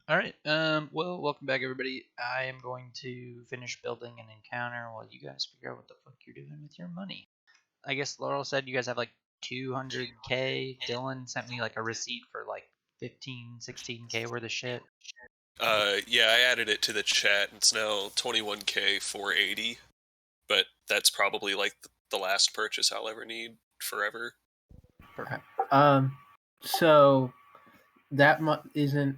All right. Well, welcome back, everybody. I am going to finish building an encounter while you guys figure out what the fuck you're doing with your money. I guess Laurel said you guys have like 200k. Dylan sent me like a receipt for like 15, 16k worth of shit. Yeah, I added it to the chat. It's now 21k 480, but that's probably like the last purchase I'll ever need forever. Perfect. So that isn't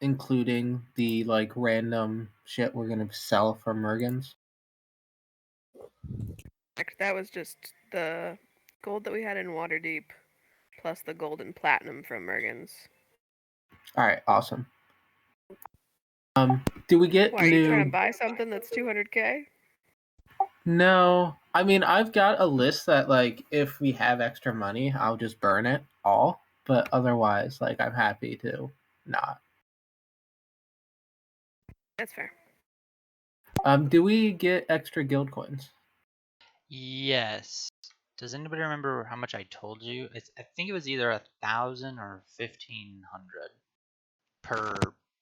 including the like random shit we're gonna sell for Mergens. That was just the gold that we had in Waterdeep, plus the gold and platinum from Mergens. All right, awesome. Do we get Why, are new? you trying to buy something that's 200k? No, I mean I've got a list that like if we have extra money, I'll just burn it all. But otherwise, like I'm happy to not. That's fair. Do we get extra guild coins? Yes. Does anybody remember how much I told you? I think it was either 1,000 or 1,500 per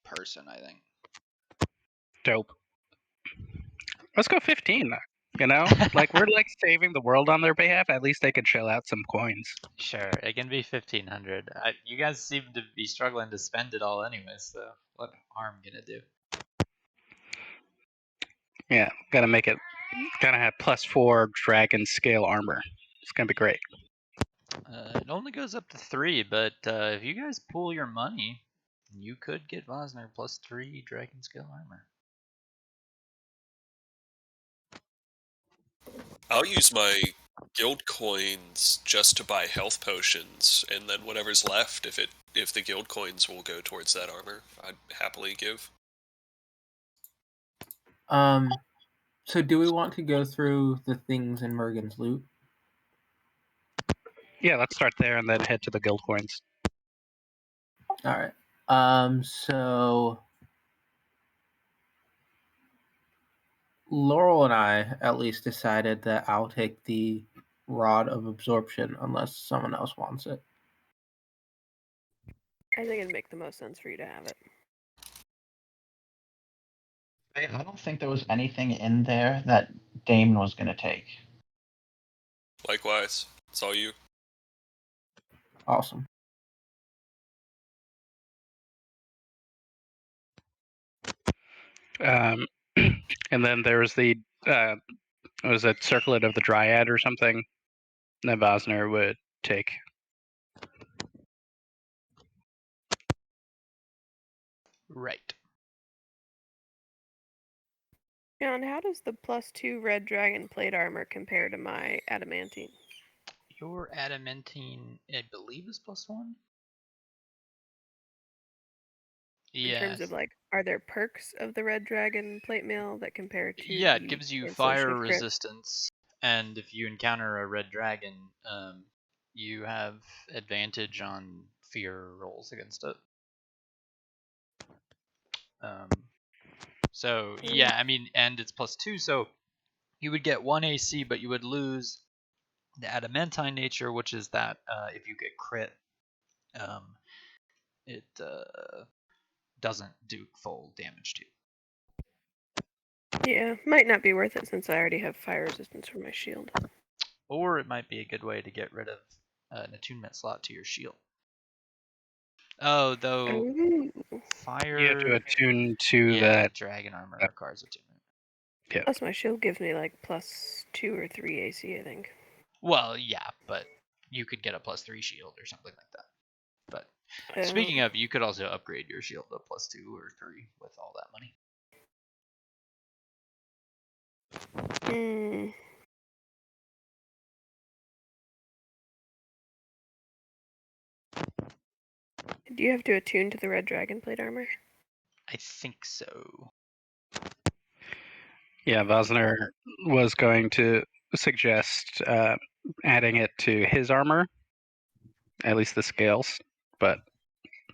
person. I think. Dope. Let's go 15. You know, like we're like saving the world on their behalf. At least they could shell out some coins. Sure, it can be 1,500. You guys seem to be struggling to spend it all anyway, so what harm can it do? Yeah, gotta make it. Gotta have +4 dragon scale armor. It's gonna be great. It only goes up to 3, but if you guys pool your money, you could get Vosner +3 dragon scale armor. I'll use my guild coins just to buy health potions, and then whatever's left, if the guild coins will go towards that armor, I'd happily give. So do we want to go through the things in Mergen's loot? Yeah, let's start there and then head to the guild coins. All right. So Laurel and I at least decided that I'll take the rod of absorption unless someone else wants it. I think it'd make the most sense for you to have it. I don't think there was anything in there that Damon was going to take. Likewise, it's all you. Awesome. And then there's the was it Circlet of the Dryad or something that Vosner would take. Right. John, how does the +2 red dragon plate armor compare to my adamantine? Your adamantine, I believe, is +1. In terms of like, are there perks of the red dragon plate mail that compare to? Yeah, it gives you fire resistance, and if you encounter a red dragon, you have advantage on fear rolls against it. So yeah, I mean, and it's +2, so you would get 1 AC, but you would lose the adamantine nature, which is that if you get crit, it doesn't do full damage to you. Yeah, might not be worth it since I already have fire resistance for my shield. Or it might be a good way to get rid of an attunement slot to your shield. Oh, though, Ooh. fire. You have to attune to that. Dragon armor requires attunement. Yeah. Plus, my shield gives me like +2 or 3 AC, I think. Well, yeah, but you could get a +3 shield or something like that. But speaking of, you could also upgrade your shield to +2 or 3 with all that money. Do you have to attune to the red dragon plate armor? I think so. Yeah, Vosner was going to suggest adding it to his armor, at least the scales. But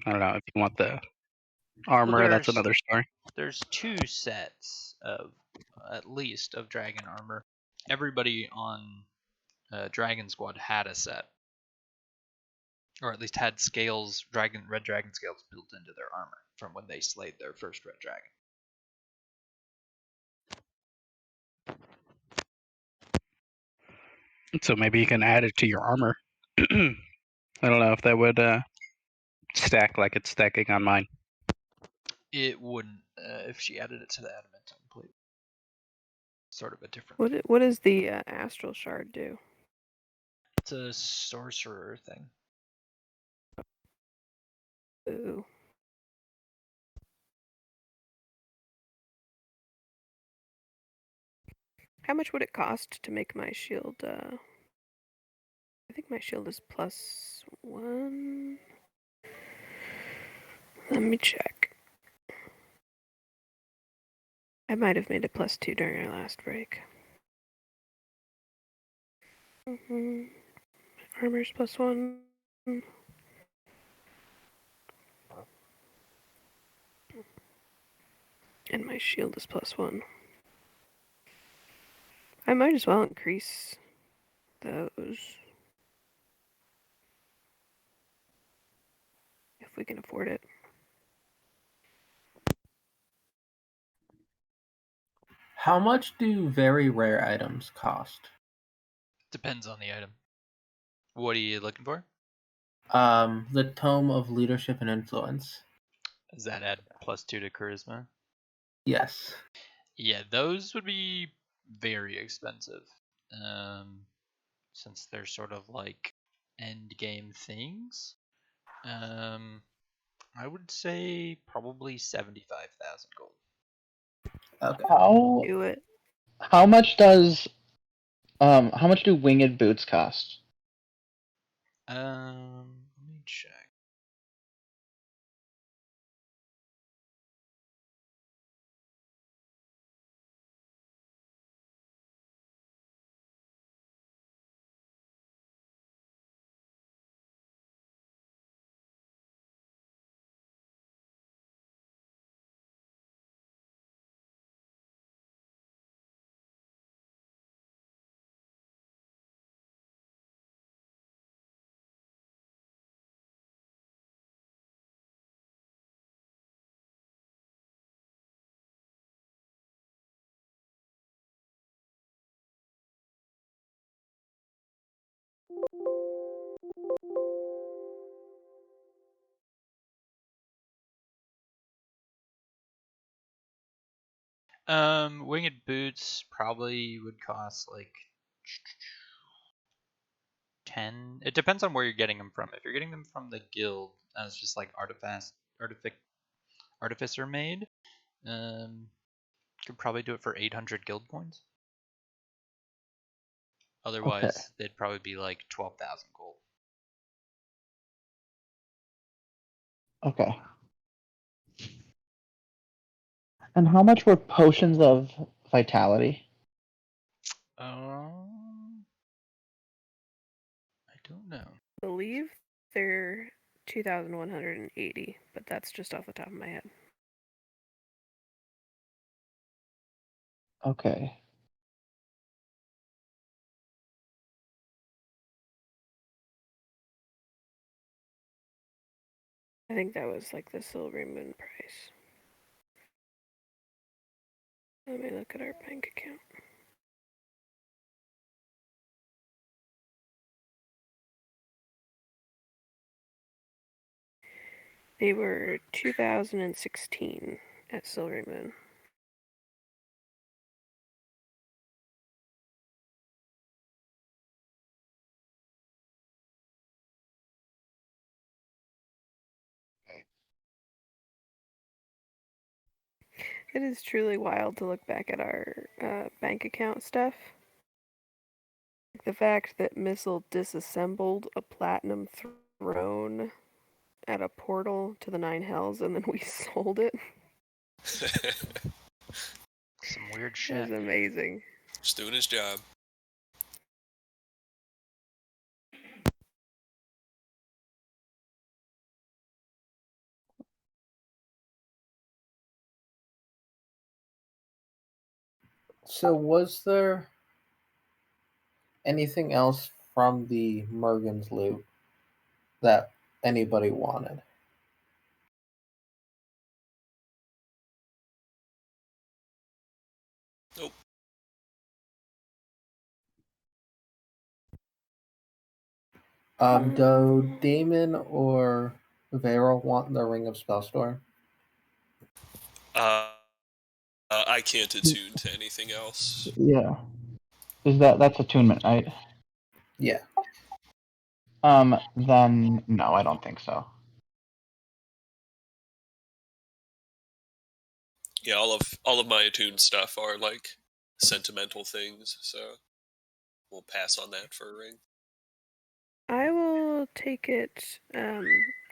I don't know if you want the armor. Well, that's another story. There's 2 sets of, at least, of dragon armor. Everybody on Dragon Squad had a set. or at least had scales, red dragon scales built into their armor from when they slayed their first red dragon. So maybe you can add it to your armor. I don't know if that would stack like it's stacking on mine. It wouldn't if she added it to the adamantine plate. Sort of a different thing. What does the astral shard do? It's a sorcerer thing. Ooh. How much would it cost to make my shield? I think my shield is +1. Let me check. I might have made it +2 during our last break. Armor's +1. And my shield is +1. I might as well increase those. If we can afford it. How much do very rare items cost? Depends on the item. What are you looking for? The Tome of Leadership and Influence. Does that add +2 to charisma? Yes. Yeah, those would be very expensive. Since they're sort of like end game things. I would say probably 75,000 gold. Okay. Do it. How much do winged boots cost? Let me check. Winged boots probably would cost like 10. It depends on where you're getting them from. If you're getting them from the guild as just like artificer made, could probably do it for 800 guild points. Otherwise, they'd probably be like 12,000 gold. Okay. And how much were potions of vitality? I don't know. I believe they're 2,180, but that's just off the top of my head. Okay. I think that was like the Silver Moon price. Let me look at our bank account. They were 2016 at Silver Moon. It is truly wild to look back at our bank account stuff. The fact that Missile disassembled a platinum throne at a portal to the Nine Hells and then we sold it. Some weird That shit. was amazing. Just doing his job. So was there anything else from the Mergen's loot that anybody wanted. Nope. Do Damon or Varel want the Ring of Spellstorm? I can't attune to anything else. Yeah. That's attunement, right? Yeah. Then no, I don't think so. Yeah, all of my attuned stuff are like sentimental things, so we'll pass on that for a ring. I will take it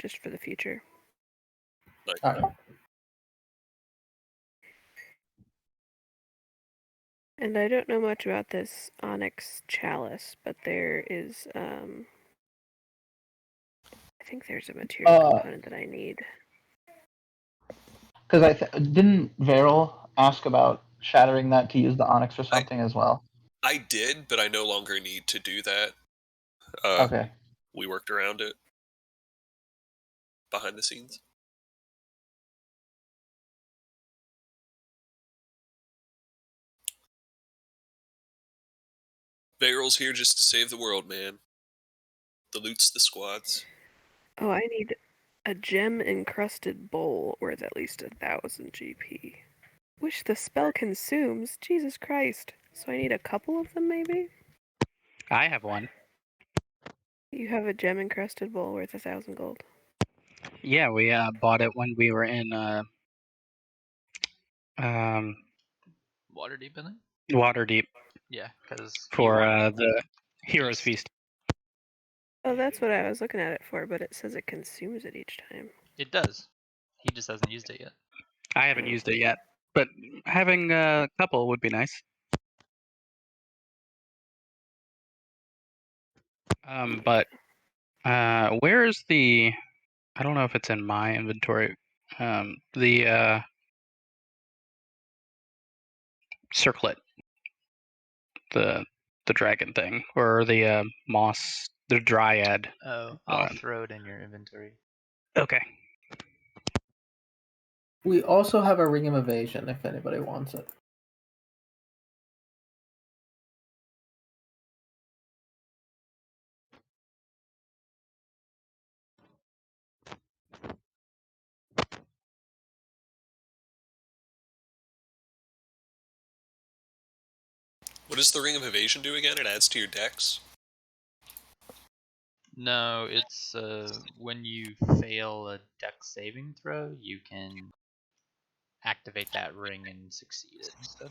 just for the future. Like, All right. And I don't know much about this onyx chalice, but there is I think there's a material component that I need. Because didn't Varel ask about shattering that to use the onyx or something as well? I did, but I no longer need to do that. Okay. We worked around it behind the scenes. Varel's here just to save the world, man. The loot's the squad's. Oh, I need a gem-encrusted bowl worth at least 1,000 GP. Which the spell consumes. Jesus Christ. So I need a couple of them, maybe? I have one. You have a gem-encrusted bowl worth 1,000 gold. Yeah, we bought it when we were in Waterdeep, I think. Waterdeep Yeah, because for the Heroes Feast. Oh, that's what I was looking at it for, but it says it consumes it each time. It does. He just hasn't used it yet. I haven't used it yet, but having a couple would be nice. But where's the? I don't know if it's in my inventory. The circlet, the dragon thing, or the moss, the dryad. Oh, I'll throw it in your inventory. Okay. We also have a Ring of Evasion if anybody wants it. What does the Ring of Evasion do again? It adds to your dex? No, it's when you fail a dex saving throw, you can activate that ring and succeed it instead.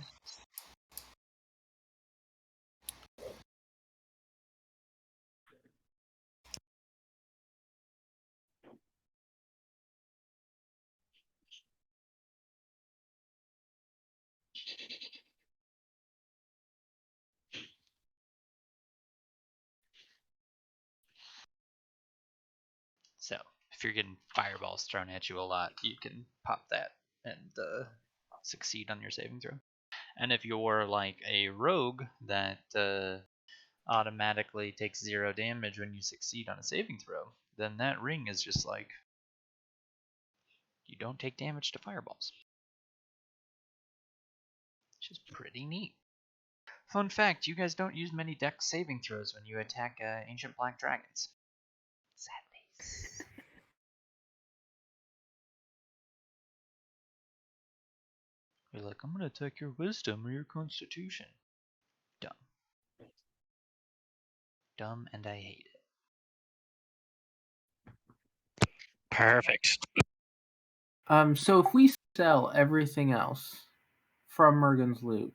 So, if you're getting fireballs thrown at you a lot, you can pop that and succeed on your saving throw. And if you're like a rogue that automatically takes 0 damage when you succeed on a saving throw, then that ring is just like, you don't take damage to fireballs. Which is pretty neat. Fun fact, you guys don't use many dex saving throws when you attack ancient black dragons. Sad face. You're like, I'm gonna attack your wisdom or your constitution. Dumb. Dumb, and I hate it. Perfect. So if we sell everything else from Mergen's loot,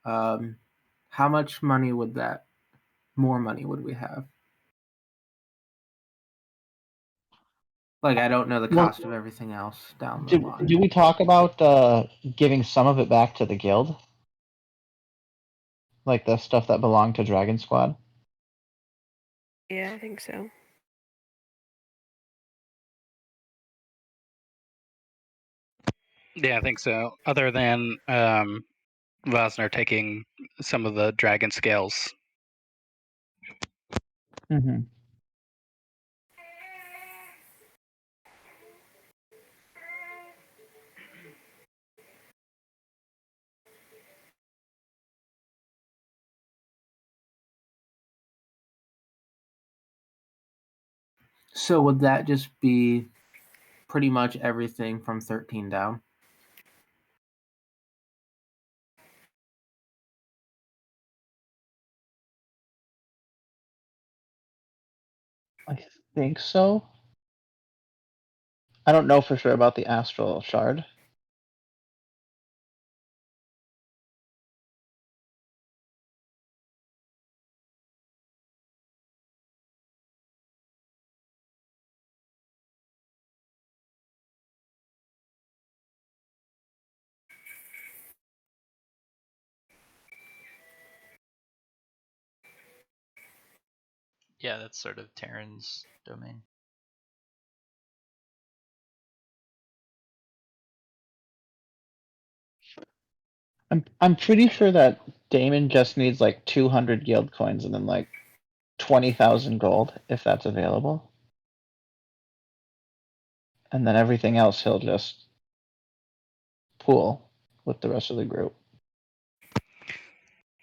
how much money would that? More money would we have? Like, I don't know the cost of everything else down the line. Do we talk about giving some of it back to the guild? Like the stuff that belonged to Dragon Squad? Yeah, I think so. Yeah, I think so. Other than Vosner taking some of the dragon scales. Mm-hmm. So would that just be pretty much everything from 13 down? I think so. I don't know for sure about the astral shard. Yeah, that's sort of Terran's domain. I'm pretty sure that Damon just needs like 200 guild coins and then like 20,000 gold if that's available. And then everything else he'll just pool with the rest of the group.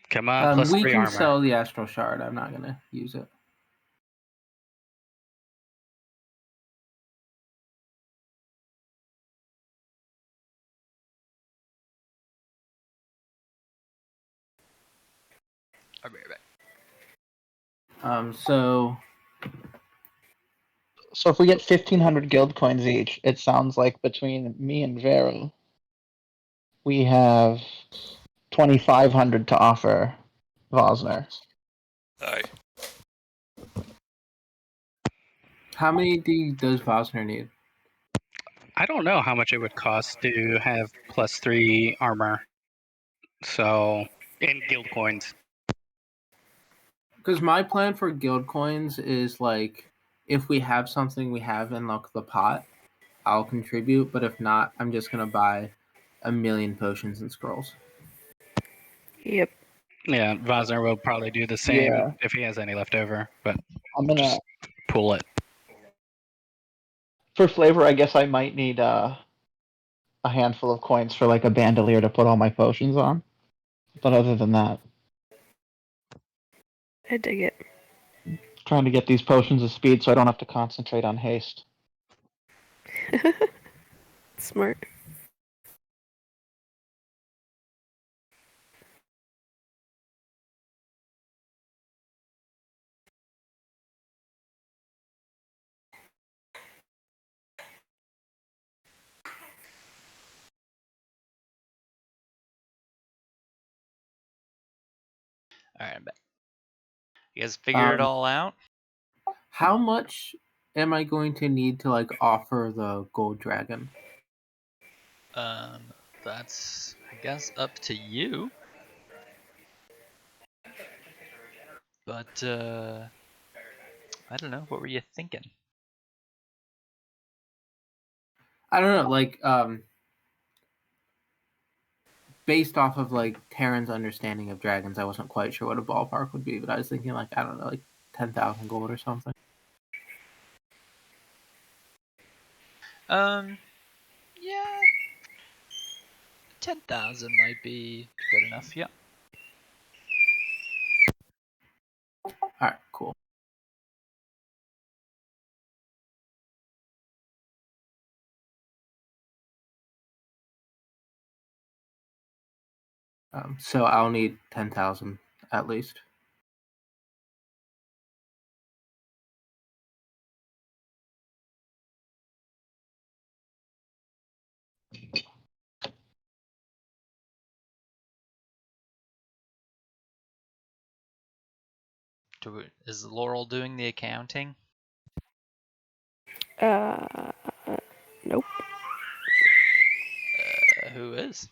Come on, plus We 3 can armor. sell the astral shard. I'm not gonna use it. I'll be right back. So if we get 1,500 guild coins each, it sounds like between me and Vero, we have 2,500 to offer Vosner. Aye. how many does Vosner need? I don't know how much it would cost to have plus 3 armor. So, in guild coins. Because my plan for guild coins is like, if we have something we have in like the pot, I'll contribute. But if not, I'm just gonna buy 1,000,000 potions and scrolls. Yep. Yeah, Vosner will probably do the same Yeah. if he has any left over, but I'm gonna just pull it. for flavor. I guess I might need a handful of coins for like a bandolier to put all my potions on. But other than that, I dig it. trying to get these potions of speed so I don't have to concentrate on haste. Smart. All right, I'm back. You guys figure it all out? How much am I going to need to like offer the gold dragon? That's, I guess, up to you. But I don't know. What were you thinking? I don't know, like based off of like Terran's understanding of dragons, I wasn't quite sure what a ballpark would be, but I was thinking like, I don't know, like 10,000 gold or something. Yeah, 10,000 might be good enough. Yeah. All right, cool. So I'll need 10,000 at least. Is Laurel doing the accounting? Nope. Who is?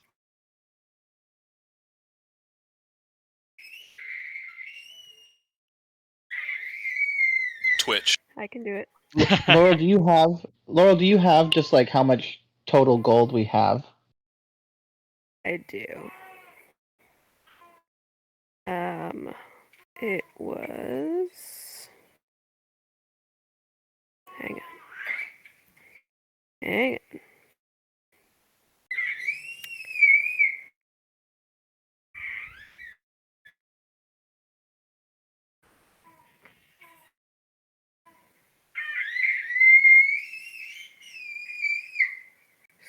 Twitch. I can do it. Laurel, do you have just like how much total gold we have? I do. It was. Hang on. Hang on.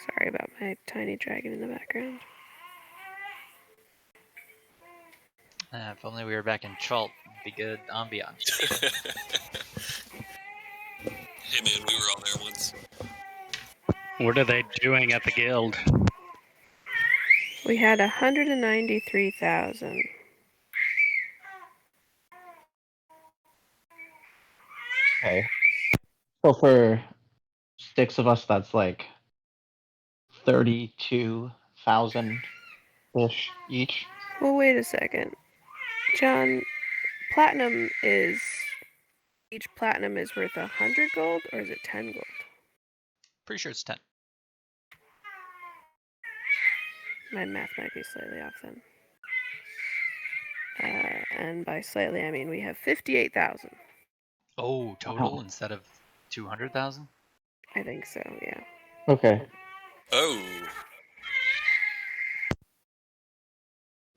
Sorry about my tiny dragon in the background. If only we were back in Chult, it'd be good ambiance. Hey man, we were all there once. What are they doing at the guild? We had 193,000. Okay. So for 6 of us, that's like 32,000 ish each. Well, wait a second. John, platinum is... Each platinum is worth 100 gold, or is it 10 gold? Pretty sure it's 10. My math might be slightly off then. And by slightly, I mean we have 58,000. Oh, total Wow. instead of 200,000? I think so, yeah. Okay. Oh.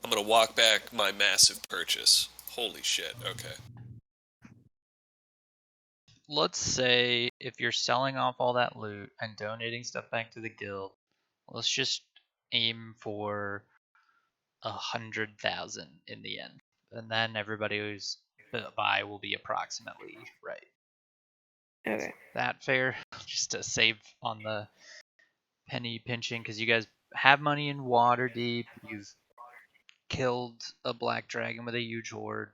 I'm gonna walk back my massive purchase. Holy shit, okay. Let's say if you're selling off all that loot and donating stuff back to the guild, let's just aim for 100,000 in the end, and then everybody who's buy will be approximately right. Okay. That fair? Just to save on the penny pinching, because you guys have money in Waterdeep. You've killed a black dragon with a huge horde.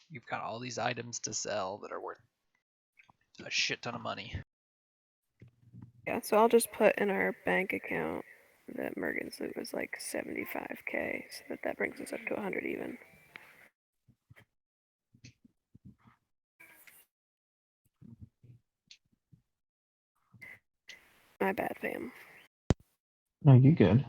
You've got all these items to sell that are worth a shit ton of money. Yeah, so I'll just put in our bank account that Mergen's loot was like 75k, so that brings us up to 100 even. My bad, fam. No, you're good.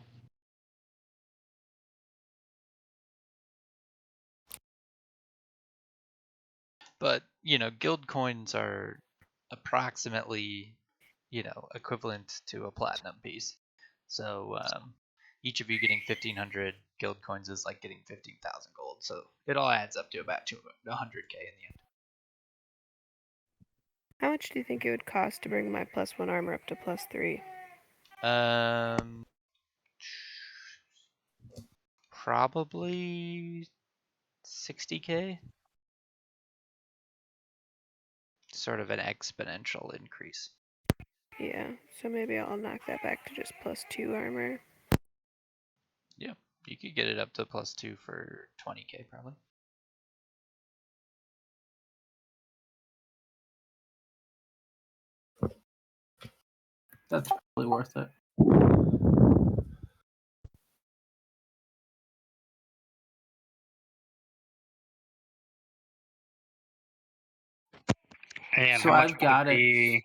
But, guild coins are approximately, equivalent to a platinum piece. So each of you getting 1,500 guild coins is like getting 15,000 gold. So it all adds up to about 100k in the end. How much do you think it would cost to bring my +1 armor up to +3? Probably 60k. Sort of an exponential increase. Yeah, so maybe I'll knock that back to just +2 armor. Yeah, you could get it up to +2 for 20k probably. That's probably worth it. And So how much I've would got it it be?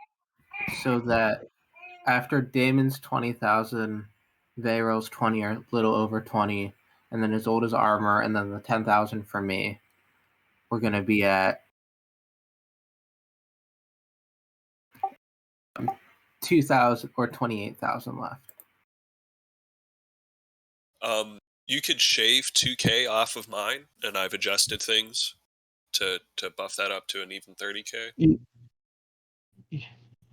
so that after Damon's 20,000, Veyro's 20 or a little over 20, and then his oldest armor, and then the 10,000 for me, we're gonna be at 2,000 or 28,000 left. You could shave 2k off of mine, and I've adjusted things to buff that up to an even 30k.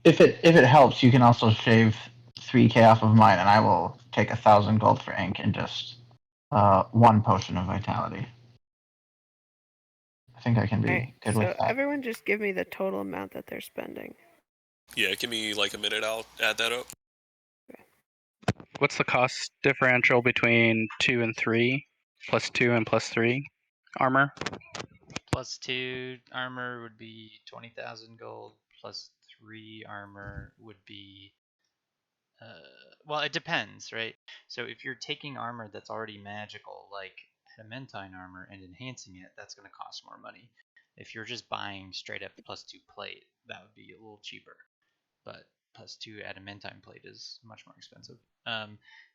If it helps, you can also shave 3k off of mine, and I will take 1,000 gold for ink and just 1 potion of vitality. I think I can be Alright, good so with that. everyone just give me the total amount that they're spending. Yeah, give me like a minute, I'll add that up. What's the cost differential between 2 and 3? +2 and +3 armor? +2 armor would be 20,000 gold. +3 armor would be well, it depends, right? So if you're taking armor that's already magical, like adamantine armor, and enhancing it, that's going to cost more money. If you're just buying straight up +2 plate, that would be a little cheaper. But +2 adamantine plate is much more expensive.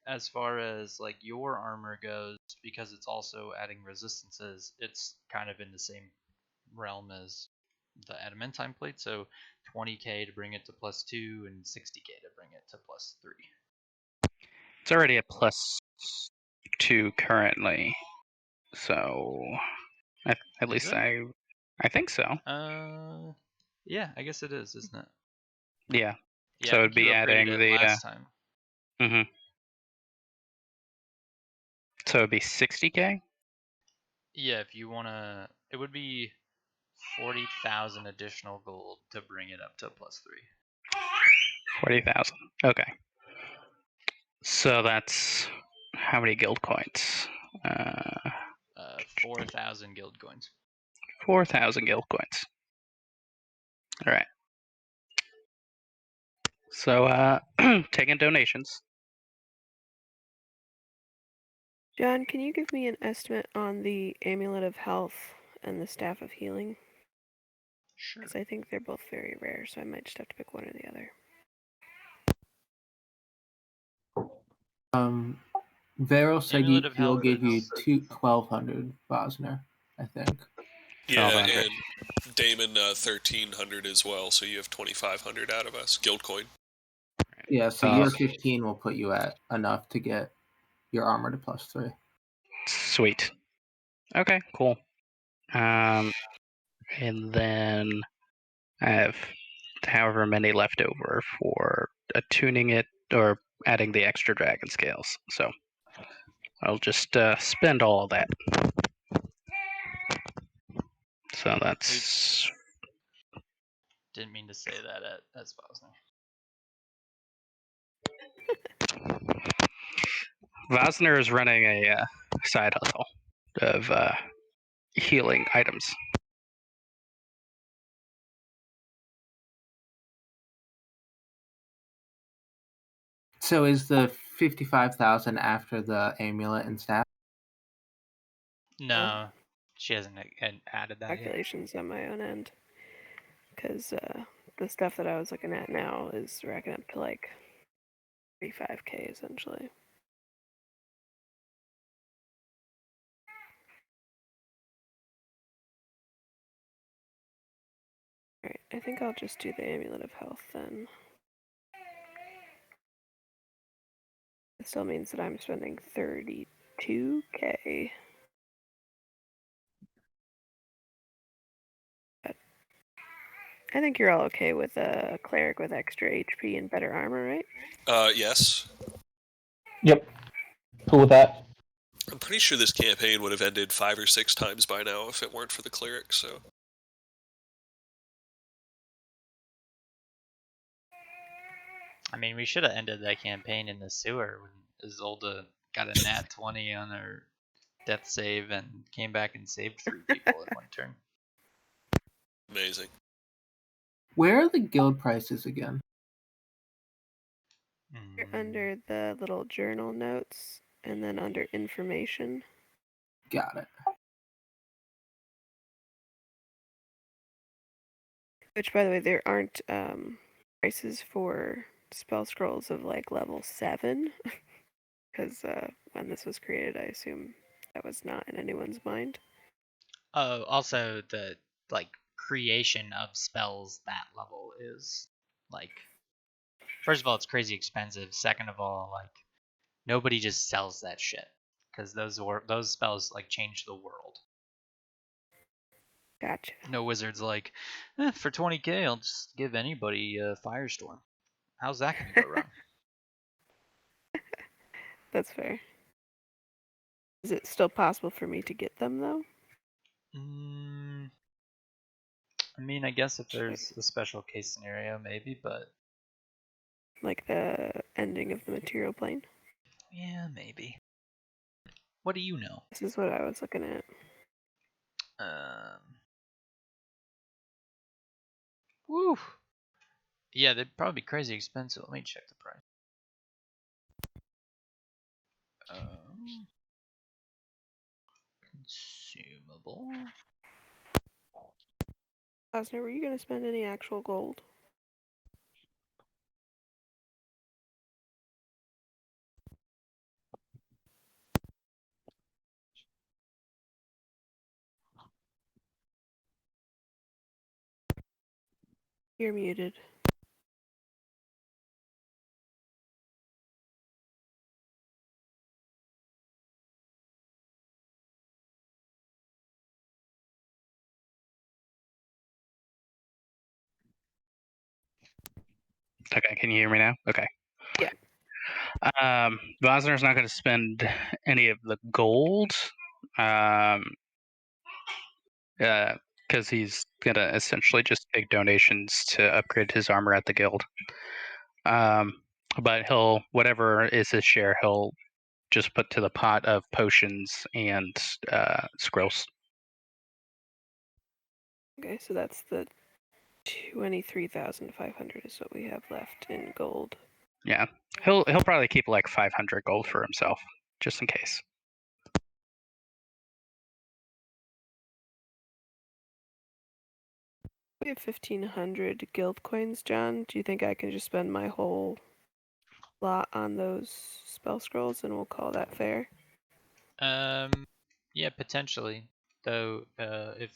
As far as like your armor goes, because it's also adding resistances, it's kind of in the same realm as the adamantine plate. So 20k to bring it to +2 and 60k to bring it to +3. It's already at +2 currently, so at least I think so. Yeah, I guess it is, isn't it? Yeah. Yeah, So I it'd think you be upgraded adding it the last time. Mm-hmm. So it'd be 60K? Yeah, if you wanna, it would be 40,000 additional gold to bring it up to +3. 40,000. Okay. So that's how many guild coins? 4,000 guild coins. 4,000 guild coins. All right. So taking donations. John, can you give me an estimate on the Amulet of Health and the Staff of Healing? Sure. Because I think they're both very rare, so I might just have to pick one or the other. Vero said Amulet of he'll Health give you is- 1,200 Bosner, I think. Yeah, 1,200. and Damon 1,300 as well, so you have 2,500 out of us. Guild coin. Yeah, so So your 15 will put you at enough to get your armor to +3. sweet. Okay, cool. And then I have however many left over for tuning it or adding the extra dragon scales. So I'll just spend all of that. So that's Didn't mean to say that as Bosner. Vosner is running a side hustle of healing items. So is the 55,000 after the amulet and staff? No, she hasn't added that yet. Calculations on my own end. Because the stuff that I was looking at now is racking up to like 35K essentially. Alright, I think I'll just do the Amulet of Health then. It still means that I'm spending 32K. But I think you're all okay with a cleric with extra HP and better armor, right? Yes. Yep. Cool with that. I'm pretty sure this campaign would have ended 5 or 6 times by now if it weren't for the cleric, so. I mean, we should have ended that campaign in the sewer when Isolde got a nat 20 on her death save and came back and saved 3 people in one turn. Amazing. Where are the guild prices again? You're under the little journal notes and then under information. Got it. Which, by the way, there aren't prices for spell scrolls of like level 7. Because when this was created, I assume that was not in anyone's mind. Oh, also the like creation of spells that level is like, first of all, it's crazy expensive. Second of all, like nobody just sells that shit because those spells like change the world. Gotcha. No wizard's like, for 20K, I'll just give anybody a firestorm. How's that gonna go wrong? That's fair. Is it still possible for me to get them though? I mean, I guess if there's a special case scenario, maybe, but Like the ending of the material plane? yeah, maybe. What do you know? This is what I was looking at. Woo. Yeah, they'd probably be crazy expensive. Let me check the price. Consumable. Osner, were you going to spend any actual gold? You're muted. Okay, can you hear me now? Okay. Yeah. Vosner's not going to spend any of the gold, because he's going to essentially just take donations to upgrade his armor at the guild. But whatever is his share, he'll just put to the pot of potions and scrolls. Okay, so that's the 23,500 is what we have left in gold. Yeah, he'll probably keep like 500 gold for himself, just in case. We have 1,500 guild coins, John. Do you think I can just spend my whole lot on those spell scrolls and we'll call that fair? Yeah, potentially. Though, if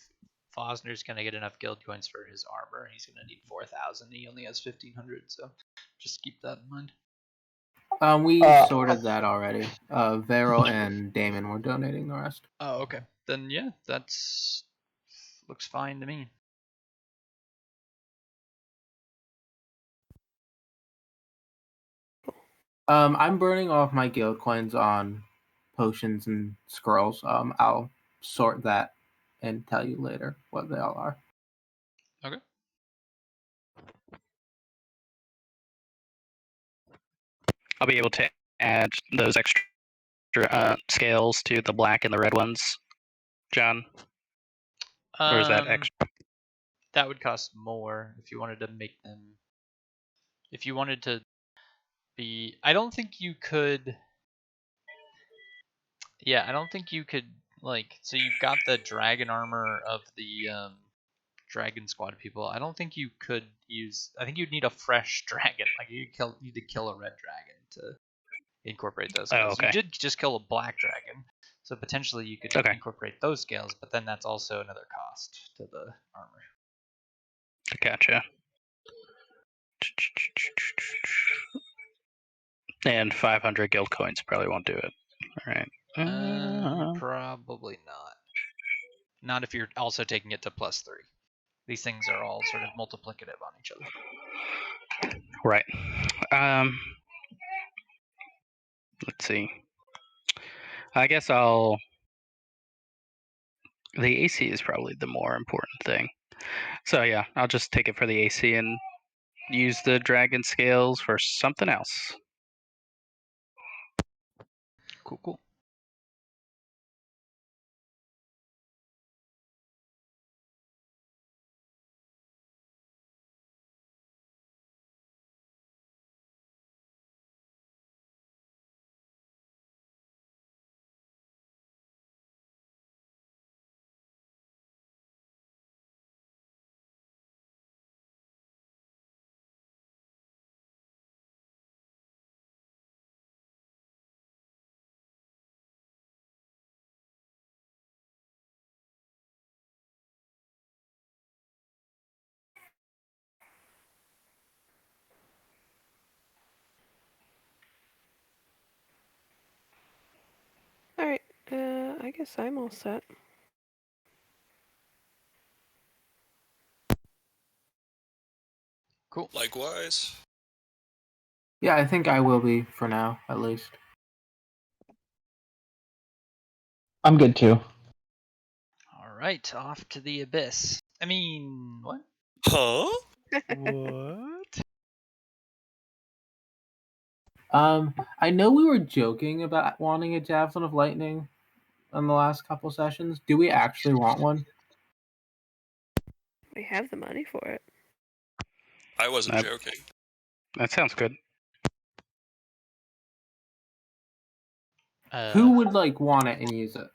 Fosner's gonna get enough guild coins for his armor, he's gonna need 4,000. He only has 1,500, so just keep that in mind. We sorted that already. Vero and Damon were donating the rest. Oh, okay. Then yeah, that's looks fine to me. I'm burning off my guild coins on potions and scrolls. I'll sort that and tell you later what they all are. Okay. I'll be able to add those extra scales to the black and the red ones, John. Or is that extra? That would cost more if you wanted to make them. If you wanted to be, I don't think you could. Yeah, I don't think you could like. So you've got the dragon armor of the dragon squad people. I don't think you could use. I think you'd need a fresh dragon. Like you need to kill a red dragon to incorporate those scales. okay. You did just kill a black dragon, so potentially you could incorporate those scales. But then that's also another cost to the armor. Gotcha. And 500 guild coins probably won't do it. All right. Probably not. Not if you're also taking it to +3. These things are all sort of multiplicative on each other. Right. Let's see. I guess the AC is probably the more important thing. So yeah, I'll just take it for the AC and use the dragon scales for something else. Cool. Alright, I guess I'm all set. Cool. Likewise. Yeah, I think I will be for now, at least. I'm good too. All right, off to the abyss. I mean, what? Huh? What? I know we were joking about wanting a javelin of lightning in the last couple sessions. Do we actually want one? We have the money for it. I wasn't joking. That sounds good. Who would want it and use it?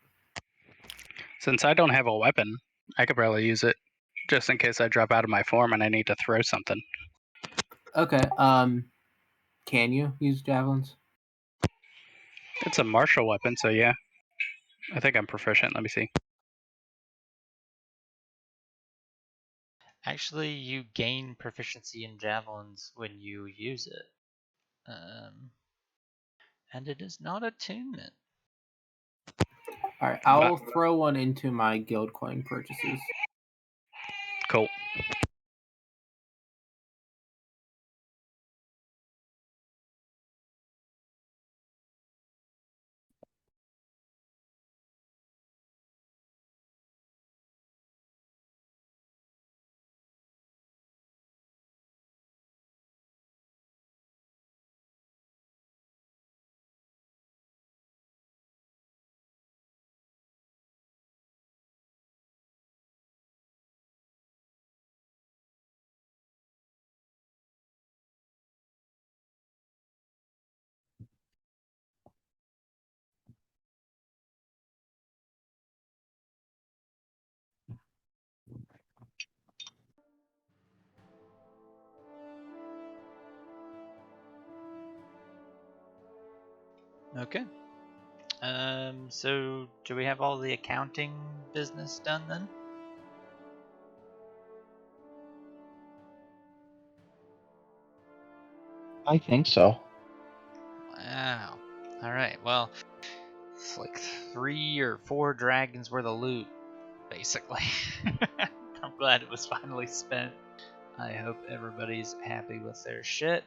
Since I don't have a weapon, I could probably use it just in case I drop out of my form and I need to throw something. Okay. Can you use javelins? It's a martial weapon, so yeah. I think I'm proficient. Let me see. Actually, you gain proficiency in javelins when you use it. And it is not attunement. Alright, I'll throw one into my guild coin purchases. Cool. Okay. So do we have all the accounting business done then? I think so. Wow. Alright, well, it's like 3 or 4 dragons worth of loot, basically. I'm glad it was finally spent. I hope everybody's happy with their shit.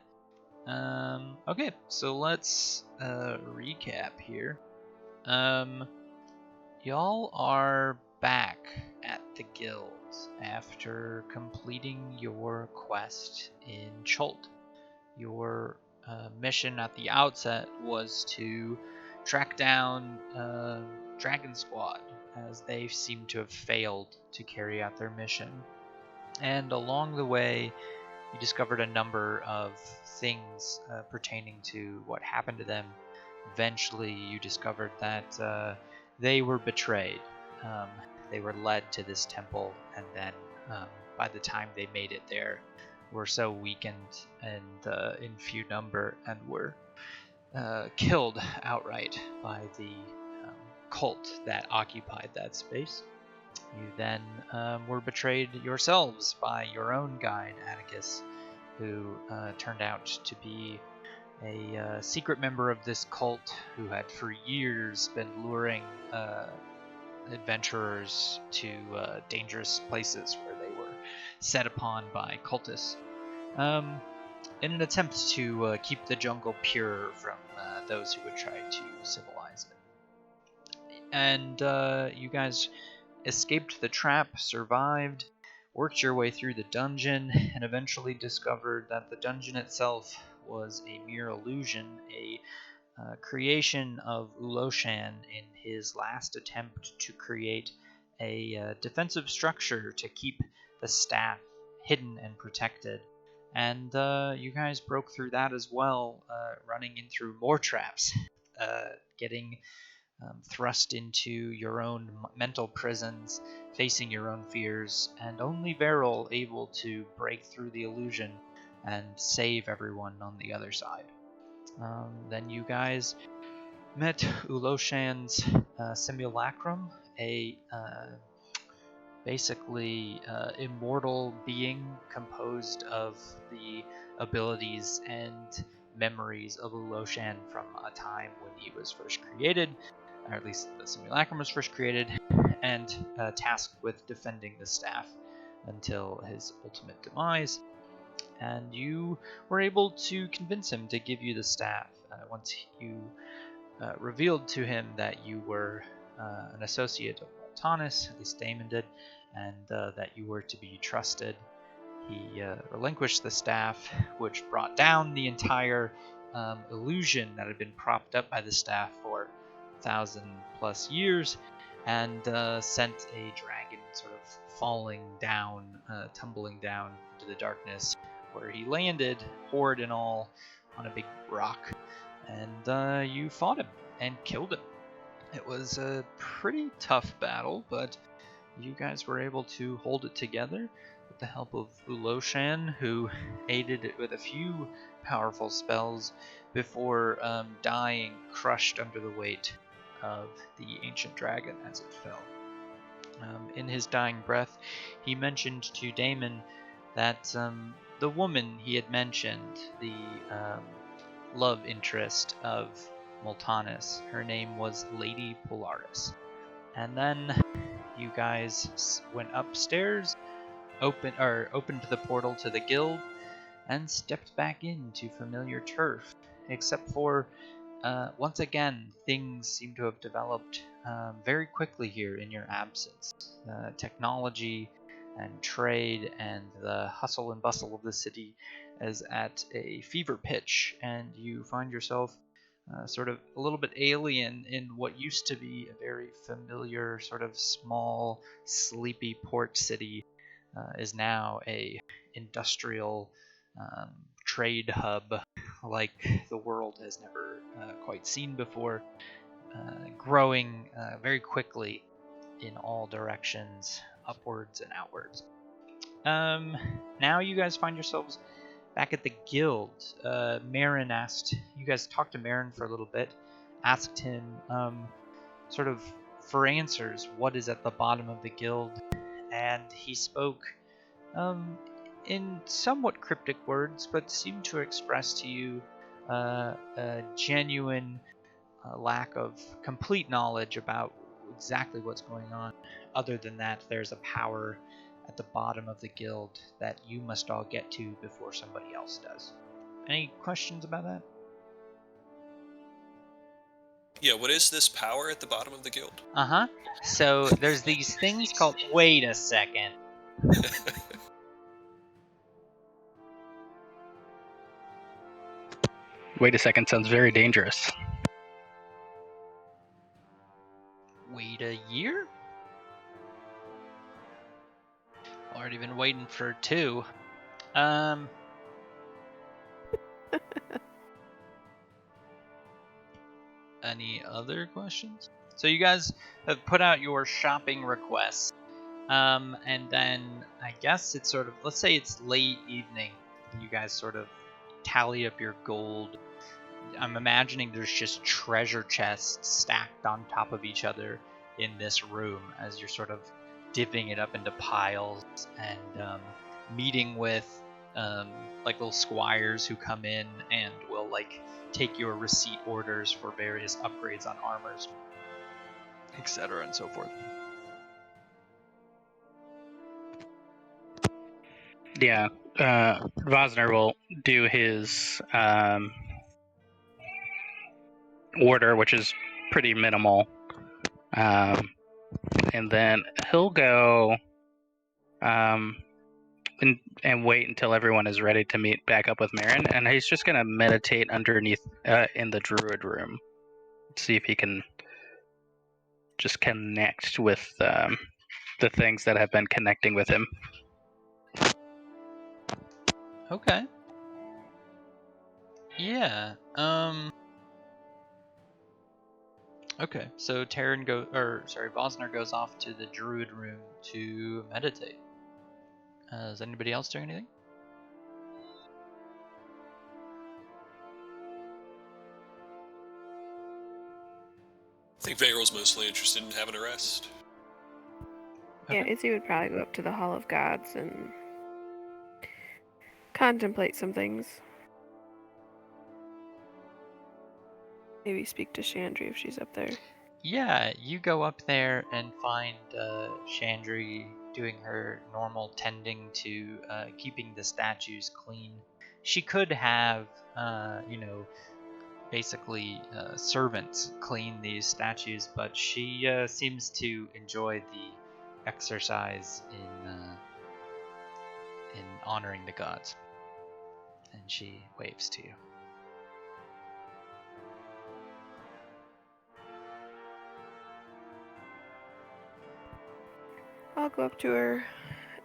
Okay, so let's recap here. Y'all are back at the guild after completing your quest in Chult. Your mission at the outset was to track down Dragon Squad, as they seem to have failed to carry out their mission. And along the way, you discovered a number of things pertaining to what happened to them. Eventually, you discovered that they were betrayed. They were led to this temple, and then by the time they made it there, were so weakened and in few number, and were killed outright by the cult that occupied that space. You then were betrayed yourselves by your own guide, Atticus, who turned out to be a secret member of this cult who had for years been luring adventurers to dangerous places where they were set upon by cultists in an attempt to keep the jungle pure from those who would try to civilize it. And you guys escaped the trap, survived, worked your way through the dungeon, and eventually discovered that the dungeon itself was a mere illusion, a creation of Uloshan in his last attempt to create a defensive structure to keep the staff hidden and protected. And you guys broke through that as well, running in through more traps, getting thrust into your own mental prisons, facing your own fears, and only Veril able to break through the illusion and save everyone on the other side. Then you guys met Uloshan's simulacrum, a basically immortal being composed of the abilities and memories of Uloshan from a time when he was first created, or at least the simulacrum was first created, and tasked with defending the staff until his ultimate demise. And you were able to convince him to give you the staff once you revealed to him that you were an associate of Moltanis, at least Damon did, and that you were to be trusted. He relinquished the staff, which brought down the entire illusion that had been propped up by the staff for 1,000+ years, and sent a dragon sort of falling down, tumbling down into the darkness, where he landed, horde and all, on a big rock. And you fought him and killed him. It was a pretty tough battle, but you guys were able to hold it together with the help of Uloshan, who aided it with a few powerful spells before dying, crushed under the weight of the ancient dragon as it fell. In his dying breath, he mentioned to Damon that the woman he had mentioned, the love interest of Moltanis, her name was Lady Polaris. And then you guys went upstairs, opened the portal to the guild, and stepped back into familiar turf. Except for, once again, things seem to have developed very quickly here in your absence. Technology and trade and the hustle and bustle of the city is at a fever pitch, and you find yourself sort of a little bit alien in what used to be a very familiar, sort of small, sleepy port city, is now a industrial trade hub like the world has never quite seen before, growing very quickly in all directions, upwards and outwards. Now you guys find yourselves back at the guild. Marin asked, you guys talked to Marin for a little bit, asked him sort of for answers what is at the bottom of the guild, and he spoke in somewhat cryptic words, but seemed to express to you a genuine lack of complete knowledge about exactly what's going on. Other than that, there's a power at the bottom of the guild that you must all get to before somebody else does. Any questions about that? Yeah, what is this power at the bottom of the guild? So there's these things called. Wait a second. Wait a second, sounds very dangerous. Wait a year? Already been waiting for 2. Any other questions? So you guys have put out your shopping requests, and then I guess it's sort of, let's say it's late evening. You guys sort of tally up your gold. I'm imagining there's just treasure chests stacked on top of each other in this room as you're sort of dipping it up into piles and meeting with like little squires who come in and will like take your receipt orders for various upgrades on armors, etc. and so forth. Yeah, Vosner will do his order, which is pretty minimal, and then he'll go and wait until everyone is ready to meet back up with Marin, and he's just gonna meditate underneath in the druid room, see if he can just connect with the things that have been connecting with him. Okay. Yeah. Okay. So Vosner goes off to the druid room to meditate. Is anybody else doing anything? I think Vagral's mostly interested in having a rest. Yeah, Izzy would probably go up to the Hall of Gods and contemplate some things. Maybe speak to Chandri if she's up there. Yeah, you go up there and find Chandri doing her normal tending to keeping the statues clean. She could have, basically servants clean these statues, but she seems to enjoy the exercise in honoring the gods. And she waves to you. I'll go up to her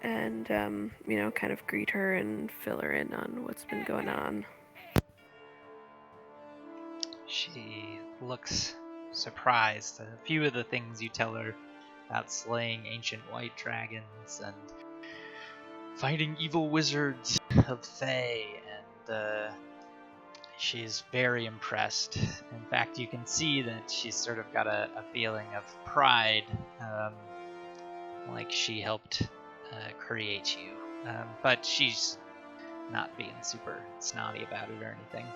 and, kind of greet her and fill her in on what's been going on. She looks surprised at a few of the things you tell her about slaying ancient white dragons and fighting evil wizards of Thay, and she's very impressed. In fact, you can see that she's sort of got a feeling of pride, like she helped create you. But she's not being super snotty about it or anything.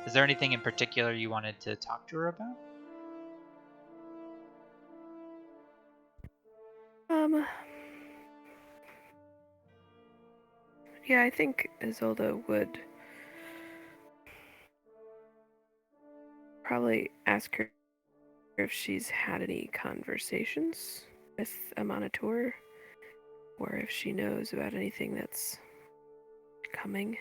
Is there anything in particular you wanted to talk to her about? Yeah, I think Isolde would probably ask her if she's had any conversations with a Monitor, or if she knows about anything that's coming.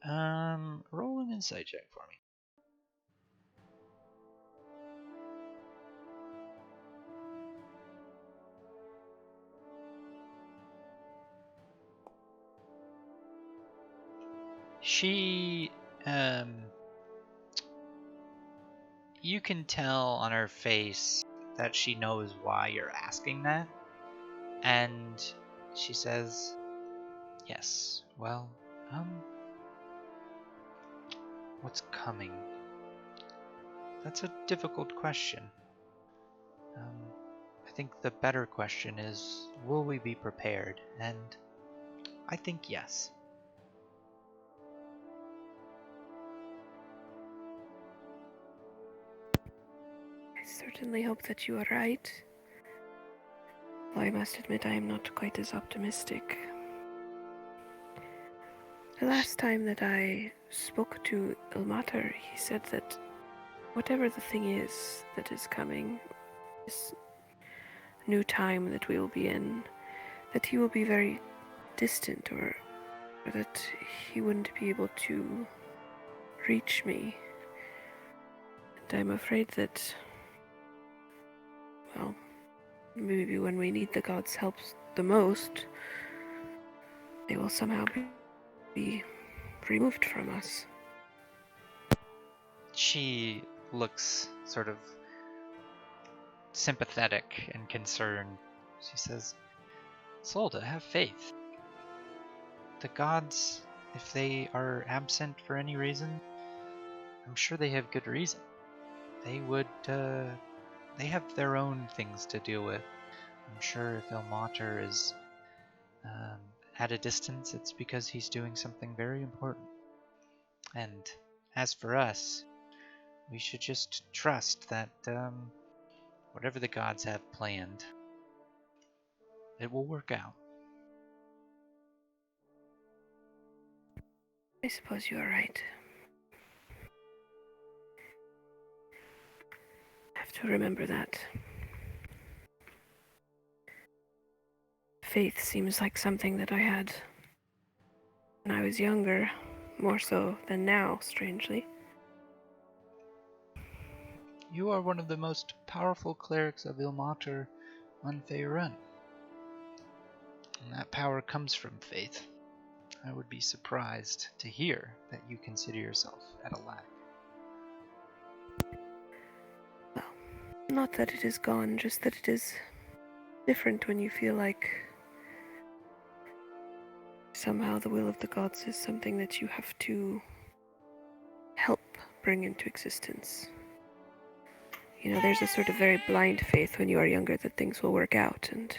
Roll an insight check for me. She, you can tell on her face that she knows why you're asking that, and she says, yes, well, what's coming? That's a difficult question. I think the better question is, will we be prepared? And I think yes. I certainly hope that you are right. Though I must admit I am not quite as optimistic. The last time that I spoke to Ilmater, he said that whatever the thing is that is coming, this new time that we will be in, that he will be very distant, or that he wouldn't be able to reach me. And I'm afraid that, well, maybe when we need the gods' help the most, they will somehow be removed from us. She looks sort of sympathetic and concerned. She says, Solda, have faith. The gods, if they are absent for any reason, I'm sure they have good reason. They would, they have their own things to deal with. I'm sure if Ilmater is at a distance, it's because he's doing something very important. And as for us, we should just trust that whatever the gods have planned, it will work out. I suppose you are right. I have to remember that. Faith seems like something that I had when I was younger, more so than now, strangely. You are one of the most powerful clerics of Ilmater on Faerun. And that power comes from faith. I would be surprised to hear that you consider yourself at a lack. Well, not that it is gone, just that it is different when you feel like somehow the will of the gods is something that you have to help bring into existence. You know, there's a sort of very blind faith when you are younger that things will work out, and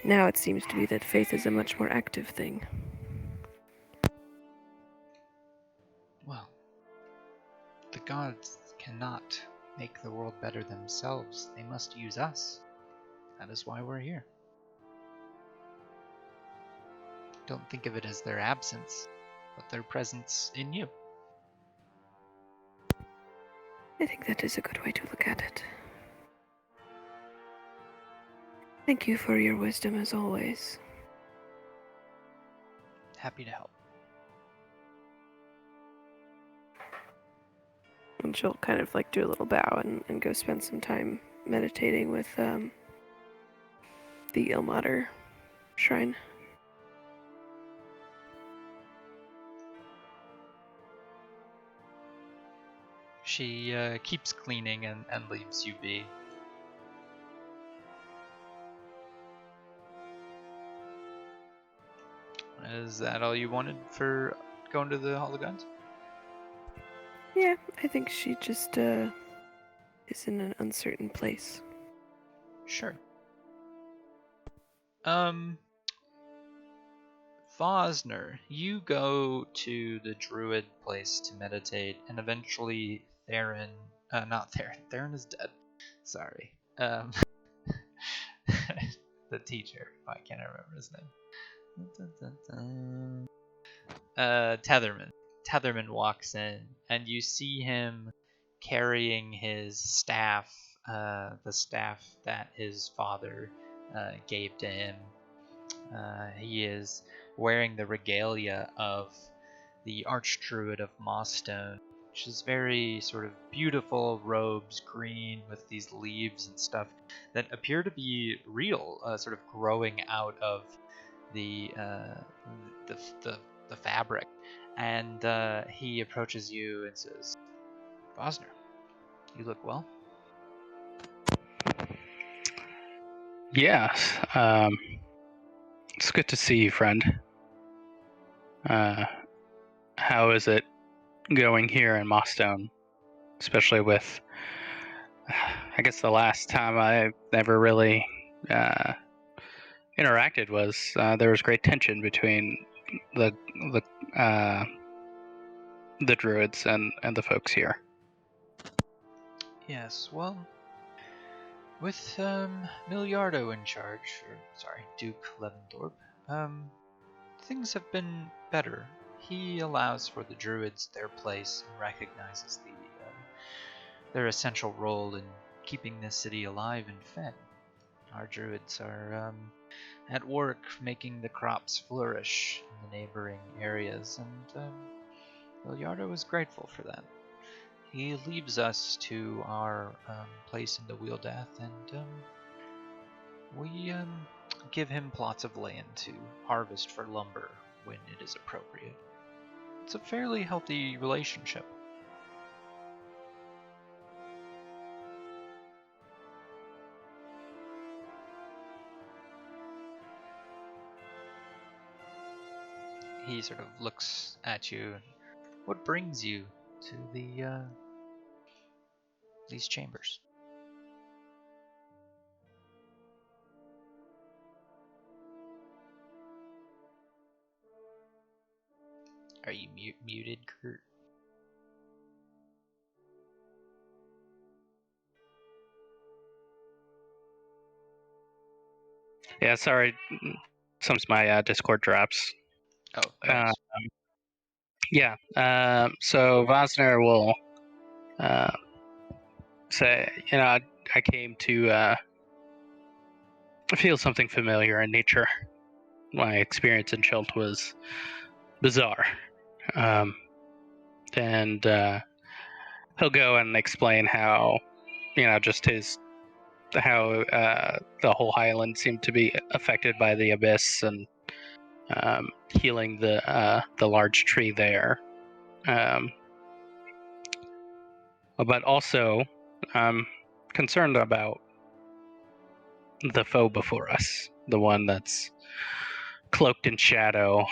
now it seems to be that faith is a much more active thing. Well, the gods cannot make the world better themselves. They must use us. That is why we're here. Don't think of it as their absence, but their presence in you. I think that is a good way to look at it. Thank you for your wisdom as always. Happy to help. And she'll kind of like do a little bow and go spend some time meditating with the Ilmater shrine. She keeps cleaning and leaves you be. Is that all you wanted for going to the Hall of Gods? Yeah, I think she just is in an uncertain place. Sure. Vosner, you go to the druid place to meditate, and eventually Theron, not Theron, Theron is dead. Sorry. The teacher, I can't remember his name. Tetherman. Tetherman walks in, and you see him carrying his staff, the staff that his father gave to him. He is wearing the regalia of the Archdruid of Mossstone, which is very sort of beautiful robes, green with these leaves and stuff that appear to be real, sort of growing out of the fabric. And he approaches you and says, "Vosner, you look well." Yes. It's good to see you, friend. How is it going here in Mossstone? especially with, I guess the last time I ever really interacted was there was great tension between the uh, the druids and the folks here. Yes, well, with Miliardo in charge, or sorry, Duke Levendorp, things have been better. He allows for the druids their place and recognizes their essential role in keeping this city alive and fed. Our druids are at work making the crops flourish in the neighboring areas, and Miliardo is grateful for that. He leaves us to our place in the Wheel Death, and we give him plots of land to harvest for lumber when it is appropriate. It's a fairly healthy relationship. He sort of looks at you. What brings you to these chambers? Are you muted, Kurt? Yeah, sorry. Sometimes my Discord drops. Oh, no. Yeah. So Vosner will say, I came to feel something familiar in nature. My experience in Chult was bizarre. And he'll go and explain how, just how the whole highland seemed to be affected by the abyss, and healing the large tree there. But also, I'm concerned about the foe before us, the one that's cloaked in shadow,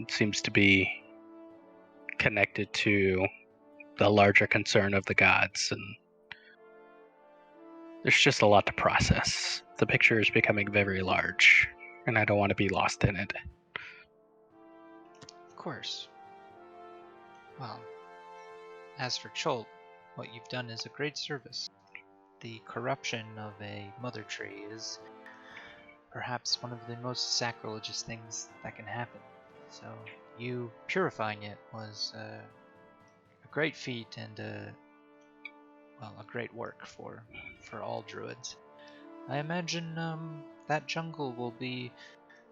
seems to be connected to the larger concern of the gods, and there's just a lot to process. The picture is becoming very large, and I don't want to be lost in it. Of course. Well, as for Chult, what you've done is a great service. The corruption of a mother tree is perhaps one of the most sacrilegious things that can happen. So you purifying it was a great feat and a great work for all druids. I imagine that jungle will be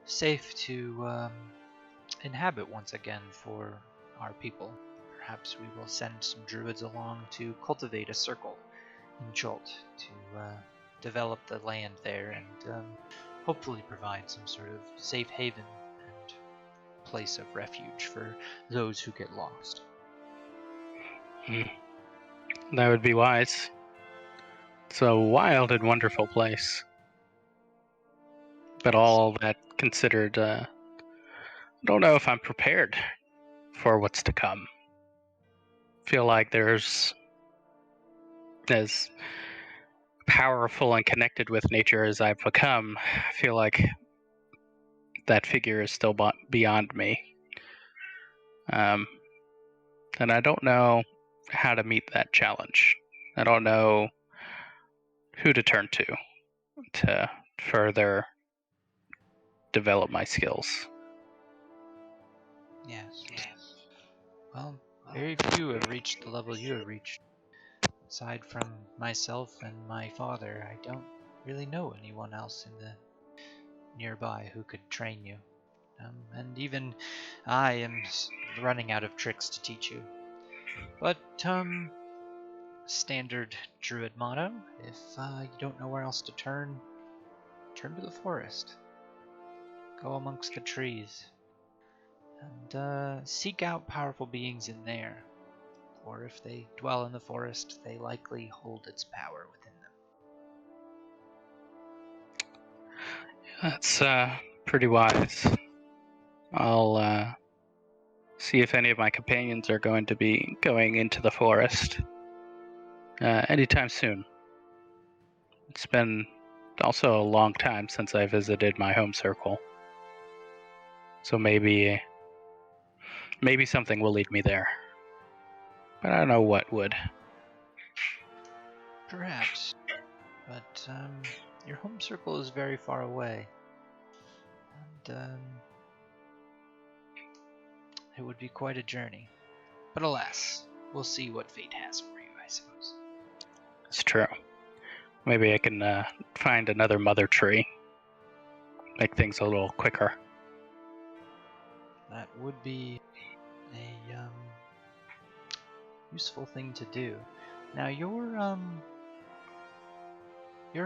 safe to inhabit once again for our people. Perhaps we will send some druids along to cultivate a circle in Jolt to develop the land there and hopefully provide some sort of safe haven and place of refuge for those who get lost. That would be wise. It's a wild and wonderful place. But all that considered, I don't know if I'm prepared for what's to come. Feel like there's as powerful and connected with nature as I've become. I feel like that figure is still beyond me. And I don't know how to meet that challenge. I don't know who to turn to further develop my skills. Yes. Well, very few have reached the level you have reached. Aside from myself and my father, I don't really know anyone else in the nearby who could train you. And even I am running out of tricks to teach you. But, standard druid motto, if you don't know where else to turn to the forest. Go amongst the trees. And seek out powerful beings in there. Or if they dwell in the forest, they likely hold its power within them. That's pretty wise. I'll see if any of my companions are going to be going into the forest anytime soon. It's been also a long time since I visited my home circle. So maybe something will lead me there. But I don't know what would. Perhaps. But, your home circle is very far away. And, it would be quite a journey. But alas, we'll see what fate has for you, I suppose. It's true. Maybe I can find another mother tree. Make things a little quicker. That would be a useful thing to do. Now your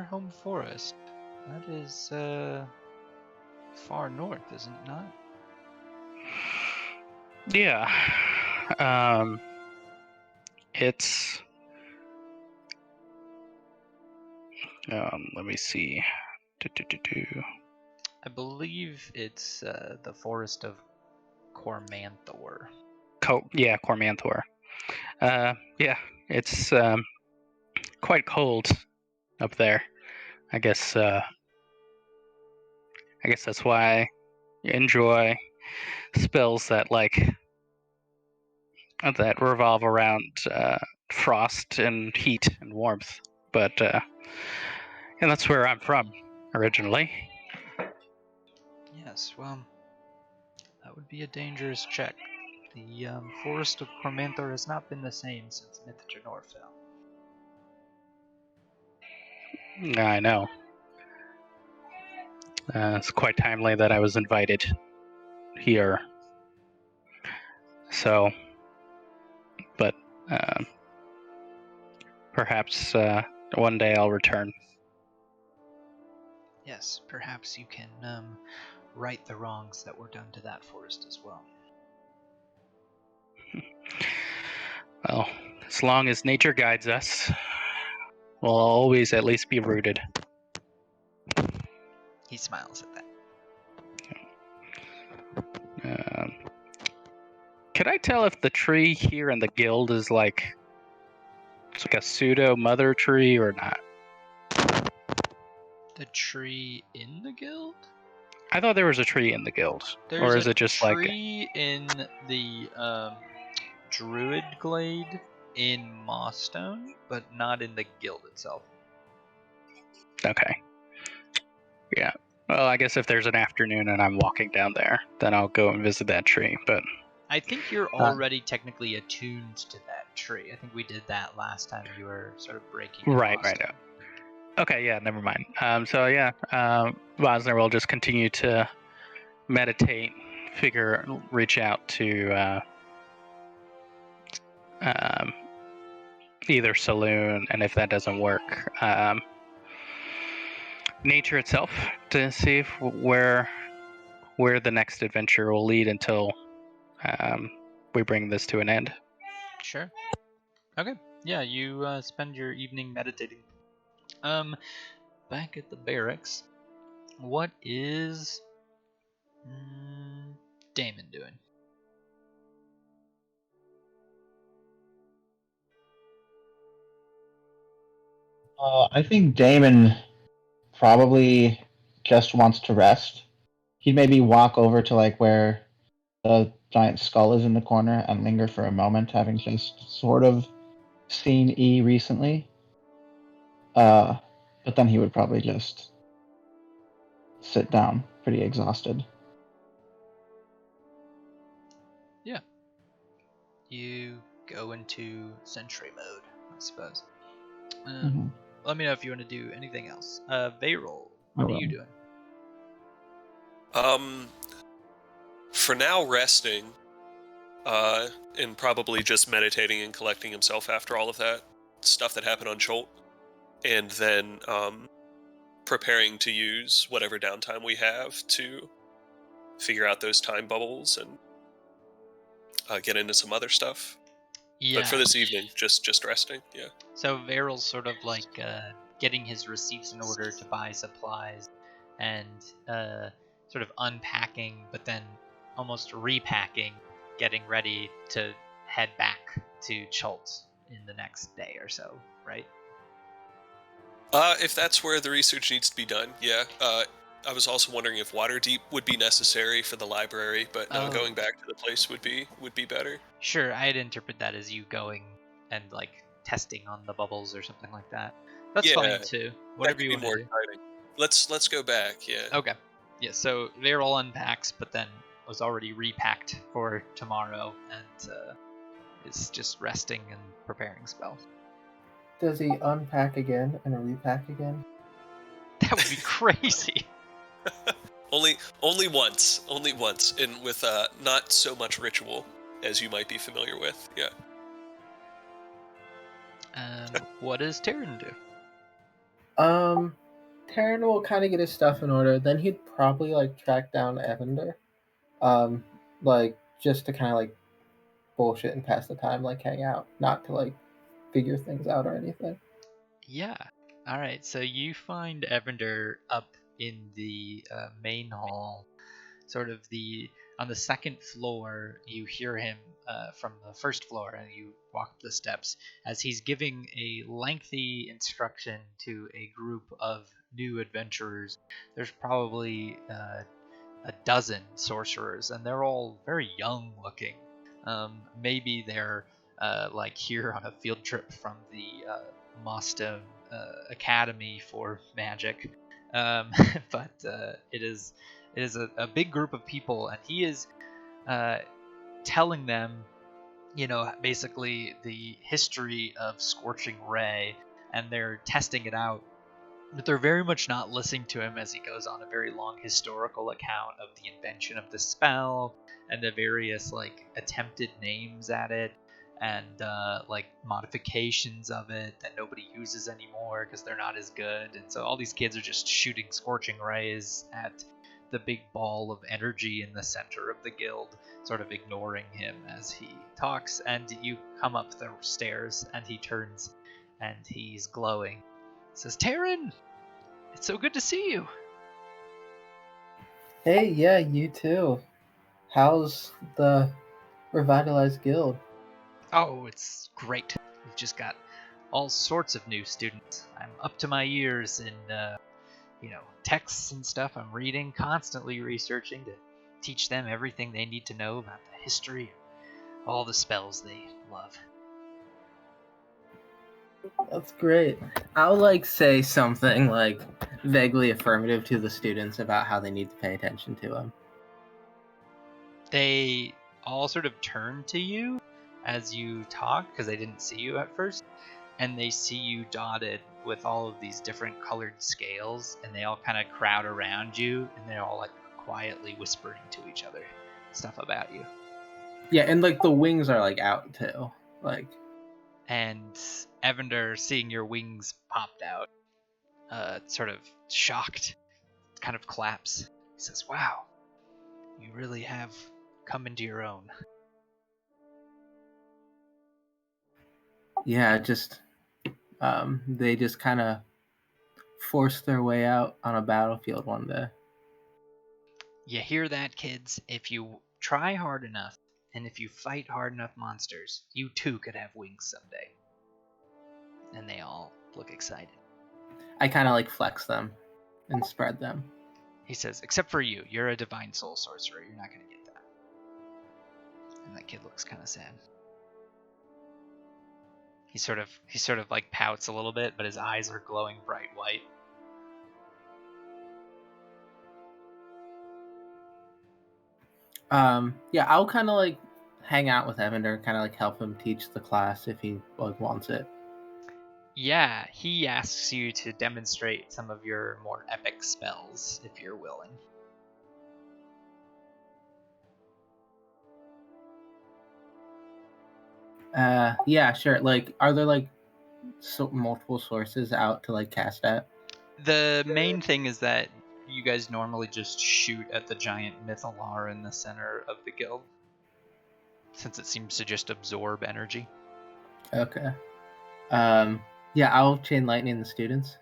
home forest, that is far north, isn't it not? Yeah. It's let me see. I believe it's the forest of Cormanthor. Yeah, Cormanthor. Yeah, it's quite cold up there. I guess that's why I enjoy spells that that revolve around frost and heat and warmth. But and that's where I'm from originally. Yes, well, that would be a dangerous check. The forest of Cormanthor has not been the same since Myth Janor fell. I know. It's quite timely that I was invited here. So, but perhaps one day I'll return. Yes, perhaps you can right the wrongs that were done to that forest as well. Well, as long as nature guides us, we'll always at least be rooted. He smiles at that. Could I tell if the tree here in the guild is like it's like a pseudo mother tree or not? The tree in the guild? I thought there was a tree in the guild. There's or is a it just tree in the druid glade in Mossstone, but not in the guild itself. Okay. Yeah. Well, I guess if there's an afternoon and I'm walking down there, then I'll go and visit that tree. But I think you're already technically attuned to that tree. I think we did that last time you were sort of breaking. Right. Okay, yeah, never mind. So yeah, Vosner will just continue to meditate, reach out to either saloon, and if that doesn't work, nature itself, to see if where the next adventure will lead until we bring this to an end. Sure. Okay. Yeah, you spend your evening meditating. Back at the barracks, what is Damon doing? I think Damon probably just wants to rest. He'd maybe walk over to like where the giant skull is in the corner and linger for a moment, having just sort of seen E recently. But then he would probably just sit down, pretty exhausted. Yeah. You go into sentry mode, I suppose. Let me know if you want to do anything else. Veyroll, what are you doing? For now, resting, and probably just meditating and collecting himself after all of that stuff that happened on Jolt, and then preparing to use whatever downtime we have to figure out those time bubbles and get into some other stuff. Yeah. But for this evening, just resting. Yeah. So Veyroll's sort of like getting his receipts in order to buy supplies, and sort of unpacking, but then almost repacking getting ready to head back to Chult in the next day or so, right? If that's where the research needs to be done, yeah. I was also wondering if Waterdeep would be necessary for the library, but no, Oh. going back to the place would be better. Sure, I'd interpret that as you going and like testing on the bubbles or something like that. That's Yeah, fine too. That Whatever could you be want to more do. exciting. Let's go back. Yeah. Okay. Yeah, so Varel unpacks, but then was already repacked for tomorrow and is just resting and preparing spells. Does he unpack again and repack again? That would be crazy. Only once, and with not so much ritual as you might be familiar with. Yeah. And what does Terran do? Taryn will kind of get his stuff in order. Then he'd probably like track down Evander, like just to kind of like bullshit and pass the time, like hang out, not to like figure things out or anything. Yeah. All right. So you find Evander up in the main hall, sort of on the second floor. You hear him from the first floor, and you walk up the steps as he's giving a lengthy instruction to a group of new adventurers. There's probably a dozen sorcerers, and they're all very young looking. Maybe they're like here on a field trip from the Mostone Academy for Magic, but it is a big group of people, and he is telling them, basically the history of Scorching Ray, and they're testing it out. But they're very much not listening to him as he goes on a very long historical account of the invention of the spell and the various like attempted names at it and like modifications of it that nobody uses anymore because they're not as good. And so all these kids are just shooting scorching rays at the big ball of energy in the center of the guild, sort of ignoring him as he talks. And you come up the stairs and he turns and he's glowing. He says, Taryn, it's so good to see you. Hey, yeah, you too. How's the revitalized guild? Oh, it's great. We've just got all sorts of new students. I'm up to my ears in, texts and stuff I'm reading, constantly researching to teach them everything they need to know about the history, all the spells they love. That's great. I'll like say something like vaguely affirmative to the students about how they need to pay attention to him. They all sort of turn to you as you talk because they didn't see you at first, and they see you dotted with all of these different colored scales, and they all kind of crowd around you, and they're all like quietly whispering to each other stuff about you. Yeah, and like the wings are like out too. Like, and Evander, seeing your wings popped out, sort of shocked, kind of claps. He says, "Wow, you really have come into your own." yeah, just they just kind of forced their way out on a battlefield one day. You hear that, kids? If you try hard enough, and if you fight hard enough monsters, you too could have wings someday. And they all look excited. I kind of like flex them and spread them. He says, "Except for you, you're a divine soul sorcerer. You're not going to get that." And that kid looks kind of sad. He sort of like pouts a little bit, but his eyes are glowing bright white. Yeah, I'll kind of like hang out with Evander, kind of like help him teach the class if he like wants it. Yeah, he asks you to demonstrate some of your more epic spells if you're willing. Yeah, sure. Like, are there like multiple sources out to like cast at? The main thing is that you guys normally just shoot at the giant Mythalar in the center of the guild, since it seems to just absorb energy. Okay. Yeah, I'll chain lightning the students.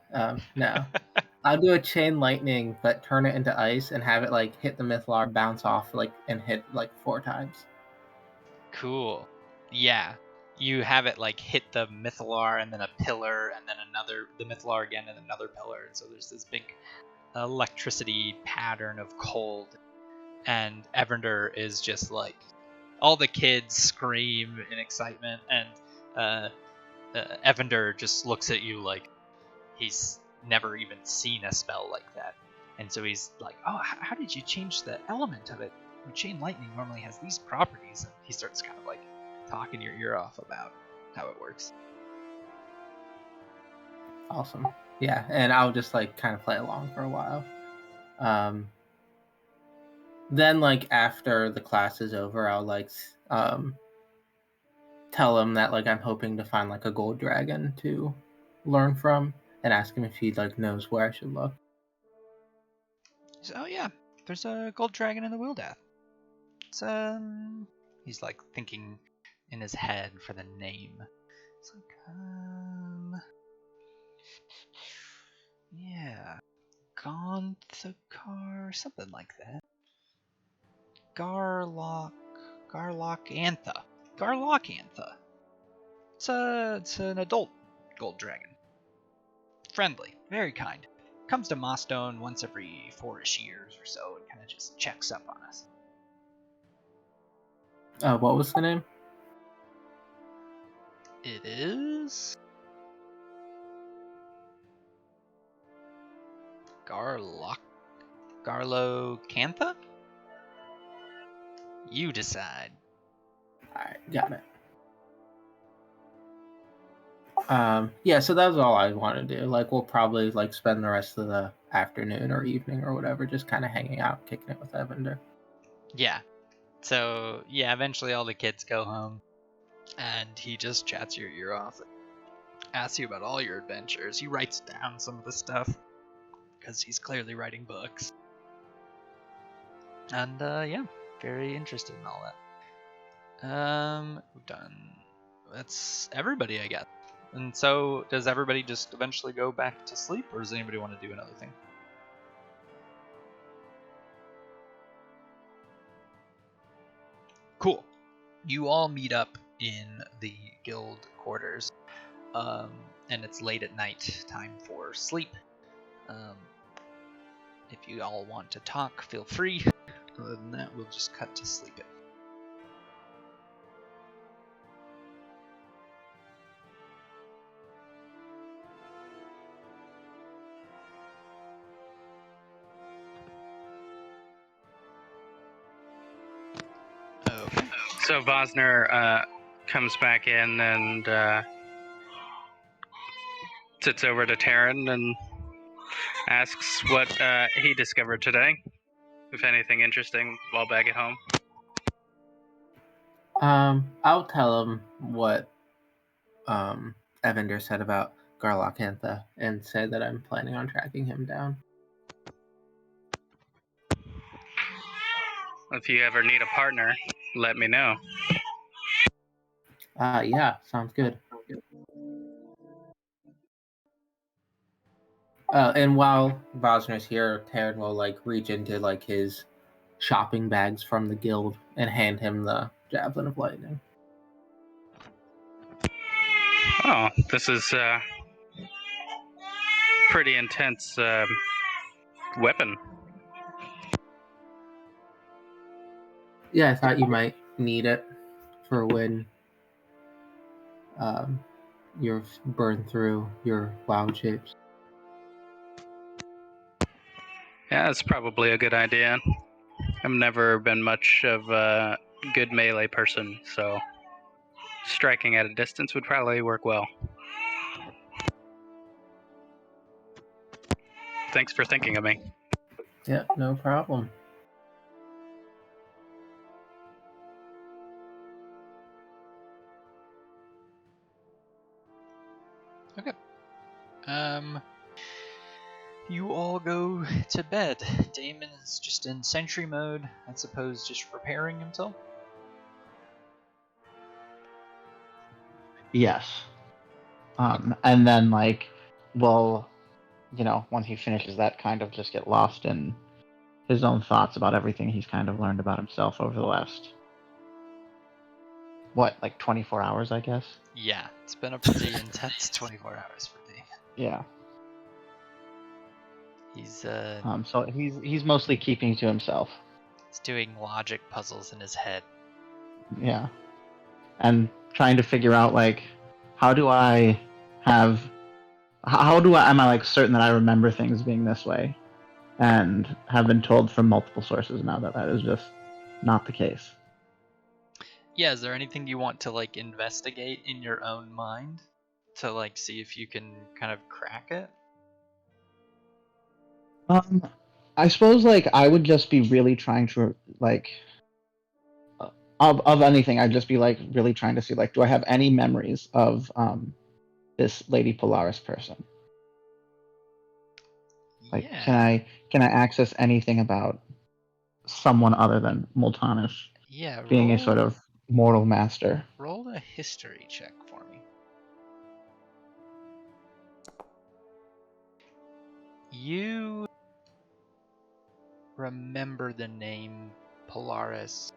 No. I'll do a chain lightning, but turn it into ice and have it like hit the Mythlar, bounce off, like and hit like 4 times. Cool. Yeah. You have it like hit the Mythalar and then a pillar and then the Mythalar again and another pillar. And so there's this big electricity pattern of cold. And Evander is just like, all the kids scream in excitement, and Evander just looks at you like he's never even seen a spell like that. And so he's like, oh, how did you change the element of it? Chain lightning normally has these properties. And he starts kind of like talking your ear off about how it works. Awesome. Yeah, and I'll just like kind of play along for a while. Then like after the class is over, I'll like tell him that like I'm hoping to find like a gold dragon to learn from, and ask him if he like knows where I should look. So, oh yeah, there's a gold dragon in the Wildath. It's he's like thinking in his head for the name. It's like yeah, Gonthakar, something like that. Garlockantha. It's an adult gold dragon. Friendly, very kind. Comes to Mostone once every 4-ish years or so and kind of just checks up on us. What was the name? It is Garlocantha? You decide. Alright, got it. Yeah, so that was all I want to do. Like, we'll probably like spend the rest of the afternoon or evening or whatever just kind of hanging out, kicking it with Evander. Yeah. So, yeah, eventually all the kids go home, and he just chats your ear off, asks you about all your adventures. He writes down some of the stuff, because he's clearly writing books. And, yeah, very interested in all that. We've done... That's everybody, I guess. And so, does everybody just eventually go back to sleep, or does anybody want to do another thing? Cool. You all meet up in the guild quarters, and it's late at night, time for sleep. If you all want to talk, feel free. Other than that, we'll just cut to sleeping. Okay. So Vosner comes back in and sits over to Taryn and asks what he discovered today, if anything interesting, while back at home. I'll tell him what Evander said about Garlockantha and say that I'm planning on tracking him down. If you ever need a partner, let me know. Yeah, sounds good. And while Vosner's here, Taryn will like reach into like his shopping bags from the guild and hand him the Javelin of Lightning. Oh, this is pretty intense weapon. Yeah, I thought you might need it for when you've burned through your wild shapes. Yeah, it's probably a good idea. I've never been much of a good melee person, so striking at a distance would probably work well. Thanks for thinking of me. Yeah, no problem. Okay. You all go to bed. Damon is just in sentry mode, I suppose, just preparing himself. Yes. And then like, we'll, when he finishes that, kind of just get lost in his own thoughts about everything he's kind of learned about himself over the last what, like 24 hours, I guess. Yeah, it's been a pretty intense 24 hours for Dave. Yeah. He's So he's mostly keeping to himself. he's doing logic puzzles in his head. Yeah. And trying to figure out like how do I am I like certain that I remember things being this way, and have been told from multiple sources now that that is just not the case. Yeah, is there anything you want to like investigate in your own mind to like see if you can kind of crack it? I suppose like I would just be really trying to like of anything. I'd just be like really trying to see like, do I have any memories of this Lady Polaris person? Like, Yeah. can I access anything about someone other than Multanus Yeah, being a sort of mortal master? roll a history check for me. You remember the name Polaris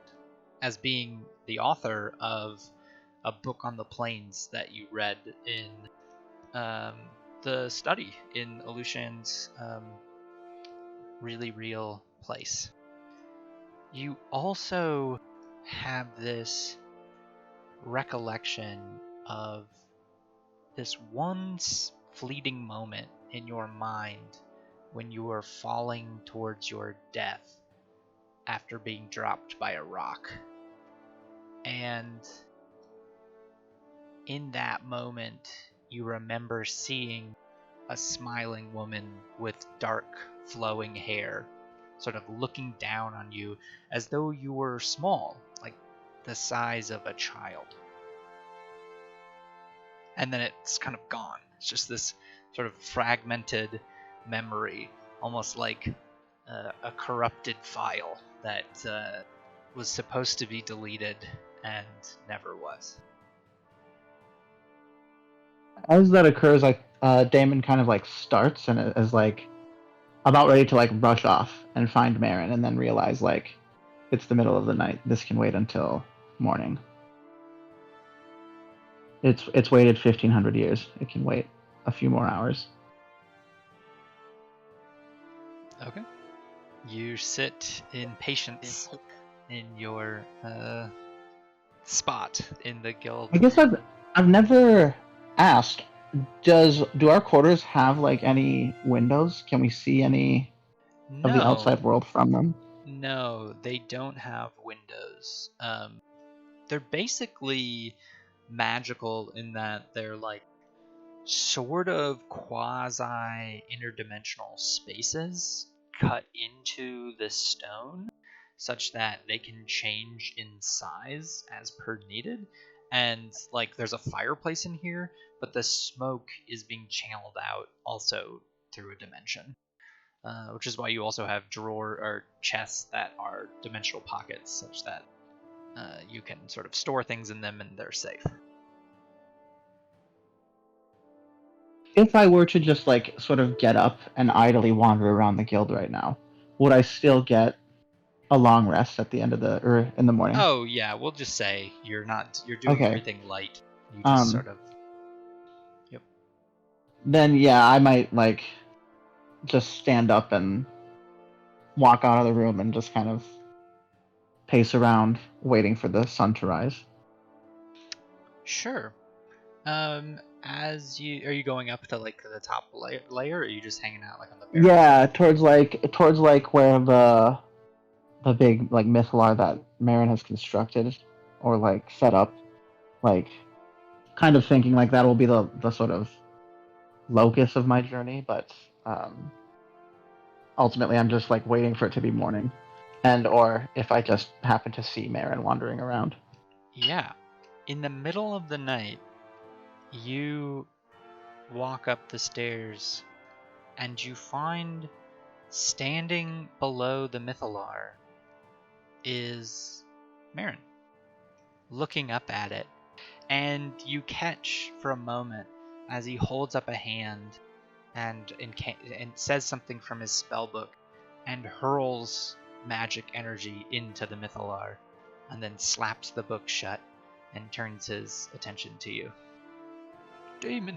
as being the author of a book on the plains that you read in the study in Aleutian's really real place. You also have this recollection of this one fleeting moment in your mind when you were falling towards your death after being dropped by a rock. And in that moment, you remember seeing a smiling woman with dark, flowing hair, sort of looking down on you as though you were small, like the size of a child. And then it's kind of gone. It's just this sort of fragmented memory, almost like a corrupted file that was supposed to be deleted and never was. As that occurs, like Damon kind of like starts and is like about ready to like rush off and find Marin, and then realize like it's the middle of the night. This can wait until morning. It's waited 1,500 years. It can wait a few more hours. Okay. You sit in patience in your spot in the guild. I guess I've never asked. Do our quarters have like any windows? Can we see any of the outside world from them? No, they don't have windows. They're basically magical in that they're like sort of quasi interdimensional spaces cut into the stone such that they can change in size as per needed. And like there's a fireplace in here, but the smoke is being channeled out also through a dimension. Which is why you also have drawer or chests that are dimensional pockets, such that you can sort of store things in them and they're safe. If I were to just like sort of get up and idly wander around the guild right now, would I still get a long rest at the end of the or in the morning? Oh yeah, we'll just say you're doing Okay. everything light. You just sort of. Yep. Then yeah, I might like just stand up and walk out of the room and just kind of pace around waiting for the sun to rise. Sure. As you are you going up to like the top layer, or are you just hanging out like on the bare? Yeah, towards like where the big like mythalar that Marin has constructed or like set up, like kind of thinking like that will be the sort of locus of my journey, but ultimately I'm just like waiting for it to be morning, and or if I just happen to see Marin wandering around. Yeah. In the middle of the night, you walk up the stairs and you find standing below the mythalar is Marin, looking up at it, and you catch for a moment as he holds up a hand and says something from his spellbook and hurls magic energy into the mythalar, and then slaps the book shut and turns his attention to you. Damon.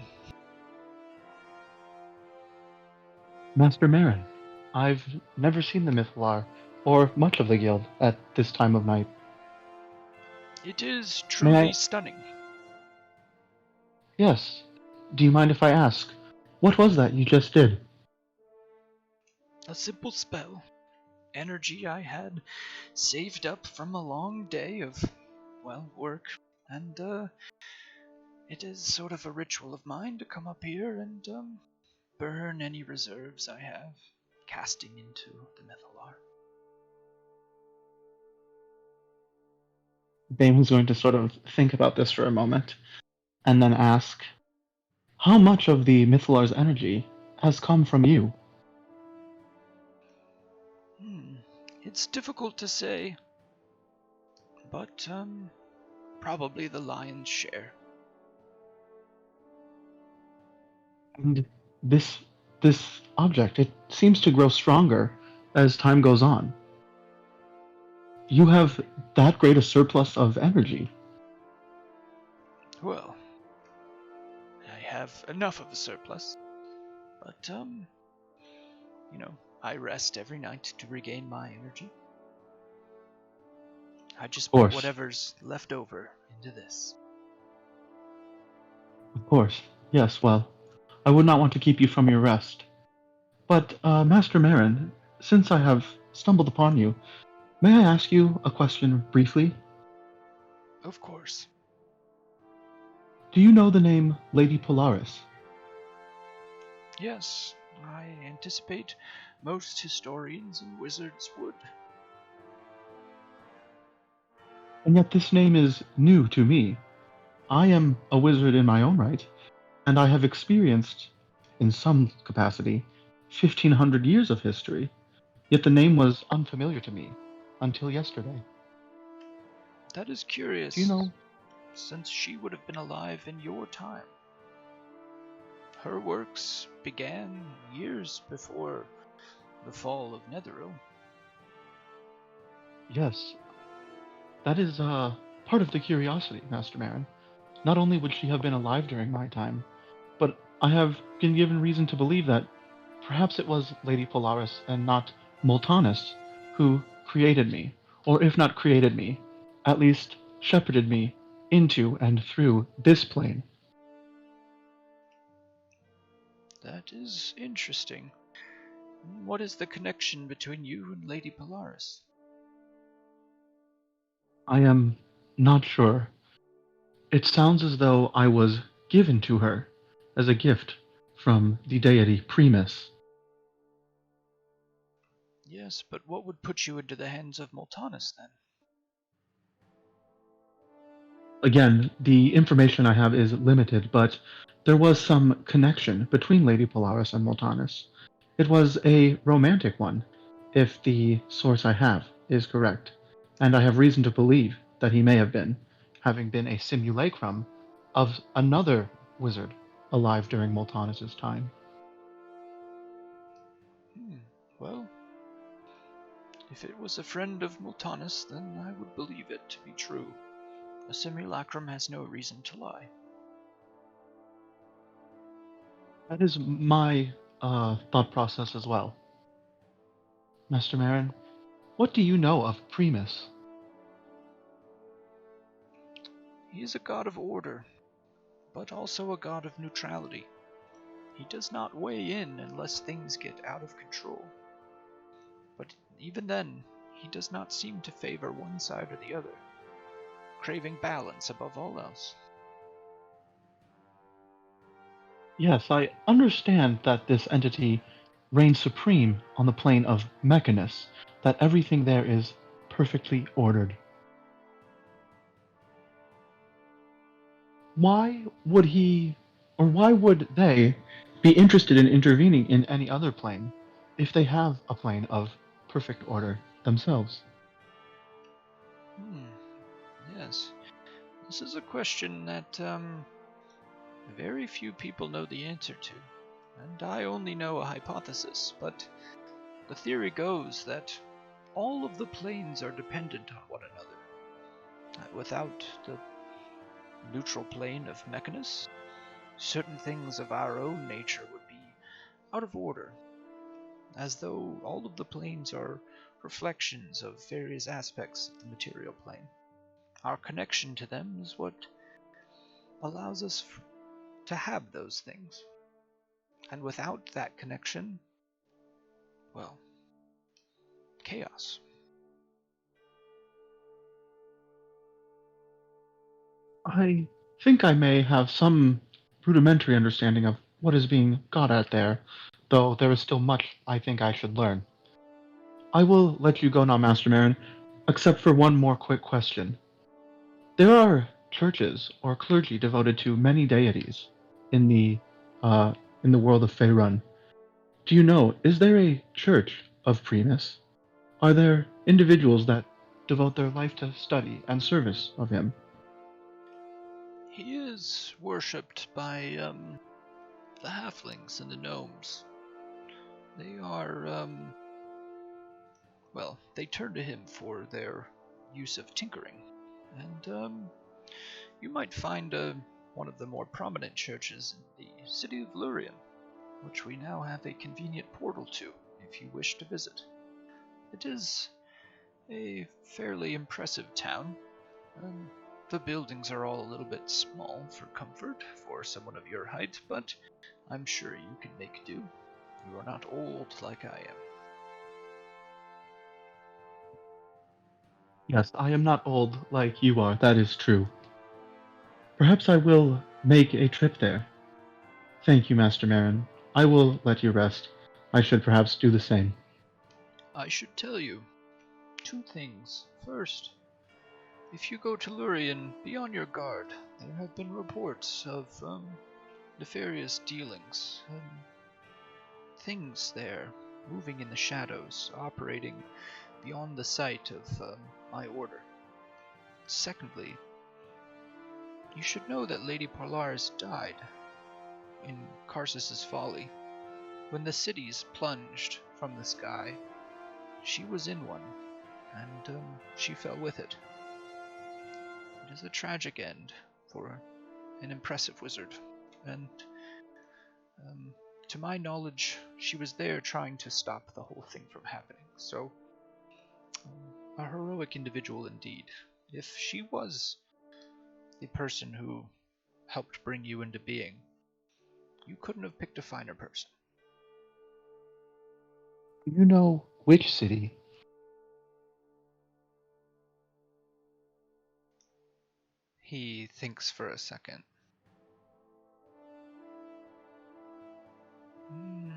Master Marin, I've never seen the Mythalar, or much of the guild, at this time of night. It is May truly I- stunning. Yes. Do you mind if I ask, what was that you just did? A simple spell. Energy I had saved up from a long day of, well, work. And, it is sort of a ritual of mine to come up here and, burn any reserves I have, casting into the Mythalar. Damon's going to sort of think about this for a moment, and then ask, how much of the Mythalar's energy has come from you? It's difficult to say, but, probably the lion's share. And this object, it seems to grow stronger as time goes on. You have that great a surplus of energy. Well, I have enough of a surplus, but, I rest every night to regain my energy. I just put course. whatever's left over into this. Of course. Yes, well, I would not want to keep you from your rest. But, Master Marin, since I have stumbled upon you, may I ask you a question briefly? Of course. Do you know the name Lady Polaris? Yes, I anticipate most historians and wizards would. And yet this name is new to me. I am a wizard in my own right, and I have experienced, in some capacity, 1,500 years of history, yet the name was unfamiliar to me until yesterday. That is curious, Do you know? since she would have been alive in your time. Her works began years before the fall of Netheril. Yes, that is part of the curiosity, Master Marin. Not only would she have been alive during my time, but I have been given reason to believe that perhaps it was Lady Polaris and not Multanus who created me, or if not created me, at least shepherded me into and through this plane. That is interesting. What is the connection between you and Lady Polaris? I am not sure. It sounds as though I was given to her as a gift from the deity Primus. Yes, but what would put you into the hands of Multanus then? Again, the information I have is limited, but there was some connection between Lady Polaris and Multanus. It was a romantic one, if the source I have is correct, and I have reason to believe that he may have been, having been a simulacrum of another wizard alive during Multanus's time. Well, if it was a friend of Multanus, then I would believe it to be true. A simulacrum has no reason to lie. That is my thought process as well. Master Marin, what do you know of Primus? He is a god of order, but also a god of neutrality. He does not weigh in unless things get out of control. But even then, he does not seem to favor one side or the other, craving balance above all else. Yes, I understand that this entity reigns supreme on the plane of Mechanus, that everything there is perfectly ordered. Why would he, or why would they, be interested in intervening in any other plane if they have a plane of perfect order themselves? Yes. This is a question that, very few people know the answer to. And I only know a hypothesis, but the theory goes that all of the planes are dependent on one another. Without the neutral plane of Mechanus, certain things of our own nature would be out of order, as though all of the planes are reflections of various aspects of the material plane. Our connection to them is what allows us to have those things. And without that connection, well, chaos. I think I may have some rudimentary understanding of what is being got at there, though there is still much I think I should learn. I will let you go now, Master Marin, except for one more quick question. There are churches or clergy devoted to many deities in the uh, in the world of Faerun. Do you know, is there a church of Primus? Are there individuals that devote their life to study and service of him? He is worshipped by the halflings and the gnomes. They are well, they turn to him for their use of tinkering, and you might find one of the more prominent churches in the city of Lurien, which we now have a convenient portal to if you wish to visit. It is a fairly impressive town. The buildings are all a little bit small for comfort for someone of your height, but I'm sure you can make do. You are not old like I am. Yes, I am not old like you are, that is true. Perhaps I will make a trip there. Thank you, Master Marin. I will let you rest. I should perhaps do the same. I should tell you two things. First, if you go to Lurien, be on your guard. There have been reports of nefarious dealings, things there moving in the shadows, operating beyond the sight of my order. Secondly, you should know that Lady Polaris died in Karsus's folly. When the cities plunged from the sky, she was in one, and she fell with it. It is a tragic end for an impressive wizard, and to my knowledge, she was there trying to stop the whole thing from happening. So, a heroic individual indeed. If she was the person who helped bring you into being, you couldn't have picked a finer person. Do you know which city? He thinks for a second. Hmm.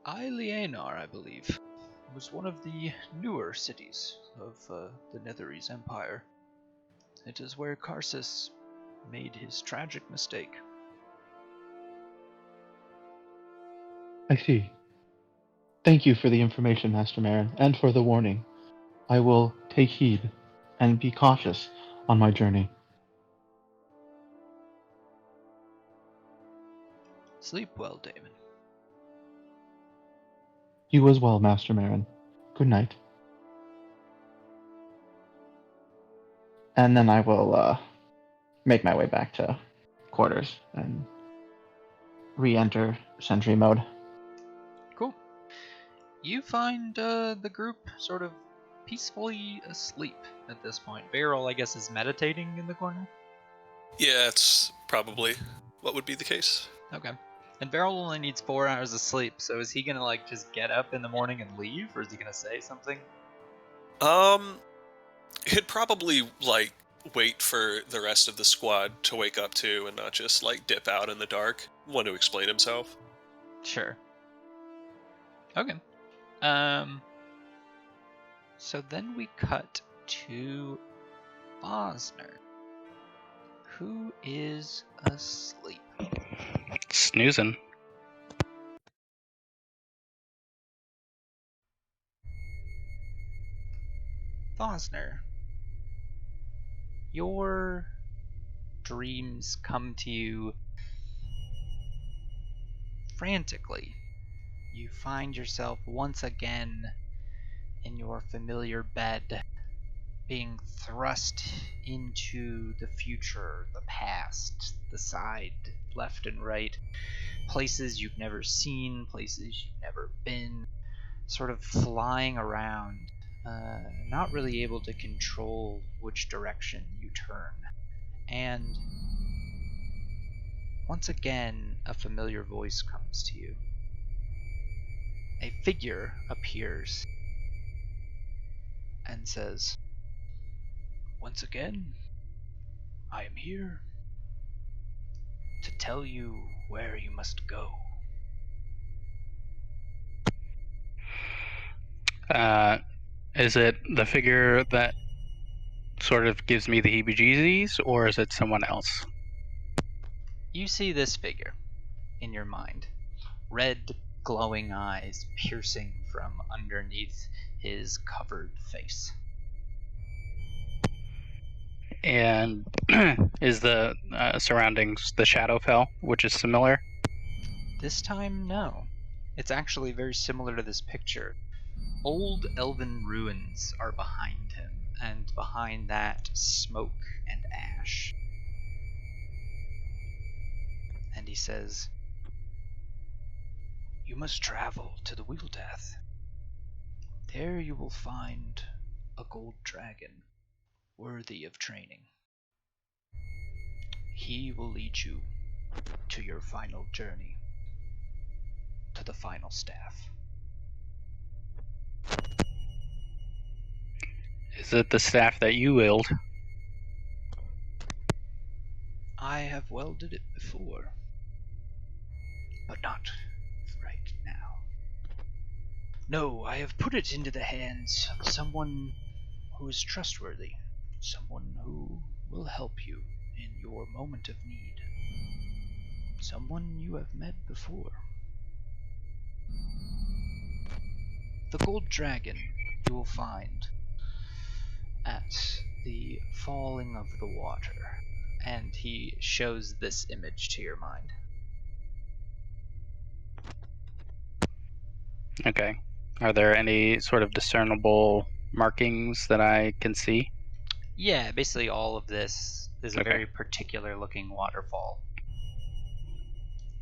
Aelianar, I believe, was one of the newer cities of the Netherese Empire. It is where Karsus made his tragic mistake. I see. Thank you for the information, Master Marin, and for the warning. I will take heed and be cautious on my journey. Sleep well, Damon. You as well, Master Marin. Good night. And then I will make my way back to quarters and re-enter sentry mode. Cool. You find the group sort of peacefully asleep at this point. Beryl, I guess, is meditating in the corner. Yeah, it's probably what would be the case. Okay. And Beryl only needs 4 hours of sleep, so is he gonna like just get up in the morning and leave, or is he gonna say something? He'd probably like wait for the rest of the squad to wake up too, and not just like dip out in the dark. Want to explain himself. Sure. Okay. So then we cut to Bosner, who is asleep. Snoozing. Bosner, your dreams come to you frantically. You find yourself once again in your familiar bed, being thrust into the future, the past, the side, left and right, places you've never seen, places you've never been, sort of flying around, not really able to control which direction you turn. And once again, a familiar voice comes to you. A figure appears and says, "Once again, I am here to tell you where you must go." Is it the figure that sort of gives me the heebie-jeebies, or is it someone else? You see this figure in your mind. Red, glowing eyes piercing from underneath his covered face. And is the surroundings the Shadowfell, which is similar? This time, no. It's actually very similar to this picture. Old elven ruins are behind him, and behind that, smoke and ash. And he says, "You must travel to the Wheeldeath. There you will find a gold dragon worthy of training. He will lead you to your final journey, to the final staff." Is it the staff that you wield? I have welded it before, but not right now. No, I have put it into the hands of someone who is trustworthy, someone who will help you in your moment of need, someone you have met before. The gold dragon you will find at the falling of the water, and he shows this image to your mind. Okay. Are there any sort of discernible markings that I can see? Yeah, basically all of this is a Okay. very particular looking waterfall.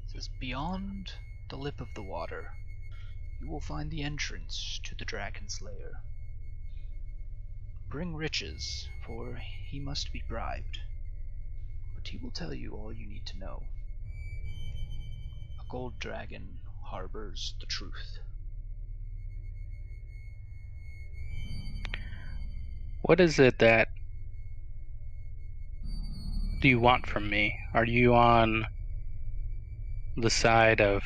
It says, "Beyond the lip of the water, you will find the entrance to the dragon's lair. Bring riches, for he must be bribed, but he will tell you all you need to know. A gold dragon harbors the truth." What is it that do you want from me? Are you on the side of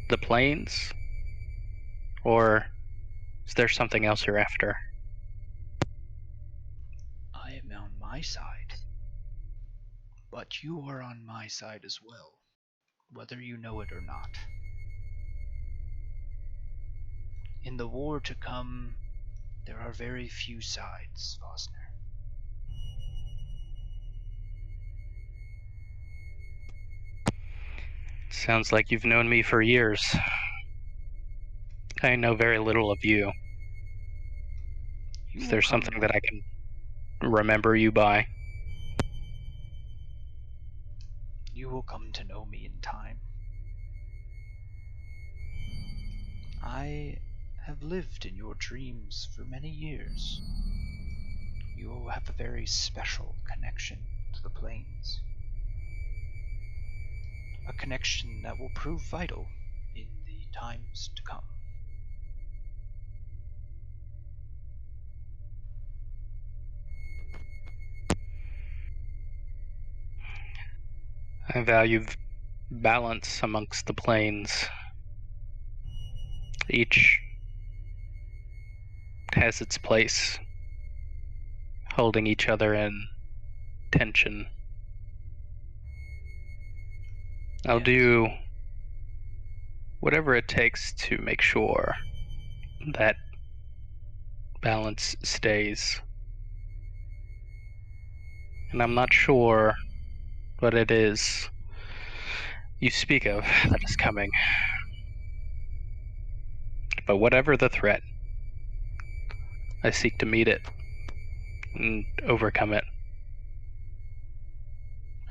the plains? Or is there something else you're after? I am on my side, but you are on my side as well, whether you know it or not. In the war to come, there are very few sides, Vosner. Sounds like you've known me for years. I know very little of you. You Is will there come. something that I can remember you by? You will come to know me in time. I have lived in your dreams for many years. You have a very special connection to the plains. A connection that will prove vital in the times to come. I value balance amongst the planes. Each has its place, holding each other in tension. I'll Yes. do whatever it takes to make sure that balance stays. And I'm not sure what it is you speak of that is coming. But whatever the threat, I seek to meet it and overcome it.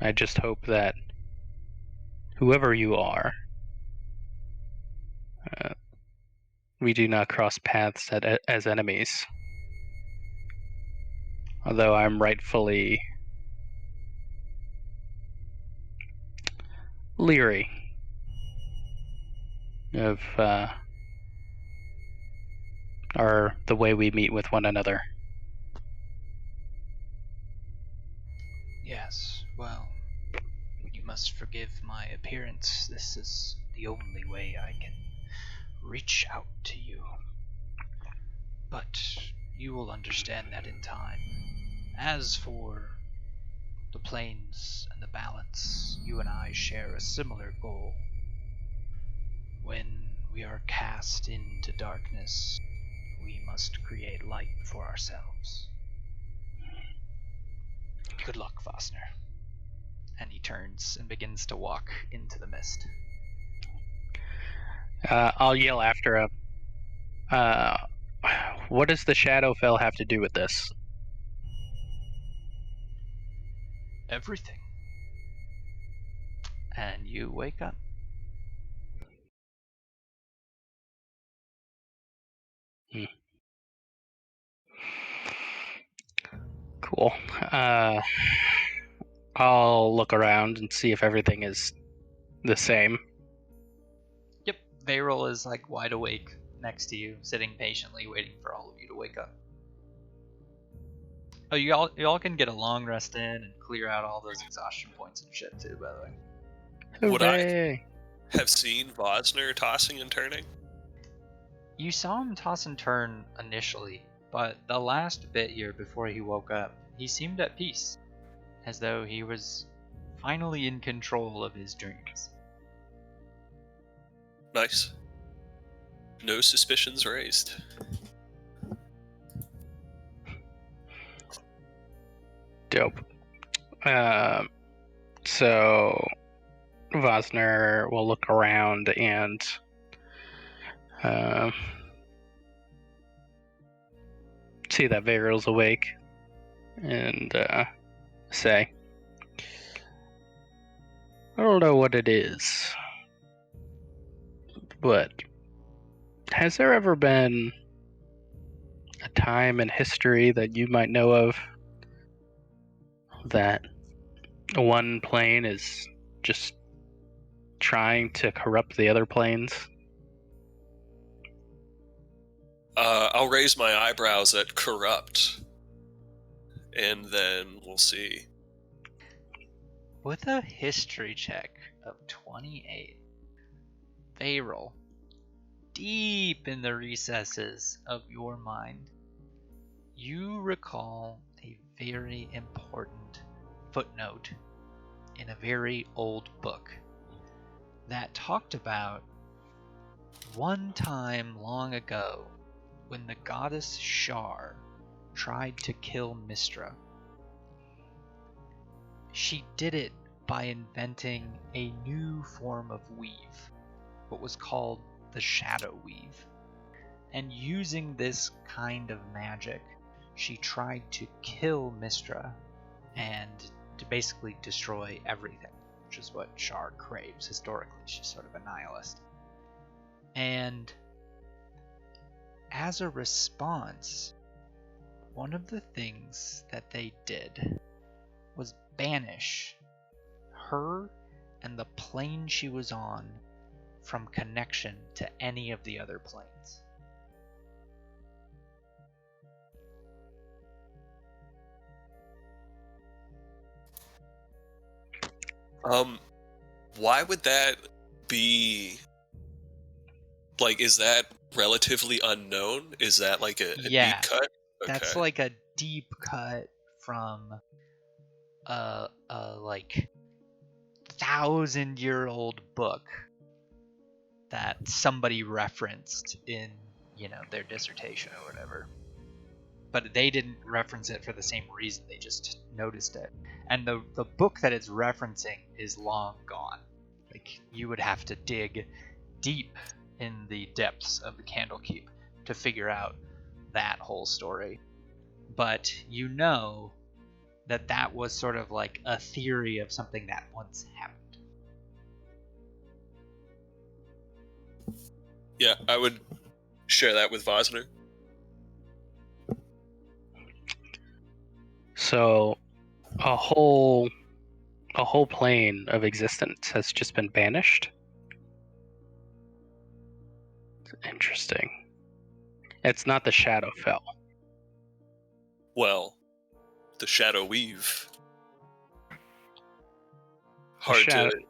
I just hope that whoever you are, we do not cross paths as enemies. Although I'm rightfully leery of the way we meet with one another. Yes, well, you must forgive my appearance. This is the only way I can reach out to you. But you will understand that in time. As for the planes and the balance, you and I share a similar goal. When we are cast into darkness, we must create light for ourselves. Good luck, Vosner. And he turns and begins to walk into the mist. I'll yell after him. What does the Shadowfell have to do with this? Everything. And you wake up. Cool. I'll look around and see if everything is the same. Yep, Varel is like wide awake next to you, sitting patiently waiting for all of you to wake up. Oh, you all can get a long rest in and clear out all those exhaustion points and shit too, by the way. Would I Hooray! have seen Vosner tossing and turning? You saw him toss and turn initially, but the last bit here before he woke up, he seemed at peace, as though he was finally in control of his dreams. Nice. No suspicions raised. Dope. So Vosner will look around and see that Varel's awake and say, I don't know what it is, but has there ever been a time in history that you might know of that one plane is just trying to corrupt the other planes? I'll raise my eyebrows at corrupt, and then we'll see. With a history check of 28, Varel, deep in the recesses of your mind, you recall a very important footnote in a very old book that talked about one time long ago when the goddess Shar tried to kill Mistra. She did it by inventing a new form of weave, what was called the Shadow Weave. And using this kind of magic, she tried to kill Mistra and to basically destroy everything, which is what Shar craves historically. She's sort of a nihilist. And as a response, one of the things that they did was banish her and the plane she was on from connection to any of the other planes. Why would that be? Like, is that relatively unknown? Is that like a Yeah, deep cut? That's like a deep cut from a like 1,000-year-old book that somebody referenced in, their dissertation or whatever. But they didn't reference it for the same reason, they just noticed it. And the book that it's referencing is long gone. Like, you would have to dig deep in the depths of the Candlekeep to figure out that whole story, but you know that that was sort of like a theory of something that once happened. Yeah, I would share that with Vosner. So a whole plane of existence has just been banished. Interesting. It's not the Shadowfell. Well, the Shadow Weave. Hard Shadow- to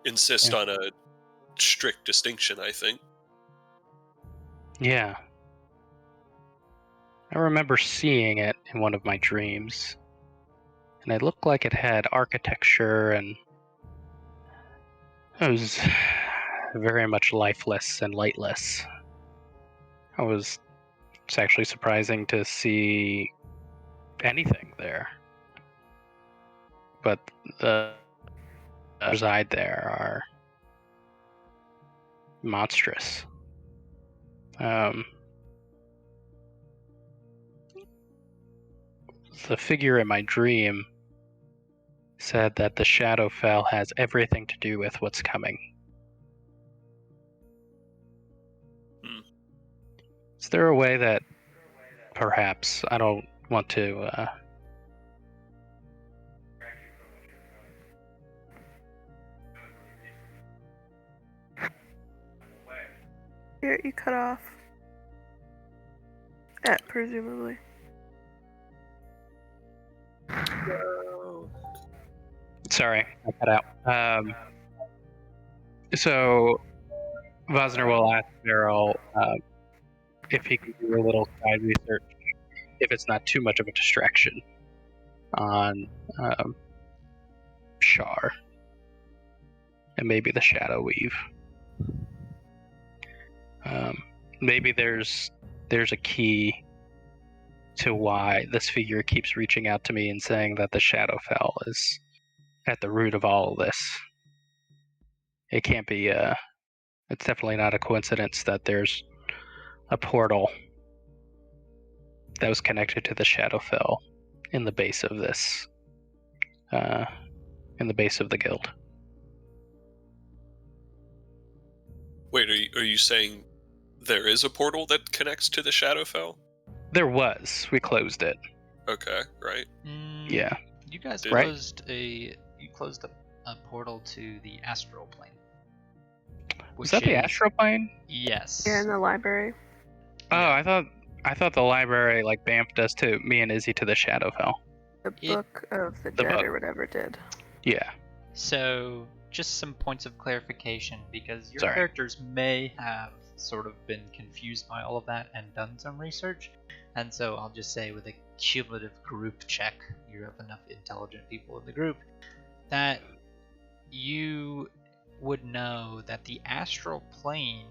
insist Yeah. on a strict distinction, I think. Yeah. I remember seeing it in one of my dreams. And it looked like it had architecture, and it was very much lifeless and lightless. It's actually surprising to see anything there. But the reside there are monstrous. The figure in my dream said that the Shadowfell has everything to do with what's coming. Is there a way that perhaps, I don't want to You cut off. Presumably. Sorry, I cut out. So Vosner will ask Daryl if he can do a little side research, if it's not too much of a distraction, on Shar and maybe the Shadow Weave. Maybe there's a key to why this figure keeps reaching out to me and saying that the Shadowfell is at the root of all of this. It can't be. It's definitely not a coincidence that there's a portal that was connected to the Shadowfell in the base of this, in the base of the guild. Wait, are you saying there is a portal that connects to the Shadowfell? There was. We closed it. Okay, right. Yeah. You guys Right. closed a portal to the astral plane. Was that the astral plane? Yes. Yeah, in the library. Oh, Yeah. I thought the library like bamfed us to me and Izzy to the Shadowfell. The Book of the Dead book. or whatever did. Yeah. So, just some points of clarification, because your Sorry. characters may have sort of been confused by all of that and done some research. And so I'll just say, with a cumulative group check, you have enough intelligent people in the group, that you would know that the astral plane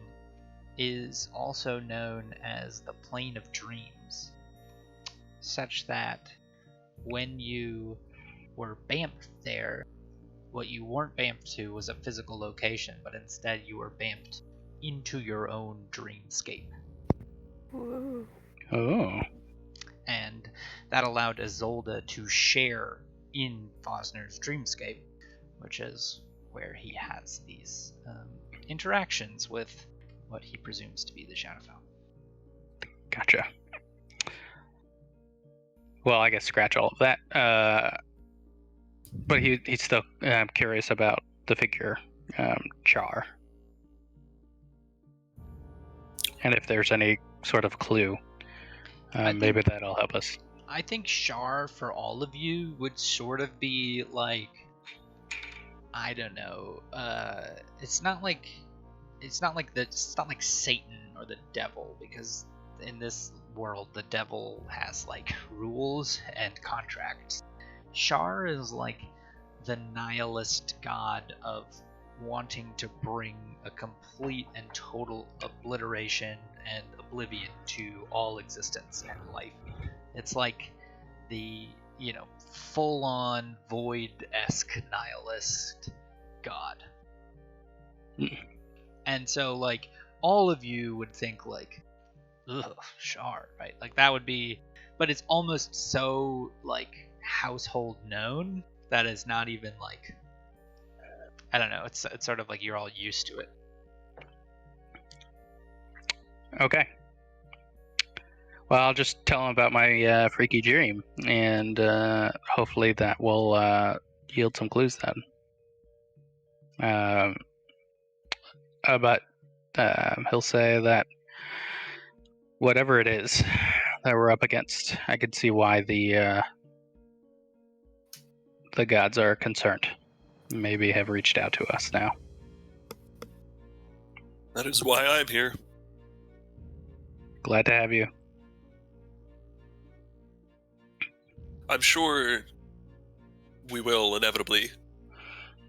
is also known as the plane of dreams, such that when you were bamfed there, what you weren't bamfed to was a physical location, but instead you were bamfed into your own dreamscape. Whoa. Oh. And that allowed Isolde to share in Vosner's dreamscape, which is where he has these interactions with what he presumes to be the Shadowfell. Gotcha. Well, I guess scratch all of that. But he's still curious about the figure, Char. And if there's any sort of clue, maybe that'll help us. I think Char, for all of you, would sort of be like, I don't know. It's not like Satan or the devil, because in this world the devil has like rules and contracts. Char is like the nihilist god of wanting to bring a complete and total obliteration and oblivion to all existence and life. It's like the, full-on void-esque nihilist god. And so, like, all of you would think, like, Shar, right? Like that would be, but it's almost so like household known that it's not even like, I don't know. It's sort of like you're all used to it. Okay. Well, I'll just tell him about my freaky dream, and hopefully that will yield some clues then. But he'll say that whatever it is that we're up against, I could see why the gods are concerned. Maybe have reached out to us now. That is why I'm here. Glad to have you. I'm sure we will inevitably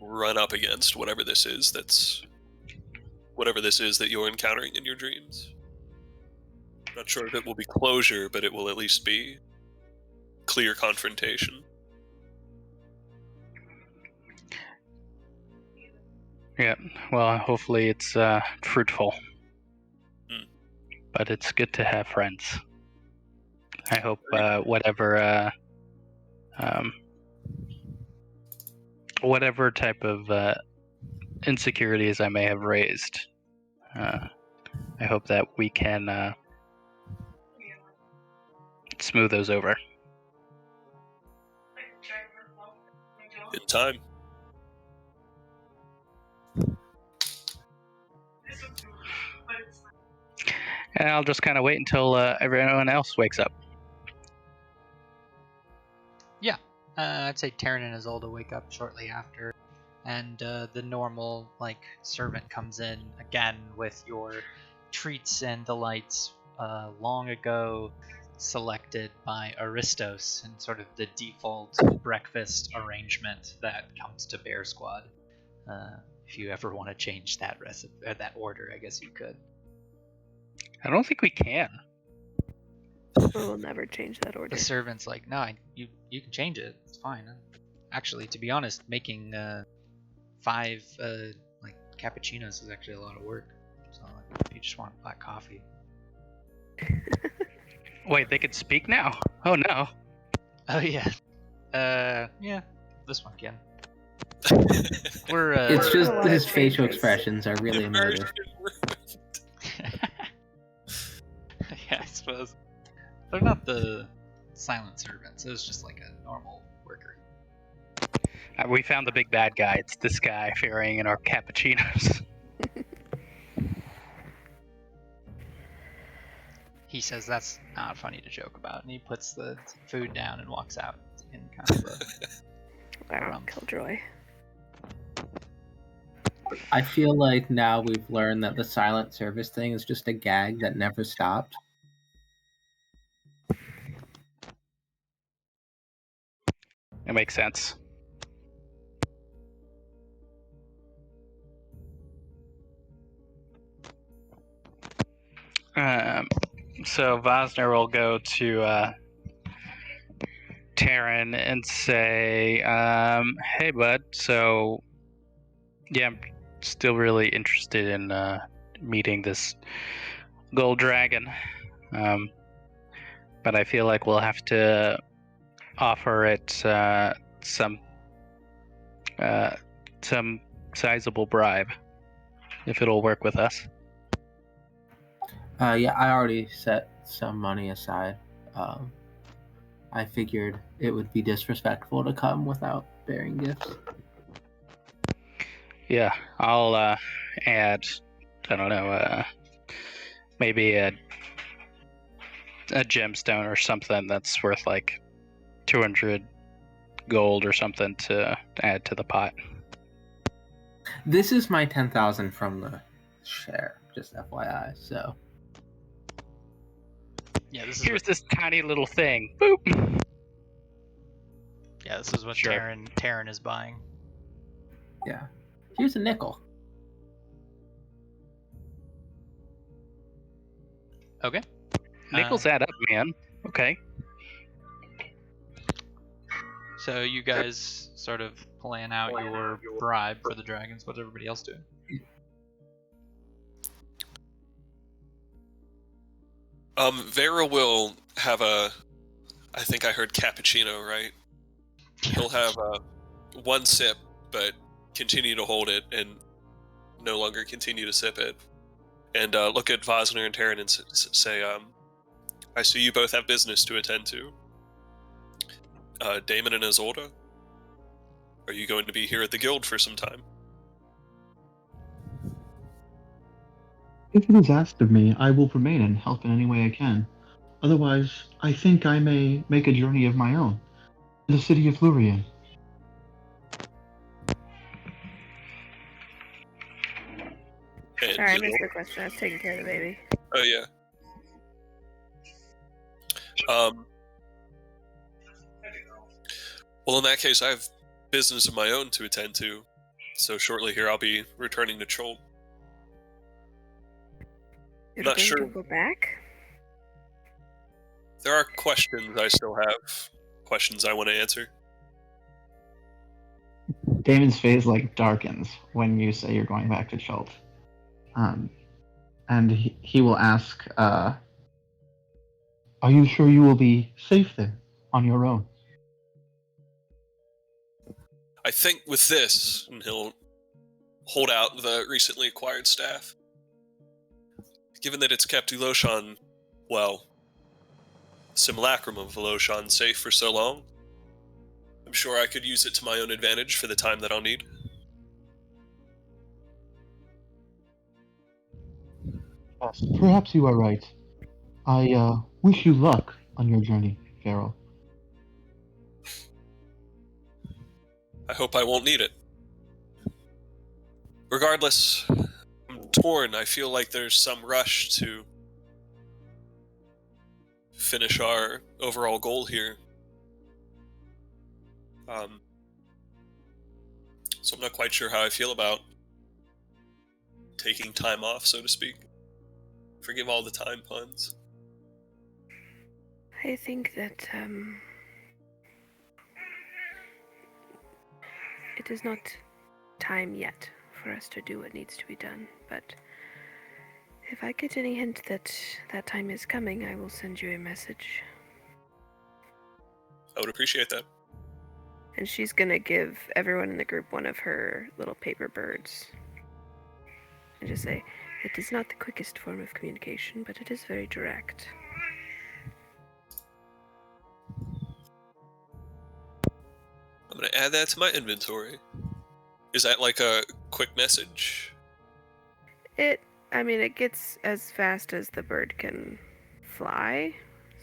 run up against whatever this is that you're encountering in your dreams. Not sure if it will be closure, but it will at least be clear confrontation. Yeah, well, hopefully it's fruitful. But it's good to have friends. I hope whatever type of insecurities I may have raised, I hope that we can smooth those over. In time. And I'll just kind of wait until everyone else wakes up. Yeah, I'd say Taryn and Isolde wake up shortly after, and the normal servant comes in again with your treats and delights, long ago selected by Aristos and sort of the default breakfast arrangement that comes to Bear Squad. If you ever want to change that recipe or that order, I guess you could. I don't think we can. We'll never change that order. The servant's like, no, you can change it. It's fine. Actually, to be honest, making 5 cappuccinos is actually a lot of work. So if you just want black coffee. Wait, they can speak now? Oh no. Oh yeah. Yeah. This one can. We're. It's just a lot his of facial changes. expressions are really emotive. Yeah, I suppose. They're not the silent servants. It was just like a normal worker. We found the big bad guy. It's this guy sharing in our cappuccinos. He says that's not funny to joke about, and he puts the food down and walks out in kind of a Wow, Killjoy. I feel like now we've learned that the silent service thing is just a gag that never stopped. It makes sense. So Vosner will go to Taryn and say, hey bud, so yeah, I'm still really interested in meeting this gold dragon. But I feel like we'll have to offer it some sizable bribe if it'll work with us. Yeah, I already set some money aside. I figured it would be disrespectful to come without bearing gifts. Yeah, I'll add, I don't know, maybe a gemstone or something that's worth like 200 gold or something to add to the pot. This is my 10,000 from the share, just FYI. So yeah. Here's this tiny little thing. Boop. Yeah, this is what Sure. Taryn is buying. yeah, here's a nickel. Okay. Nickels add up, man. Okay. So you guys sort of plan out your bribe for the dragons. What's everybody else doing? Vera will have I think I heard cappuccino, right? He'll have one sip, but continue to hold it and no longer continue to sip it. And look at Vosner and Terran and say, I see you both have business to attend to. Damon and Isolde, are you going to be here at the guild for some time? If it is asked of me, I will remain and help in any way I can. Otherwise, I think I may make a journey of my own to the city of Lurien. And Sorry, I missed the question. I was taking care of the baby. Oh yeah. Well, in that case, I have business of my own to attend to, so shortly here I'll be returning to Chult. You're Not going sure. to go back? There are questions I still have, questions I want to answer. Damon's face like darkens when you say you're going back to Chult. And he will ask, Are you sure you will be safe there on your own? I think with this, and he'll hold out the recently acquired staff. Given that it's kept Eloshan, well, simulacrum of Eloshan safe for so long, I'm sure I could use it to my own advantage for the time that I'll need. Yes, perhaps you are right. I wish you luck on your journey, Farrell. I hope I won't need it. Regardless, I'm torn. I feel like there's some rush to finish our overall goal here. So I'm not quite sure how I feel about taking time off, so to speak. Forgive all the time puns. I think that it is not time yet for us to do what needs to be done, but if I get any hint that that time is coming, I will send you a message. I would appreciate that. And she's gonna give everyone in the group one of her little paper birds. And just say, it is not the quickest form of communication, but it is very direct. I'm going to add that to my inventory. Is that like a quick message? It gets as fast as the bird can fly,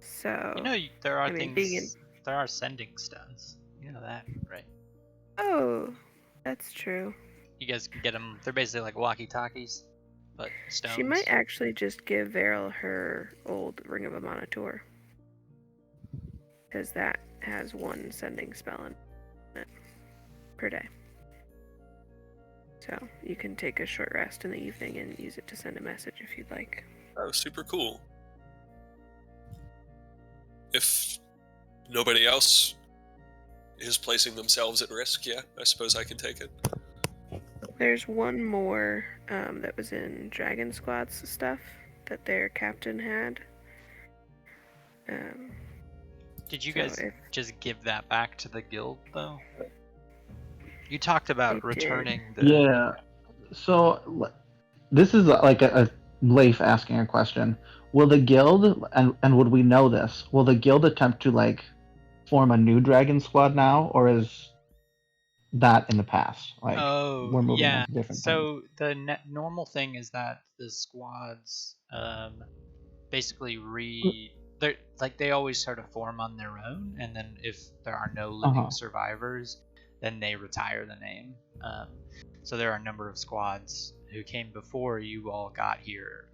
so... You know, there are being things, there are sending stones. You know that, right? Oh, that's true. You guys can get them, they're basically like walkie-talkies, but stones. She might actually just give Varel her old Ring of a Monitor. Because that has one sending spell in it per day. So you can take a short rest in the evening and use it to send a message if you'd like. Oh, super cool. If nobody else is placing themselves at risk, yeah, I suppose I can take it. There's one more that was in Dragon Squad's stuff that their captain had. Did you guys just give that back to the guild, though? You talked about returning the... Yeah. So, this is like a Leif asking a question. Will the guild, and would we know this, will the guild attempt to, like, form a new Dragon Squad now, or is that in the past? Like, we're moving on to different so things. The normal thing is that the squads basically they always sort of form on their own, and then if there are no living survivors, then they retire the name. So there are a number of squads who came before you all got here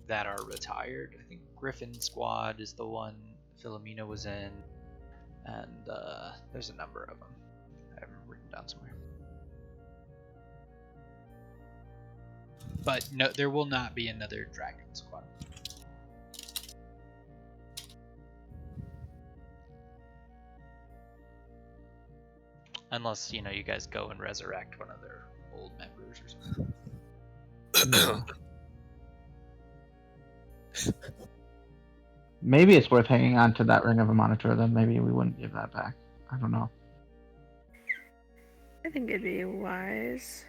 that are retired. I think Griffin Squad is the one Philomena was in, and there's a number of them. I have them written down somewhere. But no, there will not be another Dragon Squad. Unless, you guys go and resurrect one of their old members or something. maybe it's worth hanging on to that ring of a monitor. Then maybe we wouldn't give that back. I don't know. I think it'd be wise.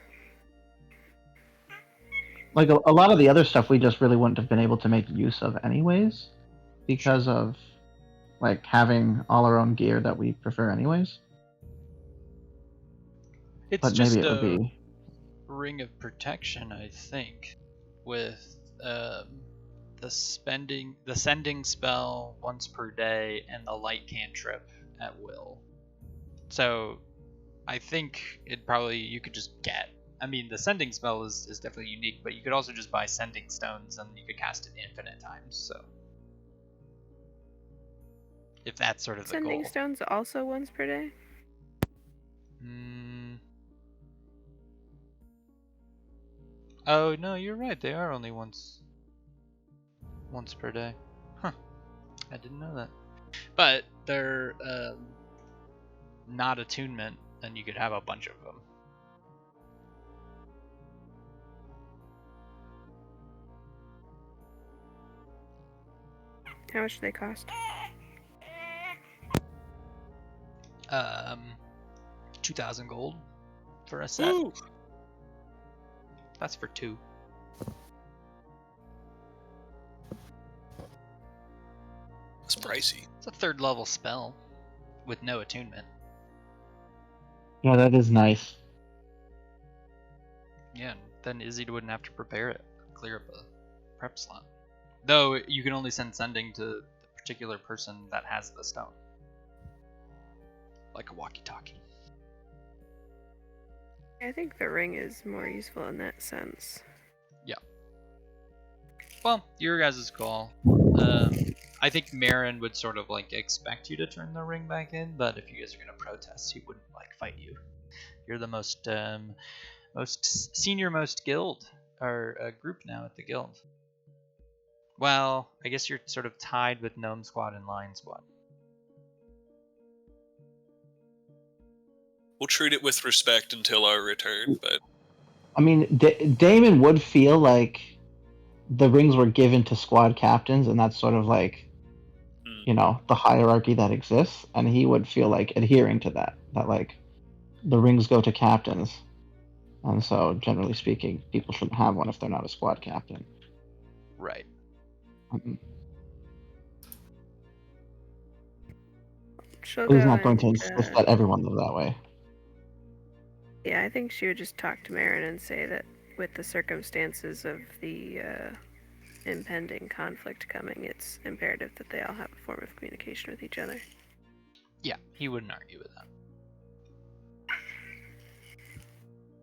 Like a lot of the other stuff, we just really wouldn't have been able to make use of anyways, because of like having all our own gear that we prefer anyways. It's But just maybe it would a be. ring of protection, I think, with the sending spell once per day and the light cantrip at will. So I think you could just get. I mean, the sending spell is definitely unique, but you could also just buy sending stones and you could cast it infinite times. So if that's sort of the Sending goal. stones also once per day? Oh no, you're right. They are only once per day. Huh. I didn't know that. But they're not attunement, and you could have a bunch of them. How much do they cost? 2,000 gold for a set. Ooh. That's for 2. It's pricey. It's a 3rd level spell with no attunement. Yeah, that is nice. Yeah, then Izzy wouldn't have to prepare it. Clear up a prep slot. Though you can only send sending to the particular person that has the stone. Like a walkie-talkie. I think the ring is more useful in that sense. Yeah. Well, your guys' call. I think Marin would sort of like expect you to turn the ring back in, but if you guys are gonna protest, he wouldn't like fight you. You're the most senior-most guild or group now at the guild. Well, I guess you're sort of tied with Gnome Squad and Lion Squad. We'll treat it with respect until our return, but I mean, Damon would feel like the rings were given to squad captains, and that's sort of like, the hierarchy that exists, and he would feel like adhering to that like the rings go to captains, and so generally speaking, people shouldn't have one if they're not a squad captain. Right. He's not going to insist that everyone live that way. Yeah, I think she would just talk to Marin and say that with the circumstances of the impending conflict coming, it's imperative that they all have a form of communication with each other. Yeah, he wouldn't argue with that.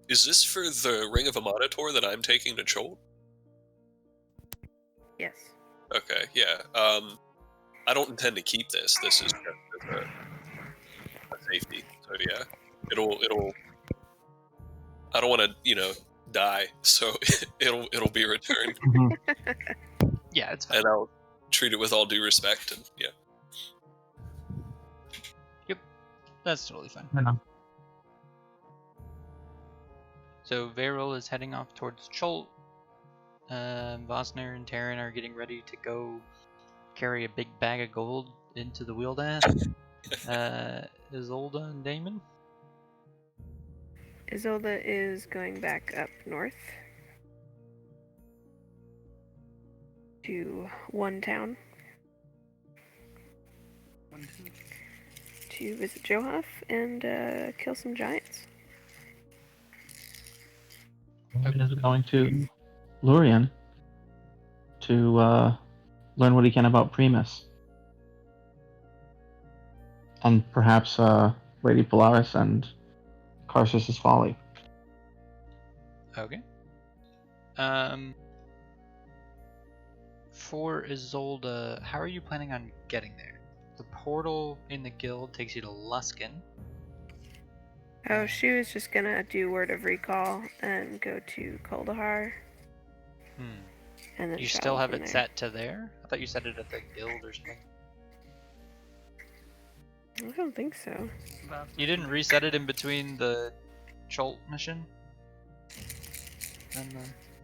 is this for the Ring of a Monitor that I'm taking to Cholt? Yes. Okay, yeah. I don't intend to keep this. This is just a safety. So yeah, it'll. I don't want to, die. So it'll be returned. Yeah, it's fine. And I'll treat it with all due respect. And yeah. Yep, that's totally fine. So Varel is heading off towards Cholt. Vosner and Terran are getting ready to go carry a big bag of gold into the Wheeldash. Isolde and Damon? Isolde is going back up north to one town to visit Johath and kill some giants. Damon is going to Lurien to learn what he can about Primus. And perhaps Lady Polaris and Karsus' Folly. Okay. For Isolde, how are you planning on getting there? The portal in the guild takes you to Luskan. Oh, she was just gonna do Word of Recall and go to Kuldahar. And then You still travel have from it there. set to there? I thought you set it at the guild or something. I don't think so. You didn't reset it in between the Cholt mission? And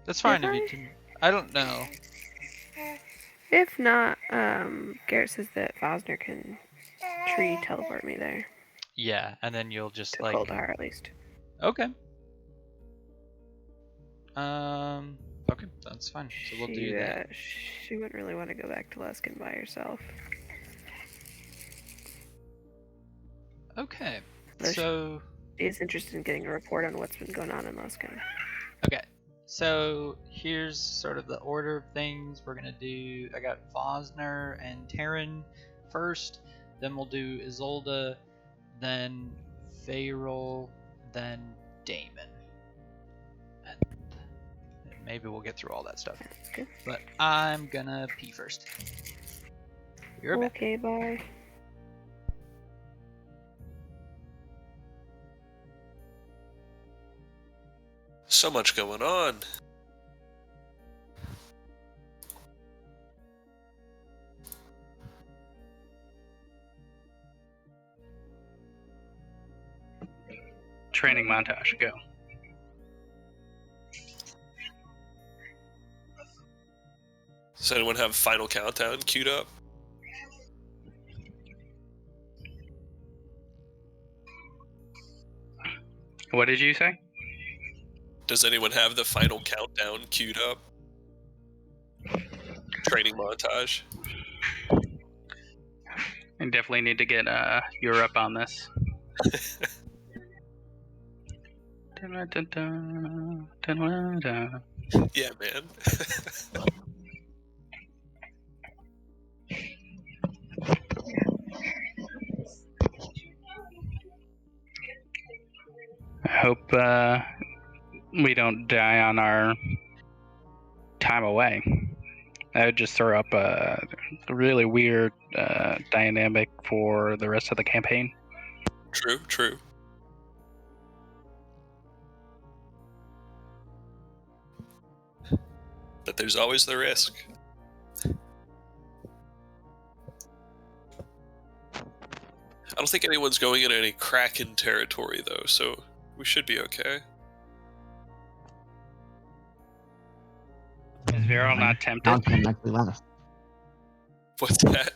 that's fine if you didn't. I don't know. If not, Garrett says that Vosner can tree teleport me there. Yeah, and then you'll just To like. Coldar, at least. Okay. Okay, that's fine. So we'll do that. She wouldn't really want to go back to Luskin by herself. Okay. Though So. she is interested in getting a report on what's been going on in Luskin. Okay. So here's sort of the order of things we're gonna do. I got Vosner and Terran first. Then we'll do Isolde, then Faerol, then Damon. And maybe we'll get through all that stuff. Okay. But I'm gonna pee first. You're back. Okay, bye. So much going on. Training montage, go. Does anyone have Final Countdown queued up? What did you say? Does anyone have the Final Countdown queued up? Training montage. I definitely need to get Europe on this. Yeah, man. I hope we don't die on our time away. That would just throw up a really weird dynamic for the rest of the campaign. True, true. But there's always the risk. I don't think anyone's going in any Kraken territory, though, so we should be okay. Is Vero not tempted? Downtime actually lasts. What's that?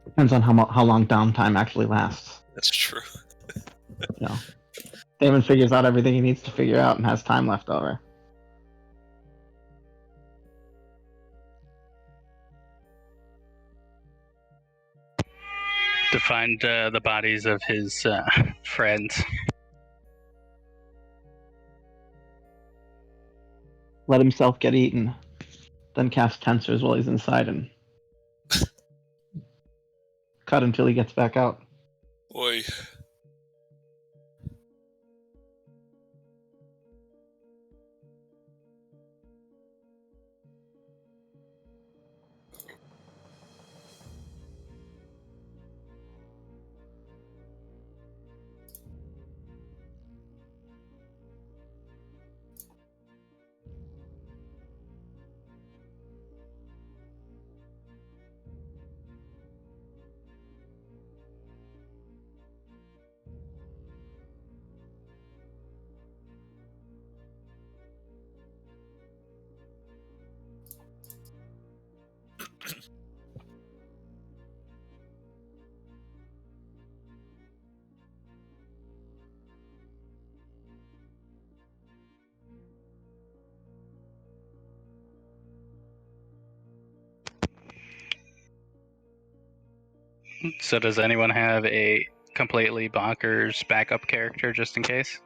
Depends on how long downtime actually lasts. That's true. You know, Damon figures out everything he needs to figure out and has time left over. To find the bodies of his friends. Let himself get eaten, then cast tensors while he's inside and cut until he gets back out. Boy. So does anyone have a completely bonkers backup character just in case?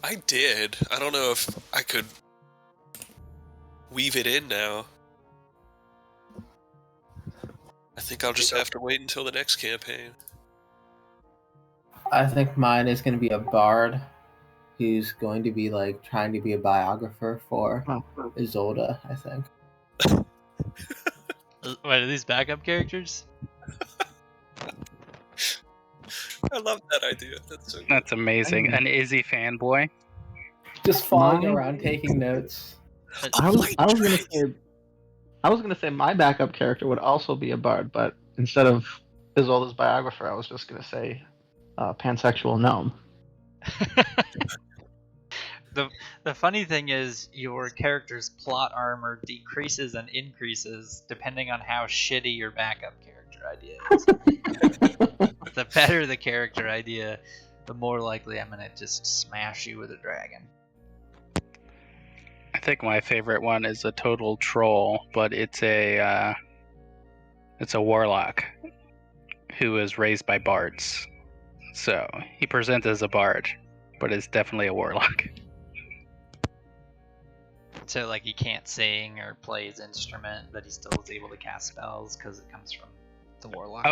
I did. I don't know if I could weave it in now. I think I'll just have to wait until the next campaign. I think mine is going to be a bard who's going to be like trying to be a biographer for Isolde, I think. What are these backup characters? I love that idea. That's so good. That's amazing. An Izzy fanboy. Just following Mine- around taking notes. Oh I was gonna say my backup character would also be a bard, but instead of Isolde's biographer, I was just gonna say pansexual gnome. The funny thing is your character's plot armor decreases and increases depending on how shitty your backup character idea is. The better the character idea, the more likely I'm gonna just smash you with a dragon. I think my favorite one is a total troll, but it's a warlock who is raised by bards. So he presents as a bard, but is definitely a warlock. So like he can't sing or play his instrument, but he still is able to cast spells because it comes from the warlock.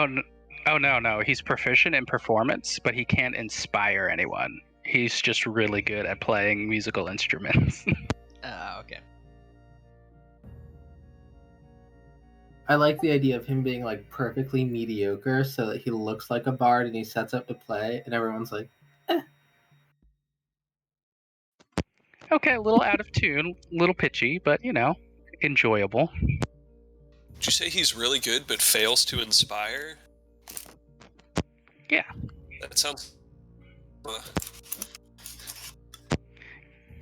Oh no, he's proficient in performance, but he can't inspire anyone. He's just really good at playing musical instruments. Okay. I like the idea of him being like perfectly mediocre so that he looks like a bard and he sets up to play and everyone's like, Okay, a little out of tune, a little pitchy, but enjoyable. Did you say he's really good but fails to inspire? Yeah. That sounds...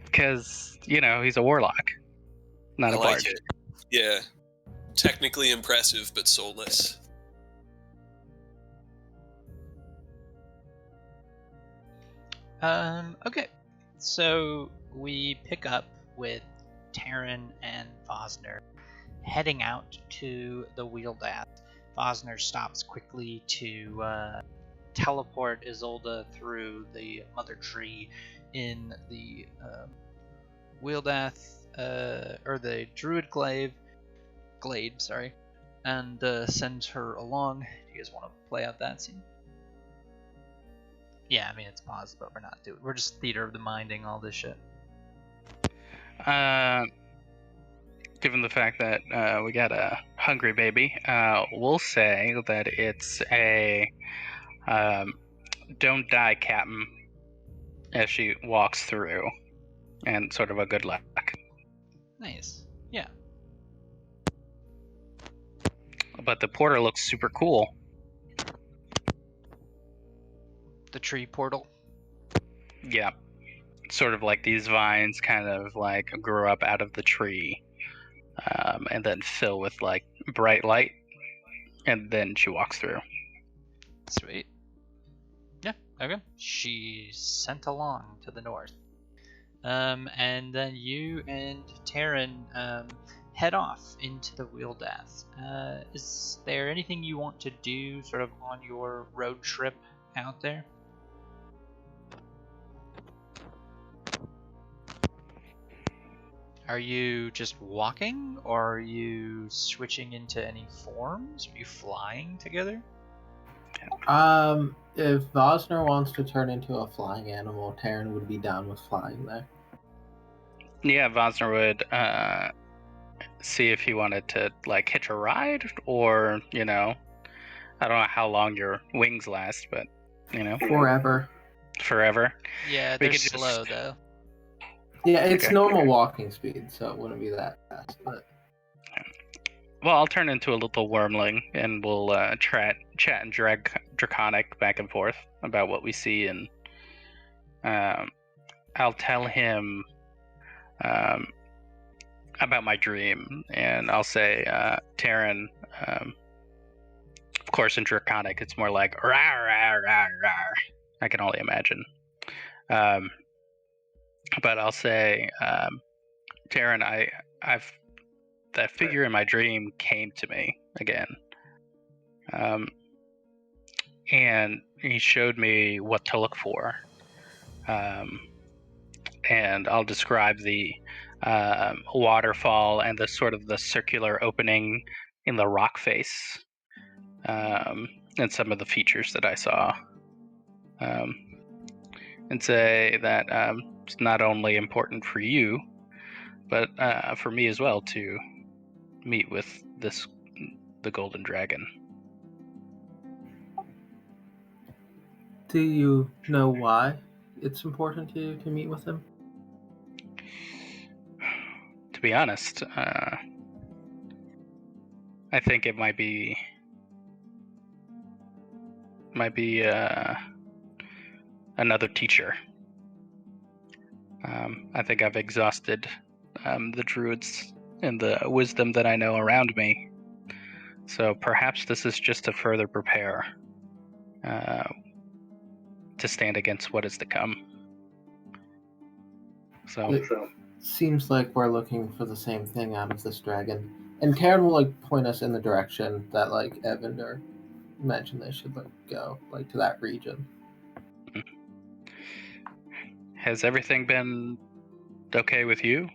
Because, he's a warlock, not I a like bard. it. Yeah. Technically impressive, but soulless. Okay. So we pick up with Taryn and Vosner heading out to the Wheeldath. Vosner stops quickly to teleport Isolde through the mother tree in the Wheeldath, or the Druid Glade, and sends her along. Do you guys want to play out that scene? Yeah, I mean it's paused, but we're just theater of the minding all this shit. Given the fact that we got a hungry baby, we'll say that it's a don't die, Captain, as she walks through, and sort of a good luck. Nice. Yeah. But the porter looks super cool. The tree portal. Yeah. Sort of like these vines kind of like grow up out of the tree, and then fill with like bright light, and then she walks through. Sweet. Yeah, okay. She's sent along to the north. And then you and Taryn head off into the Wheeldath. Is there anything you want to do sort of on your road trip out there? Are you just walking, or are you switching into any forms? Are you flying together? if Vosner wants to turn into a flying animal, Taryn would be down with flying there. Yeah, Vosner would see if he wanted to like hitch a ride, or I don't know how long your wings last, but Forever. forever. Yeah, We they're could just- slow though. Yeah, it's Okay. normal walking speed, so it wouldn't be that fast. But Well, I'll turn into a little wormling, and we'll chat and draconic back and forth about what we see, and I'll tell him about my dream, and I'll say, Taryn, of course in draconic it's more like rawr, rawr, rawr, rawr. I can only imagine. But I'll say, Taryn, I've that figure in my dream came to me again, and he showed me what to look for, and I'll describe the waterfall and the sort of the circular opening in the rock face, and some of the features that I saw, and say that it's not only important for you, but for me as well to meet with the golden dragon. do you know why it's important to you to meet with him? To be honest, I think it might be another teacher. I think I've exhausted the druids and the wisdom that I know around me. So perhaps this is just to further prepare to stand against what is to come. So It seems like we're looking for the same thing out of this dragon. And Karen will point us in the direction that Evander mentioned they should go, to that region. has everything been okay with you?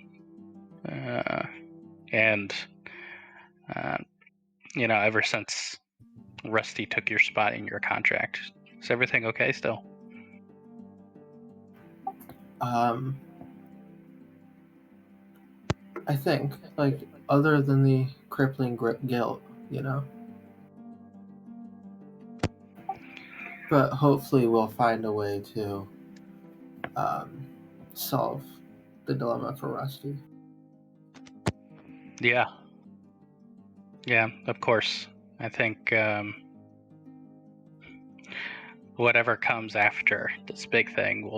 And ever since Rusty took your spot in your contract, is everything okay still? I think, other than the crippling guilt, But hopefully we'll find a way to solve the dilemma for Rusty. Yeah, of course. I think whatever comes after this big thing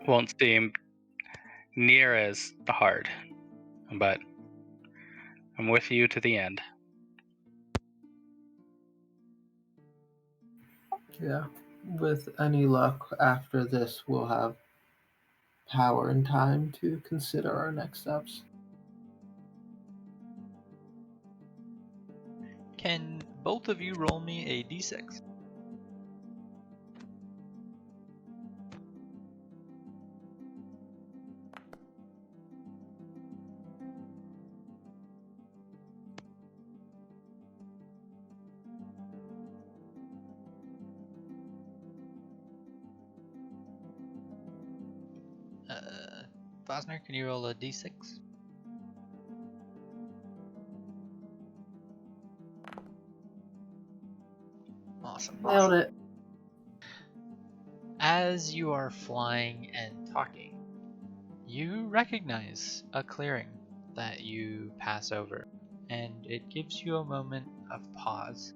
won't seem near as hard, but I'm with you to the end. Yeah, with any luck after this, we'll have power and time to consider our next steps. Can both of you roll me a d6? Fosner, can you roll a d6? Awesome. Nailed it. As you are flying and talking, you recognize a clearing that you pass over, and it gives you a moment of pause.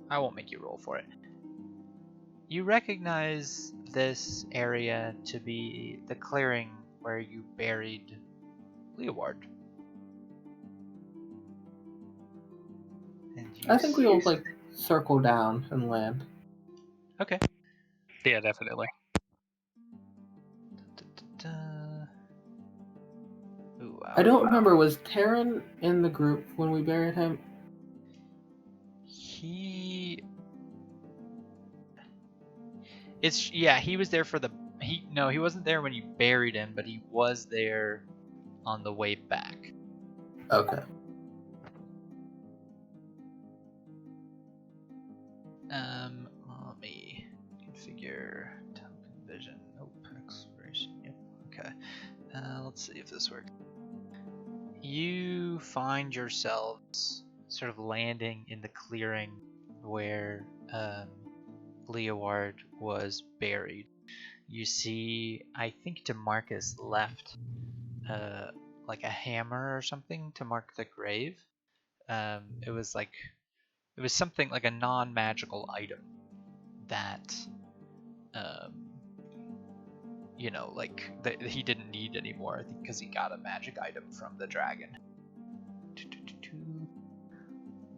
I won't make you roll for it. You recognize this area to be the clearing where you buried Leoward. I think we'll circle down and land. Okay. Yeah, definitely. Ooh, I don't remember, was Taryn in the group when we buried him? He was there for he wasn't there when you buried him, but he was there on the way back. Okay. Let me configure token vision. Nope, exploration. Yep. Okay. Let's see if this works. You find yourselves sort of landing in the clearing where Leoward was buried. You see, I think DeMarcus left a hammer or something to mark the grave. It was something like a non-magical item that that he didn't need anymore. I think because he got a magic item from the dragon.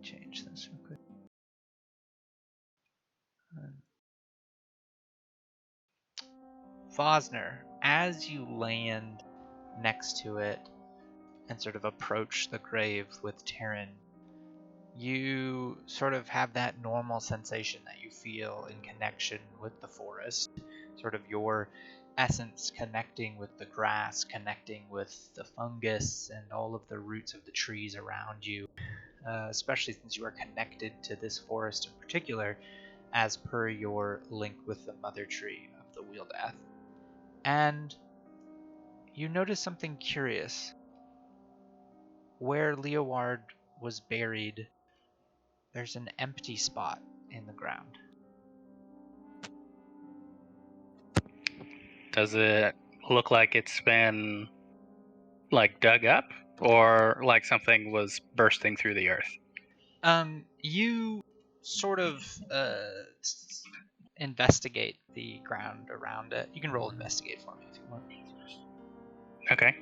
Change this real quick. Fosner, as you land next to it and sort of approach the grave with Taryn, you sort of have that normal sensation that you feel in connection with the forest, sort of your essence connecting with the grass, connecting with the fungus and all of the roots of the trees around you, especially since you are connected to this forest in particular as per your link with the mother tree of the Wieldath. And you notice something curious. Where Leoward was buried, there's an empty spot in the ground. Does it look like it's been dug up, or like something was bursting through the earth? You sort of investigate the ground around it. You can roll investigate for me if you want. Okay.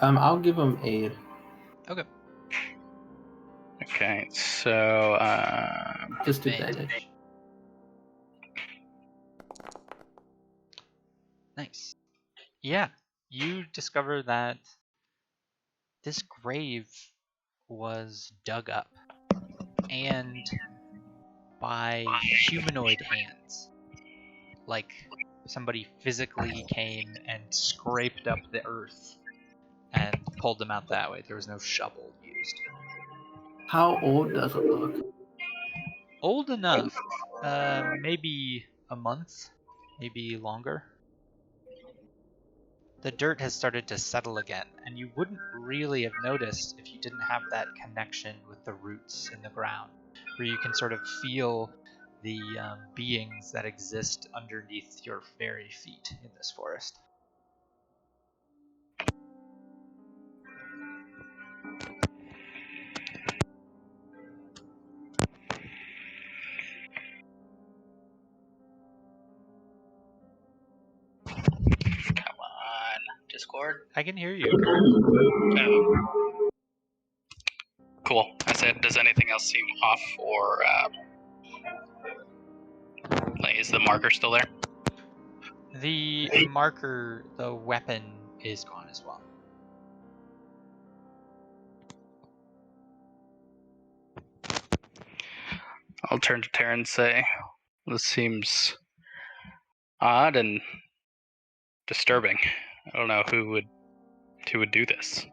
I'll give him aid. Okay. Okay. So Just advantage. Nice. Yeah, you discover that this grave was dug up and by humanoid hands. Like somebody physically came and scraped up the earth and pulled them out that way. There was no shovel used. How old does it look? Old enough, maybe a month, maybe longer. The dirt has started to settle again, and you wouldn't really have noticed if you didn't have that connection with the roots in the ground, where you can sort of feel the beings that exist underneath your very feet in this forest. come on, Discord. I can hear you. Oh. Cool. I said, does anything else seem off, or like, is the marker still there? The marker, the weapon, is gone as well. I'll turn to Taryn and say, this seems odd and disturbing. I don't know who would do this.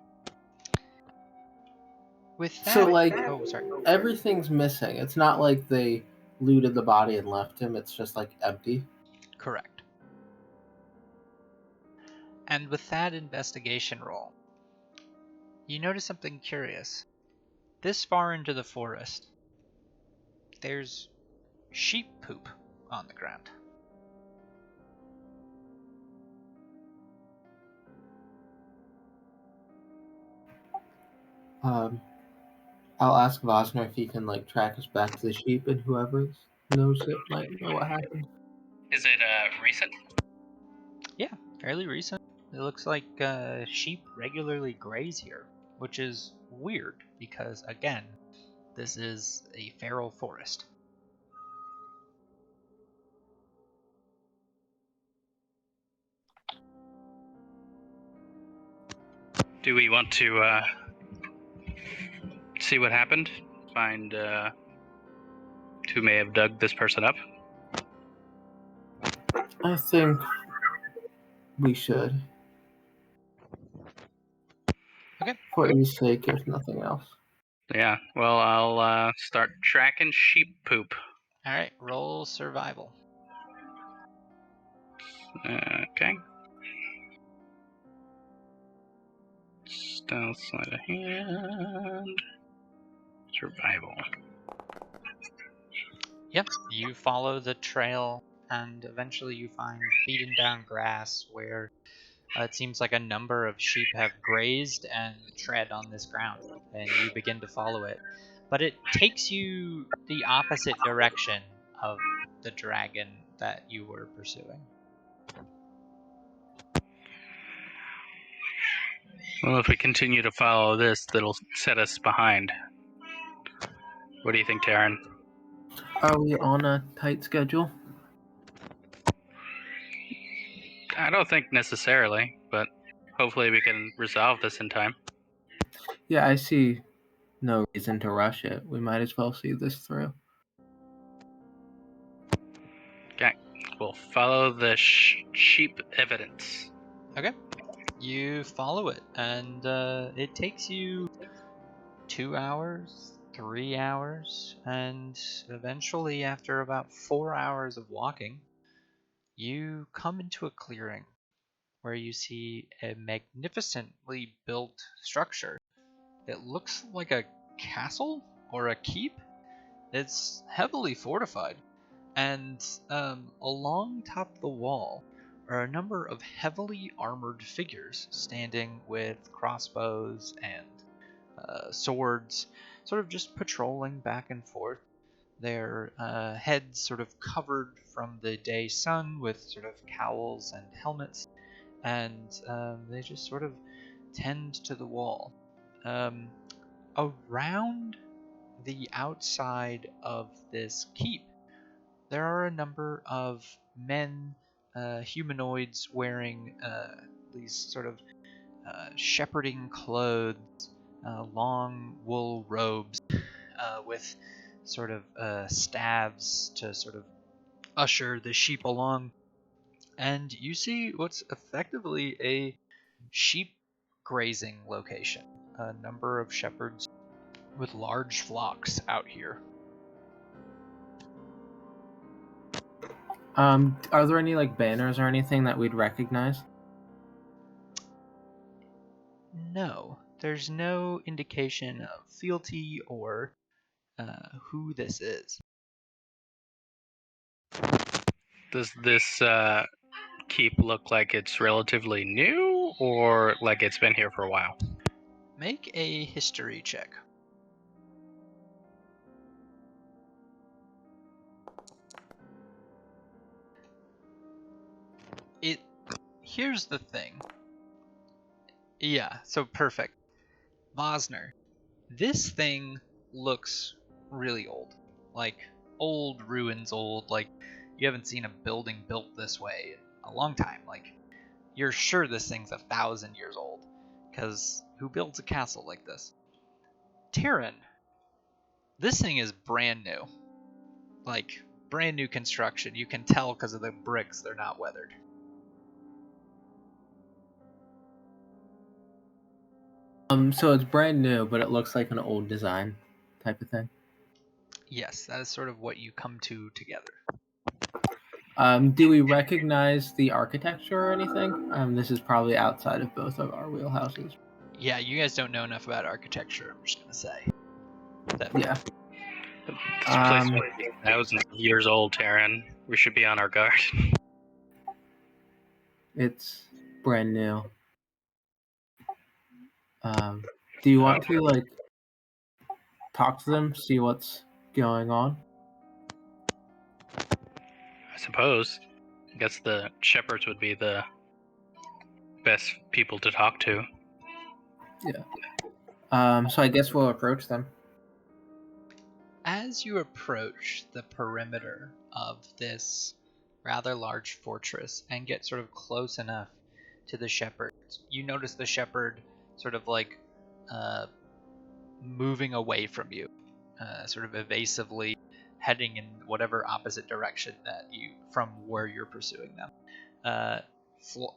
With that, So, like, oh, sorry. everything's missing. It's not like they looted the body and left him. It's just, like, empty. Correct. And with that investigation roll, you notice something curious. This far into the forest, there's sheep poop on the ground. I'll ask Vosner if he can, like, track us back to the sheep, and whoever knows it might know what happened. Is it recent? Yeah, fairly recent. It looks like sheep regularly graze here, which is weird because, again, this is a feral forest. Do we want to see what happened? Find who may have dug this person up? I think we should. Okay. For his sake, if nothing else. Yeah, well, I'll start tracking sheep poop. Alright, roll survival. Okay. Stealth, sleight of hand. Survival. Yep, you follow the trail and eventually you find beaten down grass where it seems like a number of sheep have grazed and tread on this ground, and you begin to follow it. But it takes you the opposite direction of the dragon that you were pursuing. Well, if we continue to follow this, that'll set us behind. What do you think, Taryn? Are we on a tight schedule? I don't think necessarily, but hopefully we can resolve this in time. Yeah, I see no reason to rush it. We might as well see this through. Okay, we'll follow the sheep evidence. Okay. You follow it, and it takes you 2 hours, 3 hours, and eventually, after about 4 hours of walking, you come into a clearing where you see a magnificently built structure. It looks like a castle or a keep. It's heavily fortified, and along top of the wall are a number of heavily armored figures standing with crossbows and swords, sort of just patrolling back and forth. their heads sort of covered from the day sun with sort of cowls and helmets, and they just sort of tend to the wall. Around the outside of this keep, there are a number of men, humanoids, wearing these sort of shepherding clothes, long wool robes, with sort of staves to sort of usher the sheep along. And you see what's effectively a sheep grazing location. A number of shepherds with large flocks out here. Are there any like banners or anything that we'd recognize? No, there's no indication of fealty or who this is. Does this keep look like it's relatively new, or like it's been here for a while? Make a history check. Here's the thing. Yeah, so perfect. Vosner, this thing looks really old. Like, old ruins old. Like, you haven't seen a building built this way in a long time. Like, you're sure this thing's 1,000 years old. Because who builds a castle like this? Tyrion, this thing is brand new. Like, brand new construction. You can tell because of the bricks, they're not weathered. So it's brand new, but it looks like an old design type of thing. Yes, that is sort of what you come to together. Do we recognize the architecture or anything? This is probably outside of both of our wheelhouses. Yeah, you guys don't know enough about architecture, I'm just gonna say. Yeah. This place might be thousands of years old, Taryn. We should be on our guard. It's brand new. Do you want to like talk to them, see what's going on? I suppose. I guess the shepherds would be the best people to talk to. So I guess we'll approach them. As you approach the perimeter of this rather large fortress and get sort of close enough to the shepherd, you notice the shepherd sort of like moving away from you, sort of evasively heading in whatever opposite direction that you from where you're pursuing them,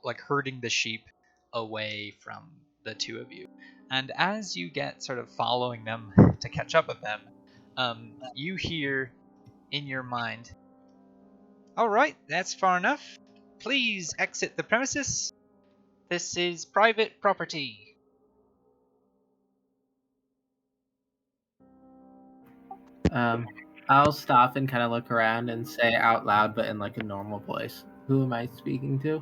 like herding the sheep away from the two of you. And as you get sort of following them to catch up with them, you hear in your mind, "All right, that's far enough. Please exit the premises. This is private property." I'll stop and kind of look around and say out loud, but in like a normal voice. Who am I speaking to?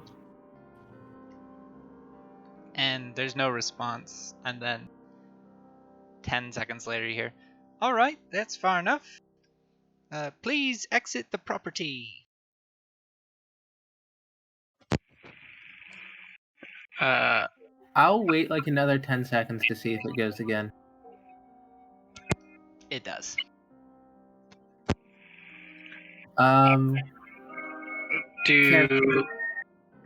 And there's no response. And then 10 seconds later, you hear, "All right, that's far enough. Please exit the property." I'll wait like another 10 seconds to see if it goes again. It does. Do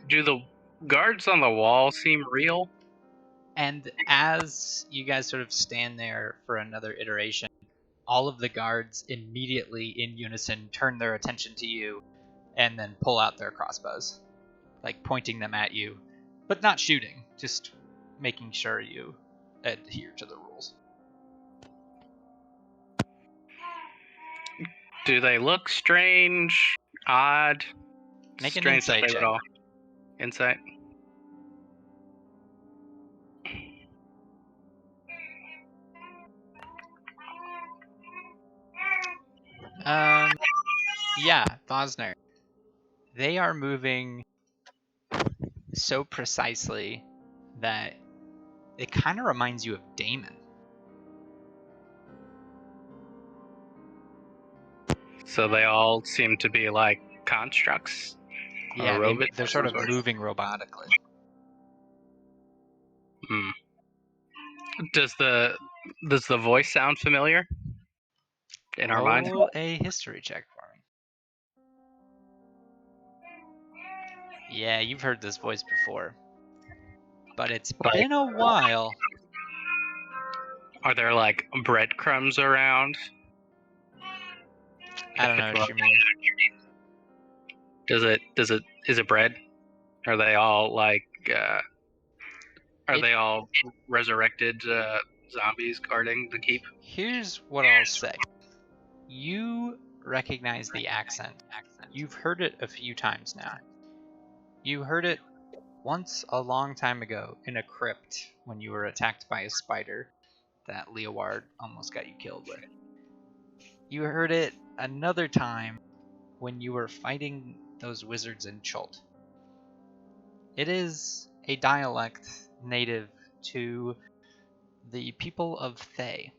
the guards on the wall seem real? And as you guys sort of stand there for another iteration, all of the guards immediately in unison turn their attention to you and then pull out their crossbows, like pointing them at you, but not shooting, just making sure you adhere to the rules. Do they look strange, odd? Make an strange insight that they check. would all... Insight? Yeah, Vosner. They are moving so precisely that it kind of reminds you of Damon. So they all seem to be like constructs. Yeah, robots they're of sort some of sort. moving robotically. Hmm. Does the voice sound familiar in our minds? Roll a history check for me. Yeah, you've heard this voice before, but it's been a while. Are there like breadcrumbs around? I don't know what you mean. Is it bread? Are they all like are they all resurrected zombies guarding the keep? Here's what I'll say. You recognize the accent. You've heard it a few times now. You heard it once a long time ago in a crypt when you were attacked by a spider that Leoward almost got you killed with. You heard it another time when you were fighting those wizards in Chult. It is a dialect native to the people of Thay.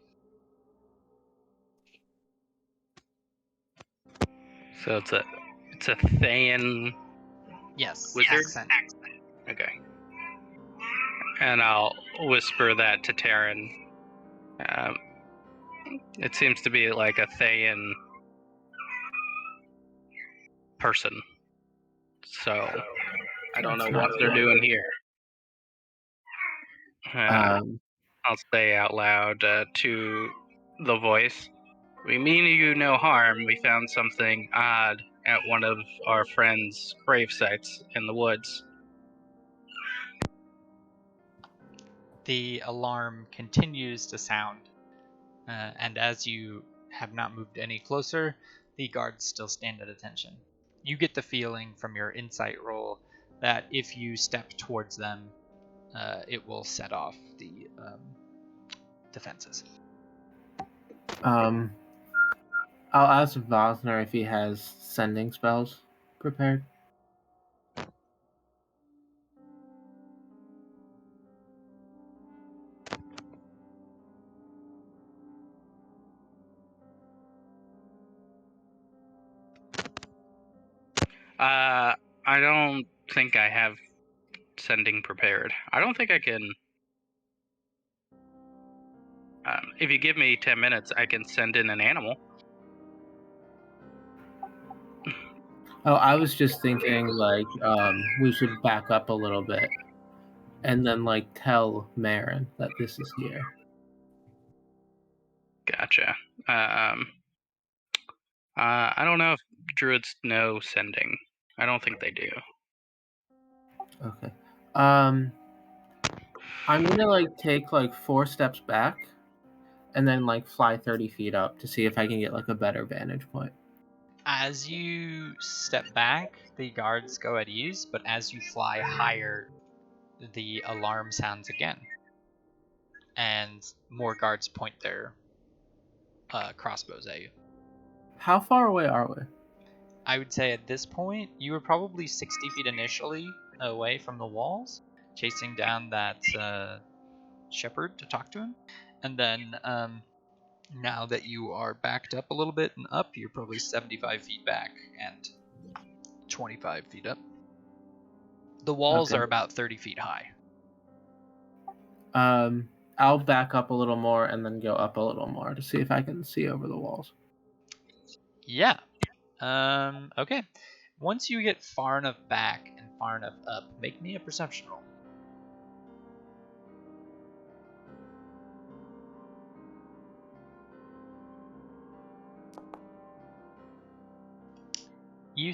So it's a Thayan Yes, wizard. accent. Okay. And I'll whisper that to Taryn. It seems to be like a Thayan person. So I don't know what they're doing here. I'll say out loud to the voice. We mean you no harm. We found something odd at one of our friends' grave sites in the woods. The alarm continues to sound, and as you have not moved any closer, the guards still stand at attention. You get the feeling from your insight roll that if you step towards them, it will set off the defenses. I'll ask Vosner if he has sending spells prepared. I don't think I have sending prepared. I don't think I can. If you give me 10 minutes, I can send in an animal. Oh, I was just thinking like we should back up a little bit and then like tell Marin that this is here. Gotcha. I don't know if druids know sending. I don't think they do. Okay. I'm gonna like take like 4 steps back and then like fly 30 feet up to see if I can get like a better vantage point. As you step back, the guards go at ease, but as you fly higher, the alarm sounds again. And more guards point their crossbows at you. How far away are we? I would say at this point, you were probably 60 feet initially away from the walls, chasing down that shepherd to talk to him. And then now that you are backed up a little bit and up, you're probably 75 feet back and 25 feet up. The walls Okay. are about 30 feet high. I'll back up a little more and then go up a little more to see if I can see over the walls. Yeah. Okay. Once you get far enough back and far enough up, make me a perception roll. You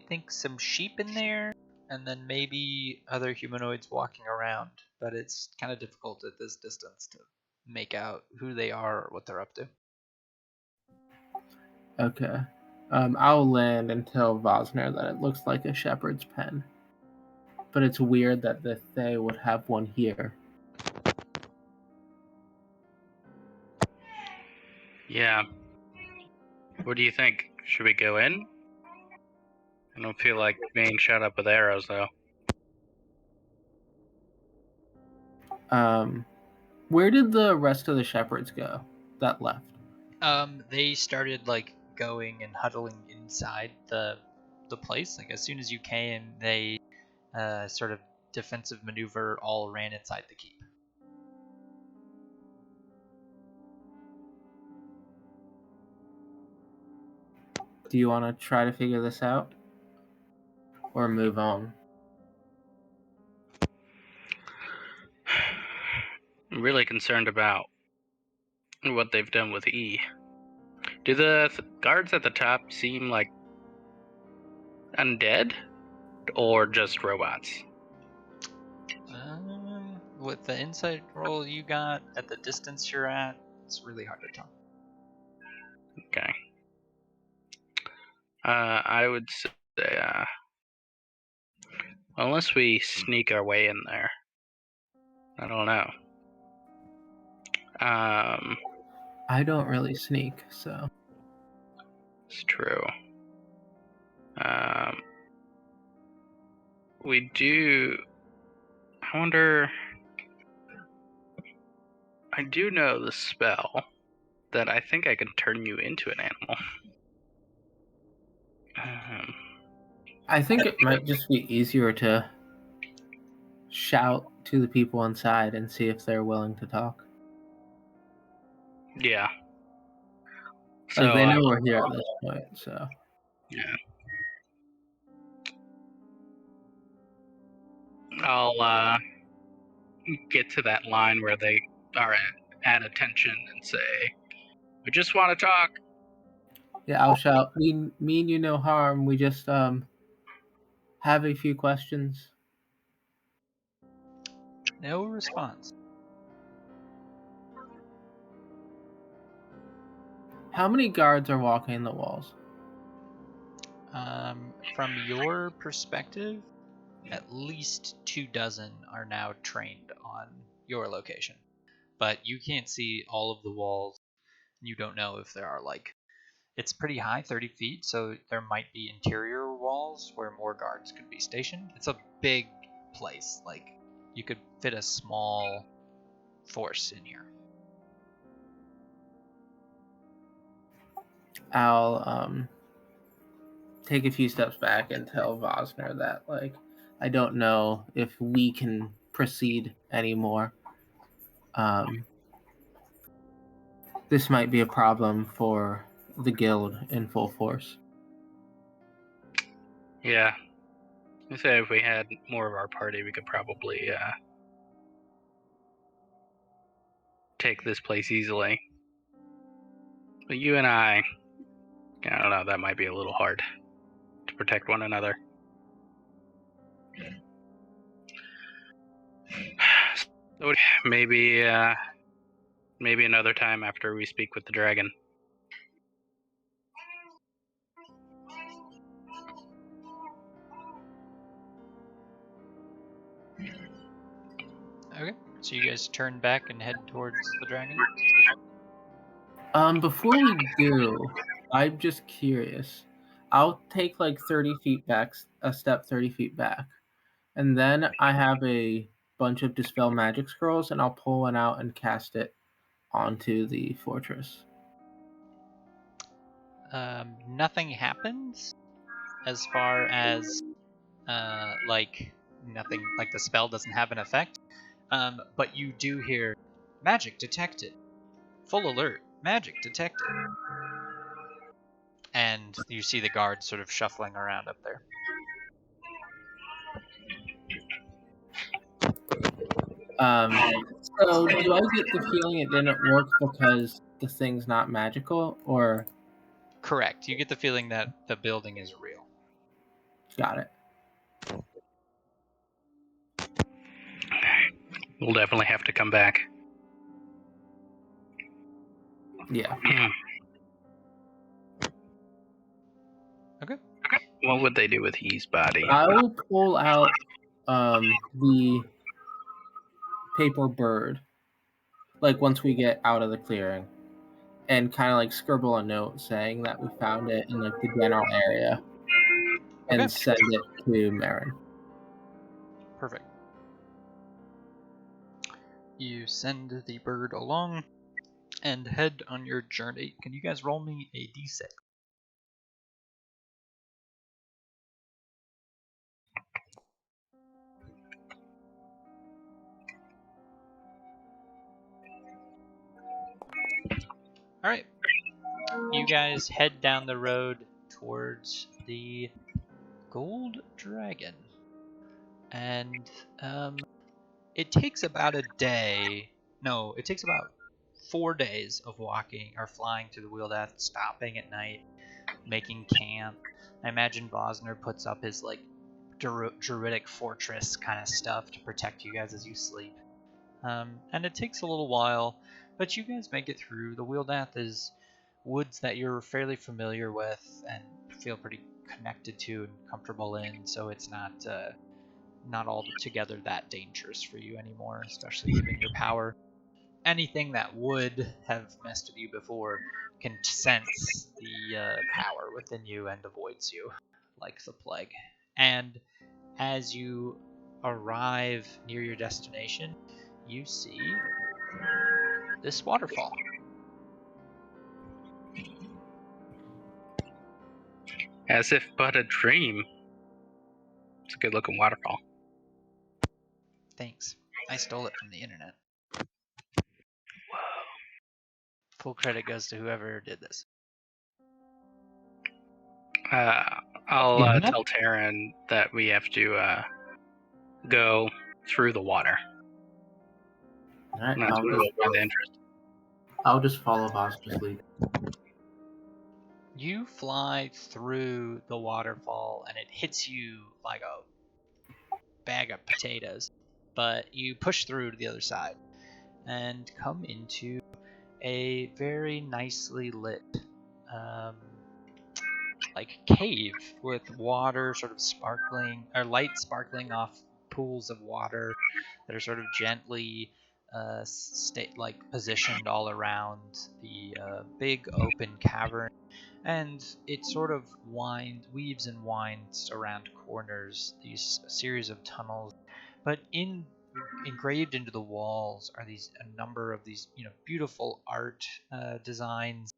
think some sheep in there, and then maybe other humanoids walking around, but it's kind of difficult at this distance to make out who they are or what they're up to. Okay. I'll land and tell Vosner that it looks like a shepherd's pen. But it's weird that the Thay would have one here. Yeah. What do you think? Should we go in? I don't feel like being shot up with arrows, though. Where did the rest of the shepherds go that left? They started like going and huddling inside the place. Like as soon as you came, they sort of defensive maneuver all ran inside the keep. Do you want to try to figure this out? Or move on? I'm really concerned about what they've done with E. Do the guards at the top seem like undead or just robots? With the insight roll you got at the distance you're at, it's really hard to tell. Okay. I would say, unless we sneak our way in there, I don't know. I don't really sneak, so. It's true. We do. I wonder. I do know the spell that I think I can turn you into an animal. I think it might just be easier to shout to the people inside and see if they're willing to talk. Yeah. Like, they know we're here at this point, so. Yeah. I'll get to that line where they are at attention and say, "We just want to talk." Yeah, I'll shout, we mean you no harm, we just, have a few questions. No response. How many guards are walking the walls? From your perspective, at least 24 are now trained on your location. But you can't see all of the walls. You don't know if there are it's pretty high, 30 feet, so there might be interior walls where more guards could be stationed. It's a big place. Like, you could fit a small force in here. I'll take a few steps back and tell Vosner that, like, I don't know if we can proceed anymore. This might be a problem for the guild in full force. Yeah. I say if we had more of our party, we could probably take this place easily. But you and I don't know, that might be a little hard to protect one another. So maybe another time after we speak with the dragon. Okay, so you guys turn back and head towards the dragon? Before we do, I'm just curious. I'll take like 30 feet back, a step 30 feet back. And then I have a bunch of Dispel Magic Scrolls, and I'll pull one out and cast it onto the fortress. Nothing happens as far as, nothing, like the spell doesn't have an effect. But you do hear, magic detected. Full alert, magic detected. And you see the guards sort of shuffling around up there. So do I get the feeling it didn't work because the thing's not magical, or? Correct. You get the feeling that the building is real. Got it. We'll definitely have to come back. Yeah. Okay. What would they do with E's body? I will pull out the paper bird, like once we get out of the clearing, and kind of like scribble a note saying that we found it in like the general area, and send it to Marin. Perfect. You send the bird along and head on your journey. Can you guys roll me a d6? All right. You guys head down the road towards the Gold Dragon. And it takes about a day. No, it takes about 4 days of walking or flying through the Wheel Death, stopping at night, making camp. I imagine Bosner puts up his like druidic fortress kind of stuff to protect you guys as you sleep. And it takes a little while, but you guys make it through. The Wheel Death is woods that you're fairly familiar with and feel pretty connected to and comfortable in, so it's not altogether that dangerous for you anymore, especially given your power. Anything that would have messed with you before can sense the power within you and avoids you like the plague. And as you arrive near your destination, you see this waterfall. As if but a dream. It's a good looking waterfall. Thanks. I stole it from the internet. Full credit goes to whoever did this. I'll Yeah. tell Taryn that we have to go through the water. All right, That's by the interest. I'll just follow Bosner's lead. You fly through the waterfall and it hits you like a bag of potatoes, but you push through to the other side and come into a very nicely lit like cave with water sort of sparkling or light sparkling off pools of water that are sort of gently like positioned all around the big open cavern, and it sort of weaves and winds around corners, these series of tunnels, but engraved into the walls are a number of these beautiful art designs,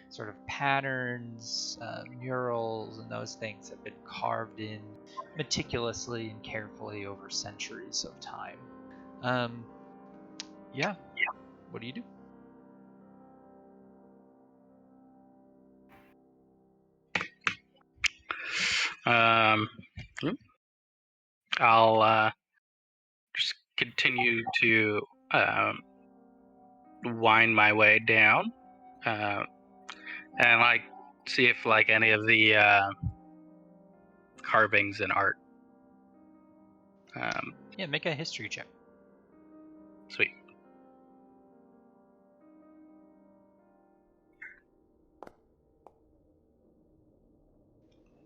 sort of patterns, murals, and those things have been carved in meticulously and carefully over centuries of time. Yeah. What do you do? I'll just continue to wind my way down, and like see if like any of the carvings and art. Yeah, make a history check. Sweet.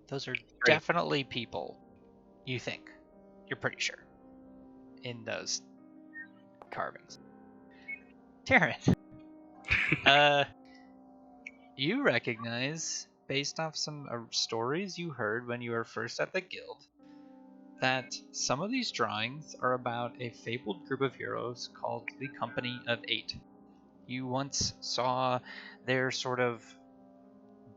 Those are Great. definitely people, you think. You're pretty sure. In those carvings. Taryn, you recognize, based off some stories you heard when you were first at the guild, that some of these drawings are about a fabled group of heroes called the Company of Eight. You once saw their sort of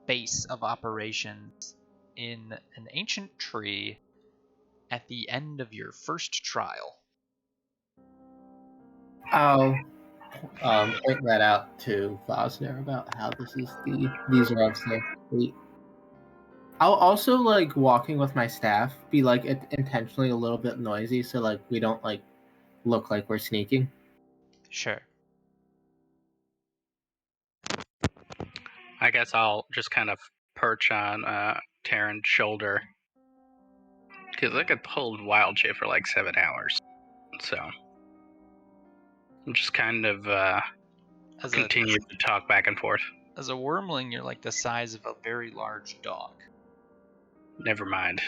base of operations in an ancient tree at the end of your first trial. I'll point that out to Bosner about how these are of their fleet. I'll also like walking with my staff be like intentionally a little bit noisy so like we don't like look like we're sneaking. Sure. I guess I'll just kind of perch on Taryn's shoulder, because I could hold wild shape for like 7 hours. So I'm just kind of continue to talk back and forth. As a wormling, you're like the size of a very large dog. Never mind.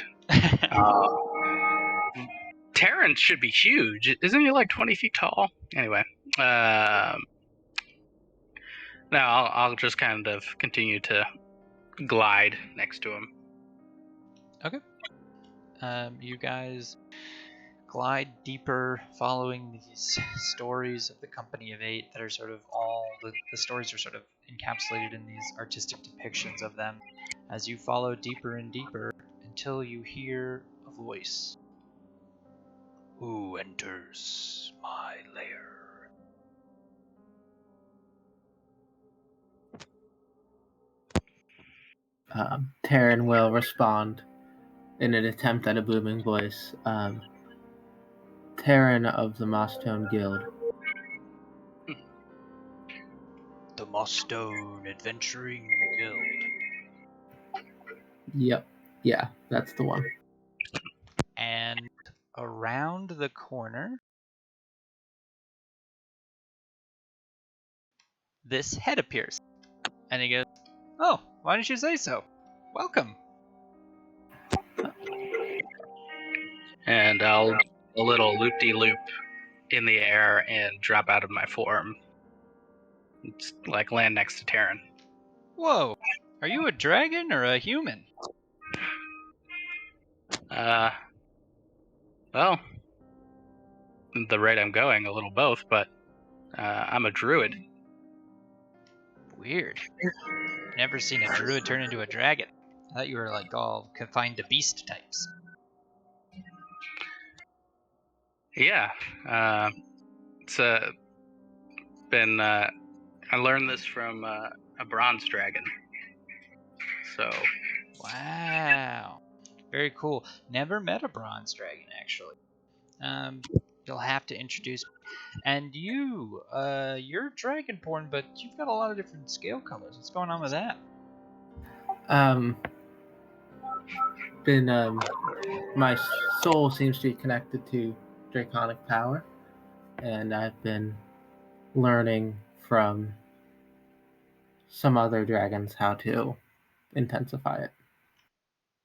Taryn should be huge. Isn't he like 20 feet tall? Anyway. No, I'll just kind of continue to glide next to him. Okay. You guys glide deeper, following these stories of the Company of Eight that are sort of the stories are sort of encapsulated in these artistic depictions of them as you follow deeper and deeper until you hear a voice. Who enters my lair? Taryn will respond in an attempt at a booming voice. Taryn of the Mosstone Guild. The Mosstone Adventuring Guild. Yep. Yeah, that's the one. And around the corner, this head appears. And he goes, "Oh, why didn't you say so? Welcome." And I'll do a little loop-de-loop in the air and drop out of my form. It's like land next to Terran. Whoa, are you a dragon or a human? Well, the rate I'm going, a little both, but I'm a druid. Weird. Never seen a druid turn into a dragon. I thought you were like all confined to beast types. Yeah, it's been. I learned this from a bronze dragon. So Wow. Very cool. Never met a bronze dragon, actually. You'll have to introduce me. And you're dragonborn, but you've got a lot of different scale colors. What's going on with that? My soul seems to be connected to draconic power, and I've been learning from some other dragons how to intensify it.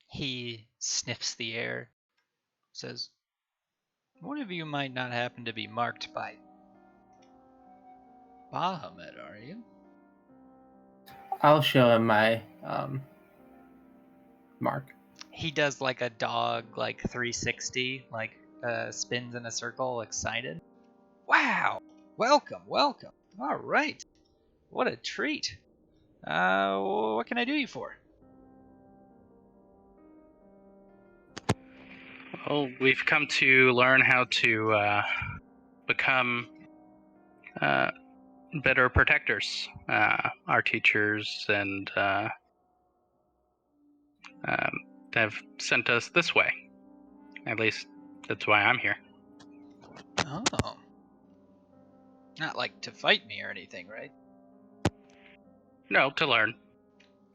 He sniffs the air, says, "One of you might not happen to be marked by Bahamut, are you?" I'll show him my mark. He does like a dog, like 360, like spins in a circle, excited. Wow! Welcome, welcome. All right. What a treat. What can I do you for? well, we've come to learn how to become better protectors. Our teachers and have sent us this way. At least that's why I'm here. Oh. Not like to fight me or anything, right? No, to learn.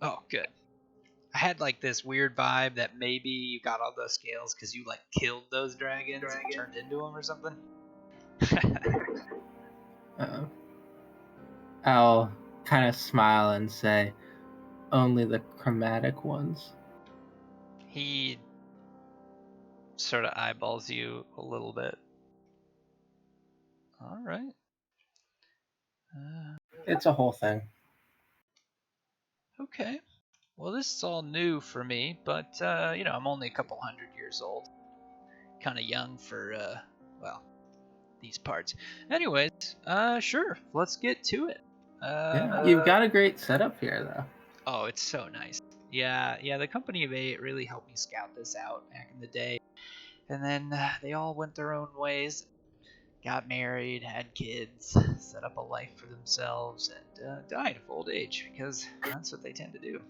Oh, good. I had like this weird vibe that maybe you got all those scales because you like killed those dragons and turned into them or something. I'll kind of smile and say, only the chromatic ones. He sort of eyeballs you a little bit. All right. It's a whole thing. Okay. Well, this is all new for me, but I'm only a couple 100 years old. Kind of young for these parts. Anyways, sure. Let's get to it. Yeah, you've got a great setup here, though. Oh, it's so nice. Yeah. The Company of Eight really helped me scout this out back in the day. And then they all went their own ways, got married, had kids, set up a life for themselves, and died of old age, because that's what they tend to do.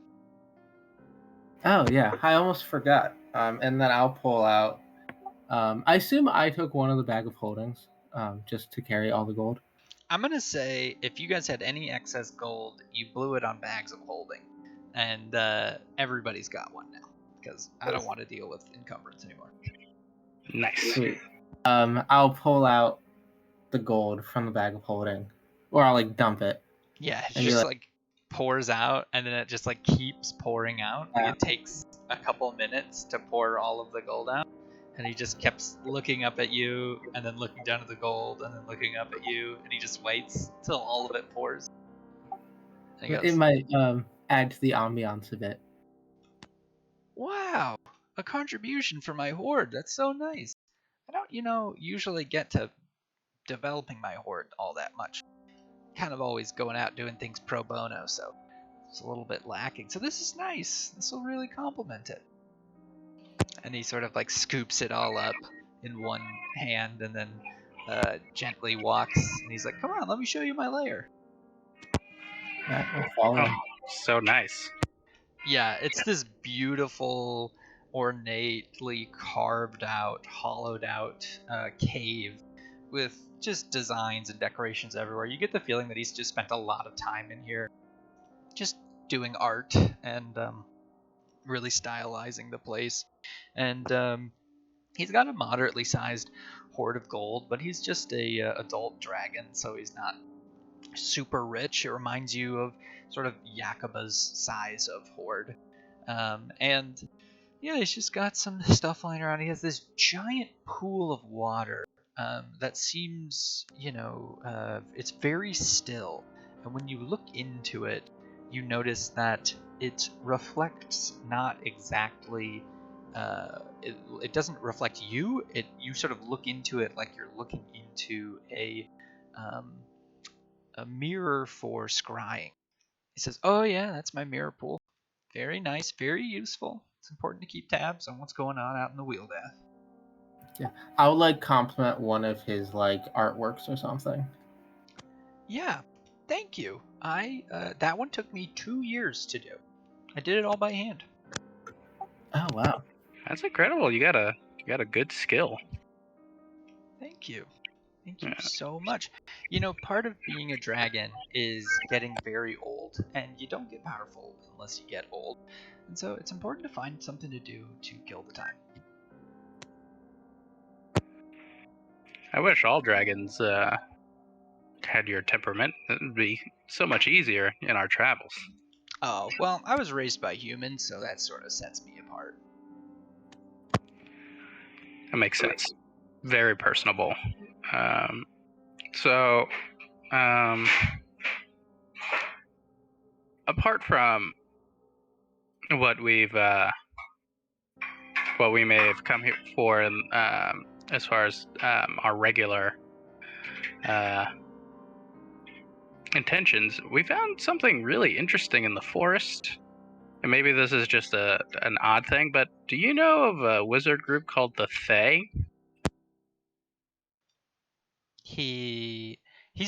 Oh, yeah, I almost forgot. And then I'll pull out. I assume I took one of the bag of holdings just to carry all the gold. I'm going to say if you guys had any excess gold, you blew it on bags of holding. And everybody's got one now, because I don't want to deal with encumbrance anymore. Nice. Sweet. I'll pull out the gold from the bag of holding, or I'll like dump it. Yeah, it And just you're like pours out, and then it just like keeps pouring out. Like, it takes a couple minutes to pour all of the gold out, and he just kept looking up at you, and then looking down at the gold, and then looking up at you, and he just waits till all of it pours. And he goes, It might add to the ambiance of it. "Wow, a contribution for my hoard. That's so nice. I don't, usually get to developing my hoard all that much. Kind of always going out doing things pro bono, so it's a little bit lacking. So this is nice. This will really complement it." And he sort of like scoops it all up in one hand and then gently walks. And he's like, "Come on, let me show you my lair." I'll follow him. So nice. Yeah, it's this beautiful, ornately carved out, hollowed out cave with just designs and decorations everywhere. You get the feeling that he's just spent a lot of time in here just doing art and really stylizing the place. And he's got a moderately sized hoard of gold, but he's just a adult dragon, so he's not super rich. It reminds you of sort of Yakuba's size of hoard. And yeah, he's just got some stuff lying around. He has this giant pool of water that seems, it's very still. And when you look into it, you notice that it reflects not exactly. It doesn't reflect you. You sort of look into it like you're looking into um, a mirror for scrying. He says, "Oh yeah, that's my mirror pool. Very nice, very useful. It's important to keep tabs on what's going on out in the wheel death." Yeah, I would like compliment one of his like artworks or something. Yeah, thank you. That one took me 2 years to do. I did it all by hand. Oh wow. That's incredible. You got a good skill. Thank you. Thank you Yeah. so much. Part of being a dragon is getting very old, and you don't get powerful unless you get old. And so it's important to find something to do to kill the time. I wish all dragons had your temperament. It would be so much easier in our travels. Oh, well, I was raised by humans, so that sort of sets me apart. That makes sense. Very personable. So, apart from what we may have come here for, as far as our regular intentions, we found something really interesting in the forest. And maybe this is just an odd thing, but do you know of a wizard group called the Fae? He's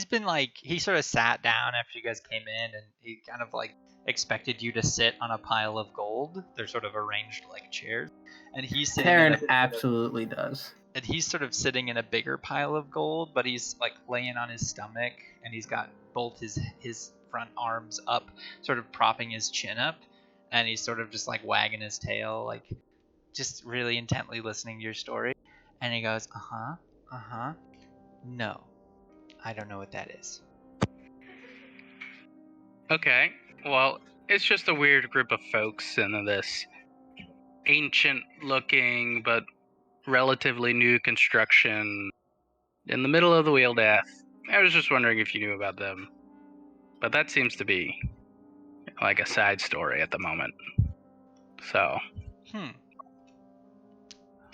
been he sort of sat down after you guys came in, and he kind of expected you to sit on a pile of gold. They're sort of arranged like chairs, and he's sitting Taryn absolutely does. and he's sort of sitting in a bigger pile of gold, but he's laying on his stomach, and he's got both his front arms up, sort of propping his chin up, and he's sort of just wagging his tail, just really intently listening to your story. And he goes, no, I don't know what that is. Okay, well, it's just a weird group of folks in this ancient-looking but relatively new construction in the middle of the Wheel Death. I was just wondering if you knew about them. But that seems to be like a side story at the moment. So.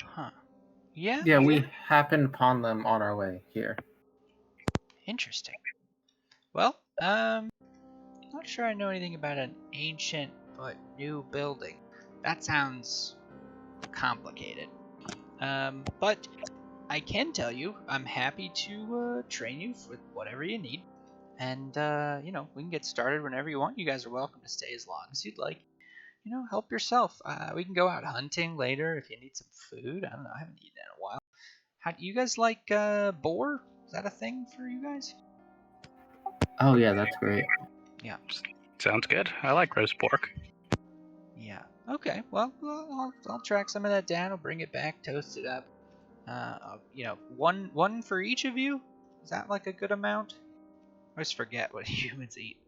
Huh. Yeah? Yeah, we happened upon them on our way here. Interesting. Well, not sure I know anything about an ancient but new building. That sounds complicated. But I can tell you, I'm happy to train you with whatever you need. And, we can get started whenever you want. You guys are welcome to stay as long as you'd like. Help yourself. We can go out hunting later if you need some food. I don't know, I haven't eaten in a while. How do you guys like boar? Is that a thing for you guys? Oh yeah, that's great. Yeah. Sounds good. I like roast pork. Yeah. Okay. Well, I'll track some of that down. I'll bring it back, toast it up. One for each of you. Is that a good amount? I always forget what humans eat.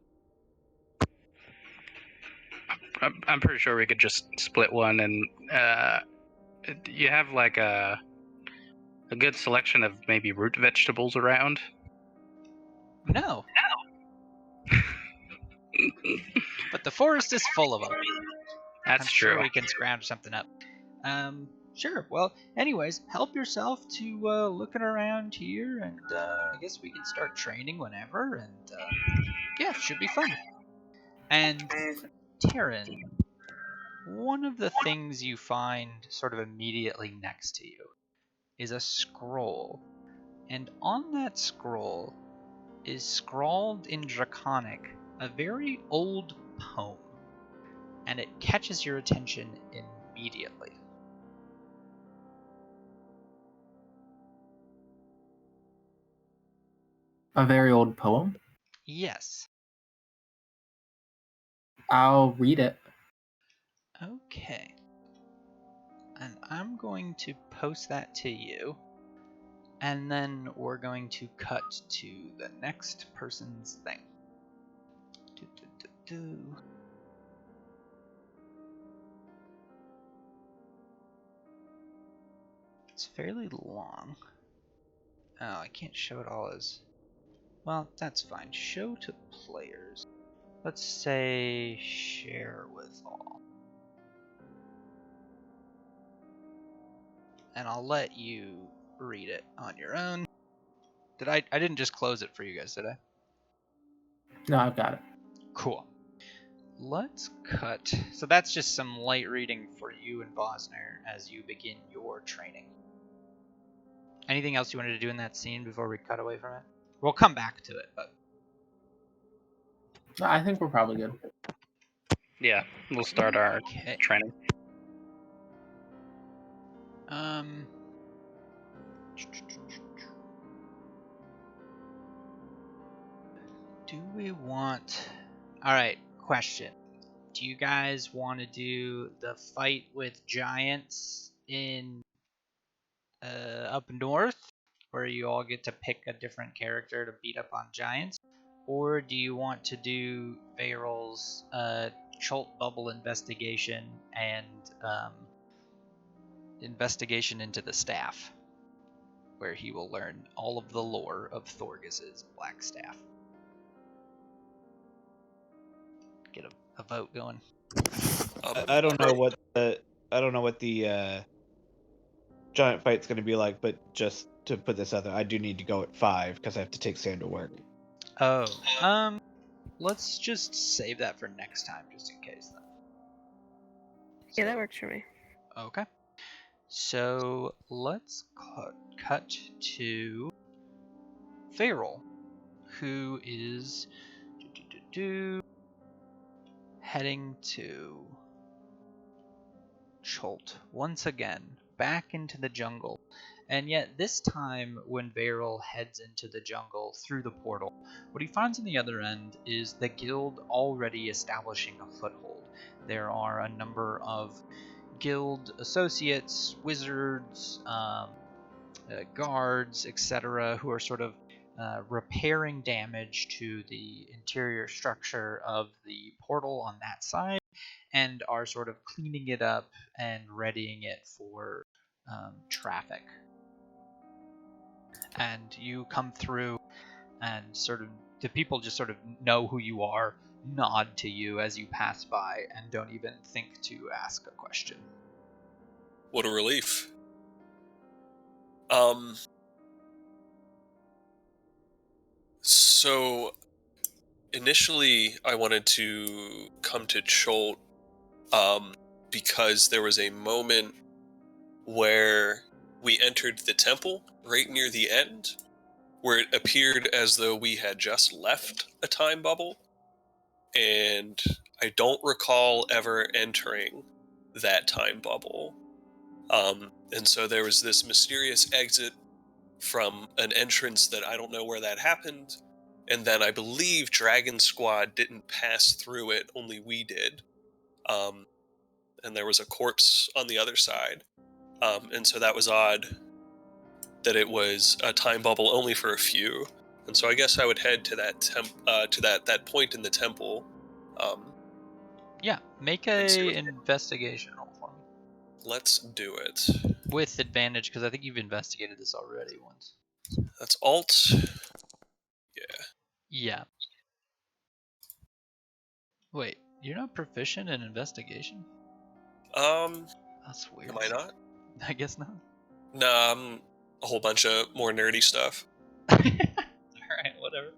I'm pretty sure we could just split one, and you have a good selection of maybe root vegetables around. No. But the forest is full of them. That's I'm true. sure we can scrounge something up. Sure. Well, anyways, help yourself to looking around here, and I guess we can start training whenever, and yeah, should be fun. And Taryn, one of the things you find sort of immediately next to you is a scroll, and on that scroll is scrawled in Draconic a very old poem. and it catches your attention immediately. A very old poem. Yes. I'll read it. Okay. And I'm going to post that to you. And then we're going to cut to the next person's thing. It's fairly long. Oh, I can't show it all as... Well, that's fine. Show to players. Let's say share with all. And I'll let you read it on your own. I didn't just close it for you guys, did I? No, I've got it. Cool. Let's cut. So that's just some light reading for you and Vosner as you begin your training. Anything else you wanted to do in that scene before we cut away from it? We'll come back to it, but... No, I think we're probably good. Yeah, we'll start our Okay. training. Do we want... Alright, question. Do you guys want to do the fight with giants in up north, where you all get to pick a different character to beat up on giants? Or do you want to do Varel's Chult Bubble investigation and investigation into the staff, where he will learn all of the lore of Thorgis's black staff? Get a vote going. I don't know what the giant fight's going to be like, but just to put this out there, I do need to go at 5 because I have to take Sam to work. Oh, let's just save that for next time, just in case then. Yeah, that works for me. Okay. So let's cut to Farrell, who is heading to Chult once again, back into the jungle. And yet this time, when Varel heads into the jungle through the portal, what he finds on the other end is the guild already establishing a foothold. There are a number of guild associates, wizards, guards, etc., who are sort of repairing damage to the interior structure of the portal on that side, and are sort of cleaning it up and readying it for traffic. And you come through, and sort of the people just sort of know who you are, nod to you as you pass by, and don't even think to ask a question. What a relief. So initially I wanted to come to Chult because there was a moment where we entered the temple right near the end, where it appeared as though we had just left a time bubble, and I don't recall ever entering that time bubble. And so there was this mysterious exit from an entrance that I don't know where that happened, and then I believe Dragon Squad didn't pass through it, only we did. And there was a corpse on the other side. And so that was odd that it was a time bubble only for a few. And so I guess I would head to that that point in the temple. Yeah, make a investigation roll for me. Let's do it. With advantage, because I think you've investigated this already once. That's Alt. Yeah. Yeah. Wait, you're not proficient in investigation? That's weird. Am I not? I guess not. Nah, I'm a whole bunch of more nerdy stuff. Alright, whatever.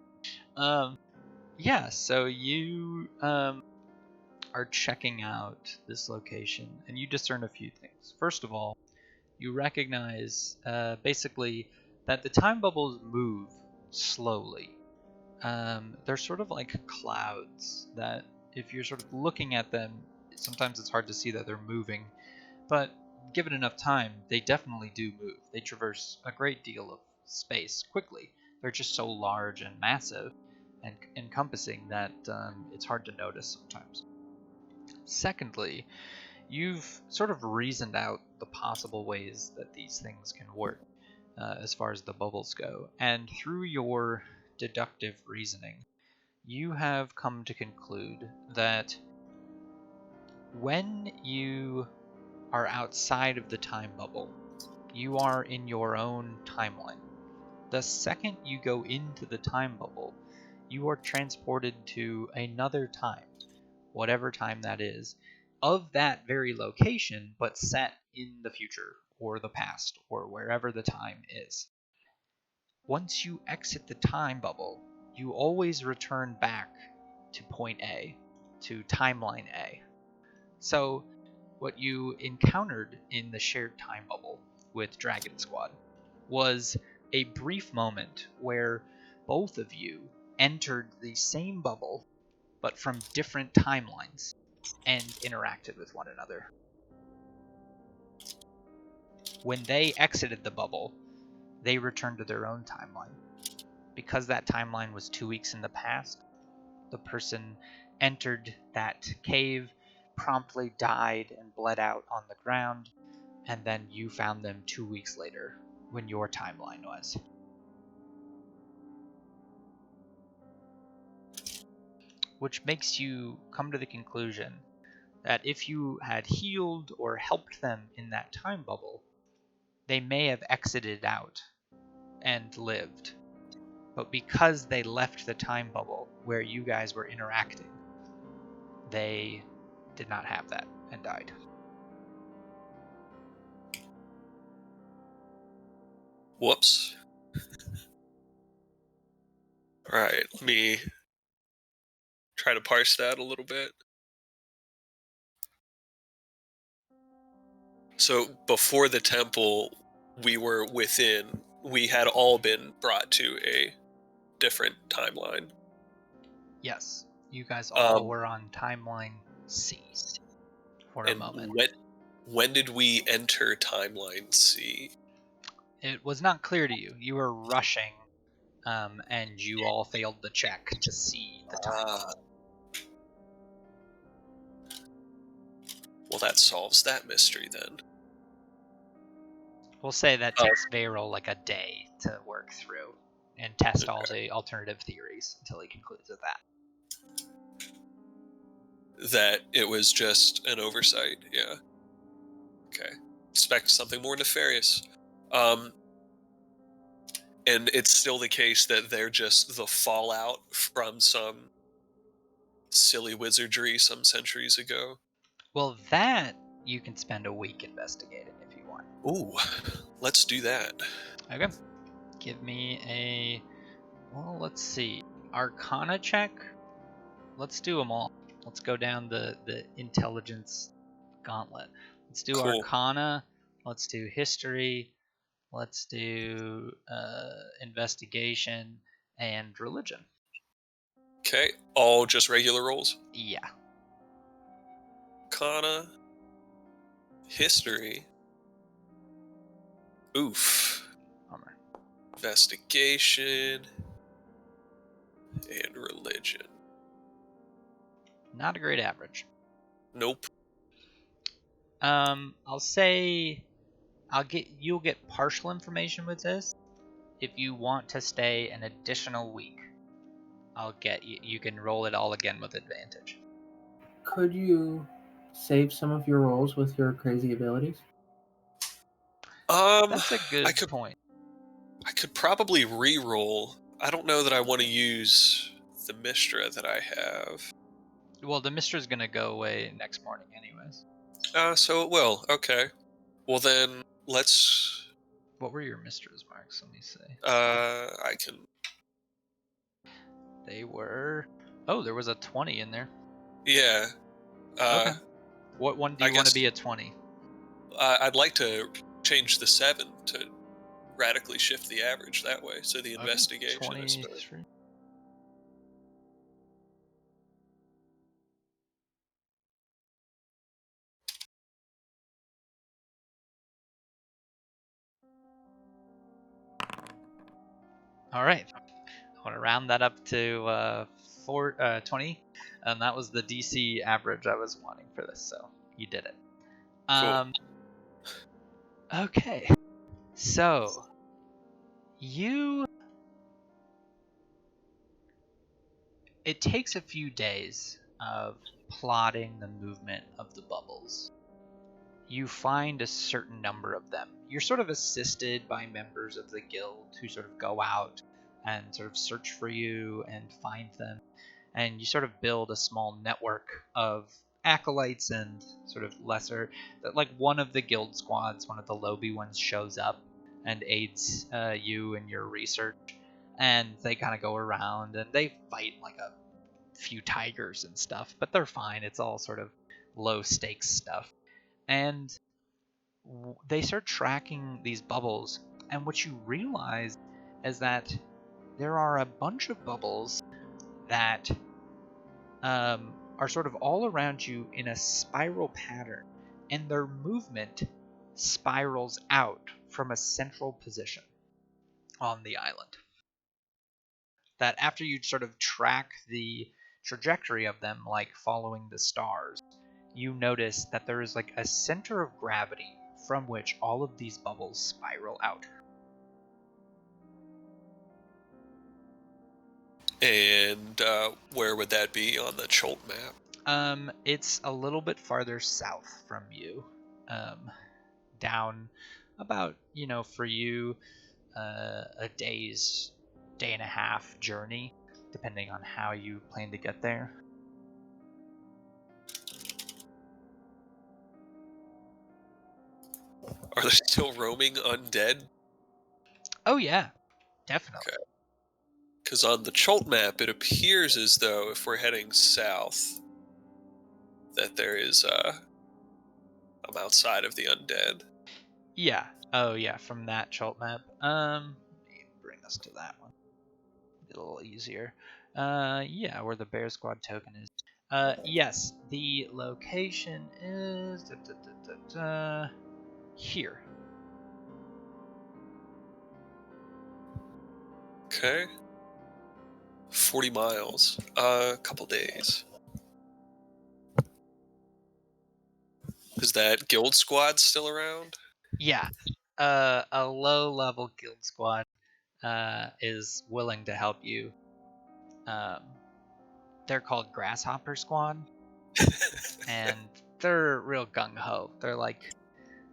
Yeah, so you are checking out this location, and you discern a few things. First of all, you recognize basically that the time bubbles move slowly. They're sort of like clouds that, if you're sort of looking at them, sometimes it's hard to see that they're moving, but given enough time, they definitely do move. They traverse a great deal of space quickly. They're just so large and massive and encompassing that it's hard to notice sometimes. Secondly, you've sort of reasoned out the possible ways that these things can work as far as the bubbles go, and through your deductive reasoning, you have come to conclude that when you are outside of the time bubble, you are in your own timeline. The second you go into the time bubble, you are transported to another time, whatever time that is, of that very location, but set in the future or the past or wherever the time is. Once you exit the time bubble, you always return back to point A, to timeline A. So, what you encountered in the shared time bubble with Dragon Squad was a brief moment where both of you entered the same bubble but from different timelines and interacted with one another. When they exited the bubble, they returned to their own timeline. Because that timeline was 2 weeks in the past, the person entered that cave, promptly died and bled out on the ground, and then you found them 2 weeks later when your timeline was. Which makes you come to the conclusion that if you had healed or helped them in that time bubble, they may have exited out and lived. But because they left the time bubble where you guys were interacting, they did not have that and died. Whoops. Alright, let me try to parse that a little bit. So before the temple, we had all been brought to a different timeline. Yes, you guys all Um, were on timeline C for a and moment. when did we enter timeline C? It was not clear to you. You were rushing, and you all failed the check to see the time bubble. Well, that solves that mystery then. We'll say that takes Veyral like a day to work through and test all the alternative theories until he concludes with that. That it was just an oversight, yeah. Okay. Expect something more nefarious. And it's still the case that they're just the fallout from some silly wizardry some centuries ago. Well, that you can spend a week investigating if you want. Ooh, let's do that. Okay. Give me let's see. Arcana check? Let's do them all. Let's go down the intelligence gauntlet. Let's do Cool. Arcana. Let's do History. Let's do Investigation and Religion. Okay, all just regular rolls? Yeah. Arcana. History. Oof. Bummer. Investigation. And religion. Not a great average. Nope. I'll say you'll get partial information with this. If you want to stay an additional week, I'll get you. You can roll it all again with advantage. Could you save some of your rolls with your crazy abilities? That's a good point. I could probably re-roll. I don't know that I want to use the Mistra that I have. Well, the Mistra's gonna go away next morning, anyways. So it will. Okay. Well then, let's. What were your Mistras, Marks? Let me see. I can. They were. Oh, there was a 20 in there. Yeah. Okay. What one do you want to be a 20? I'd like to change the 7 to radically shift the average that way. So the investigation 23. is. All right. I want to round that up to 20, and that was the DC average I was wanting for this, so you did it. Cool. Okay. So, it takes a few days of plotting the movement of the bubbles. You find a certain number of them. You're sort of assisted by members of the guild who sort of go out and sort of search for you and find them. And you sort of build a small network of acolytes and sort of lesser, like one of the guild squads, one of the lowbie ones, shows up and aids you in your research, and they kind of go around and they fight like a few tigers and stuff, but they're fine. It's all sort of low stakes stuff. And they start tracking these bubbles, and what you realize is that there are a bunch of bubbles that are sort of all around you in a spiral pattern, and their movement spirals out from a central position on the island. That after you sort of track the trajectory of them, like following the stars, you notice that there is like a center of gravity from which all of these bubbles spiral out. And where would that be on the Cholt map? It's a little bit farther south from you, down about, for you, a day and a half journey, depending on how you plan to get there. Are there still roaming undead? Oh yeah, definitely. Okay. Because on the Cholt map, it appears as though if we're heading south, that there is I'm outside of the undead. Yeah. Oh yeah, from that Cholt map. Let me bring us to that one. A little easier. Yeah, where the Bear Squad token is. Yes, the location is here. Okay. 40 miles. A couple days. Is that guild squad still around? Yeah. A low-level guild squad is willing to help you. They're called Grasshopper Squad, and they're real gung ho. They're like,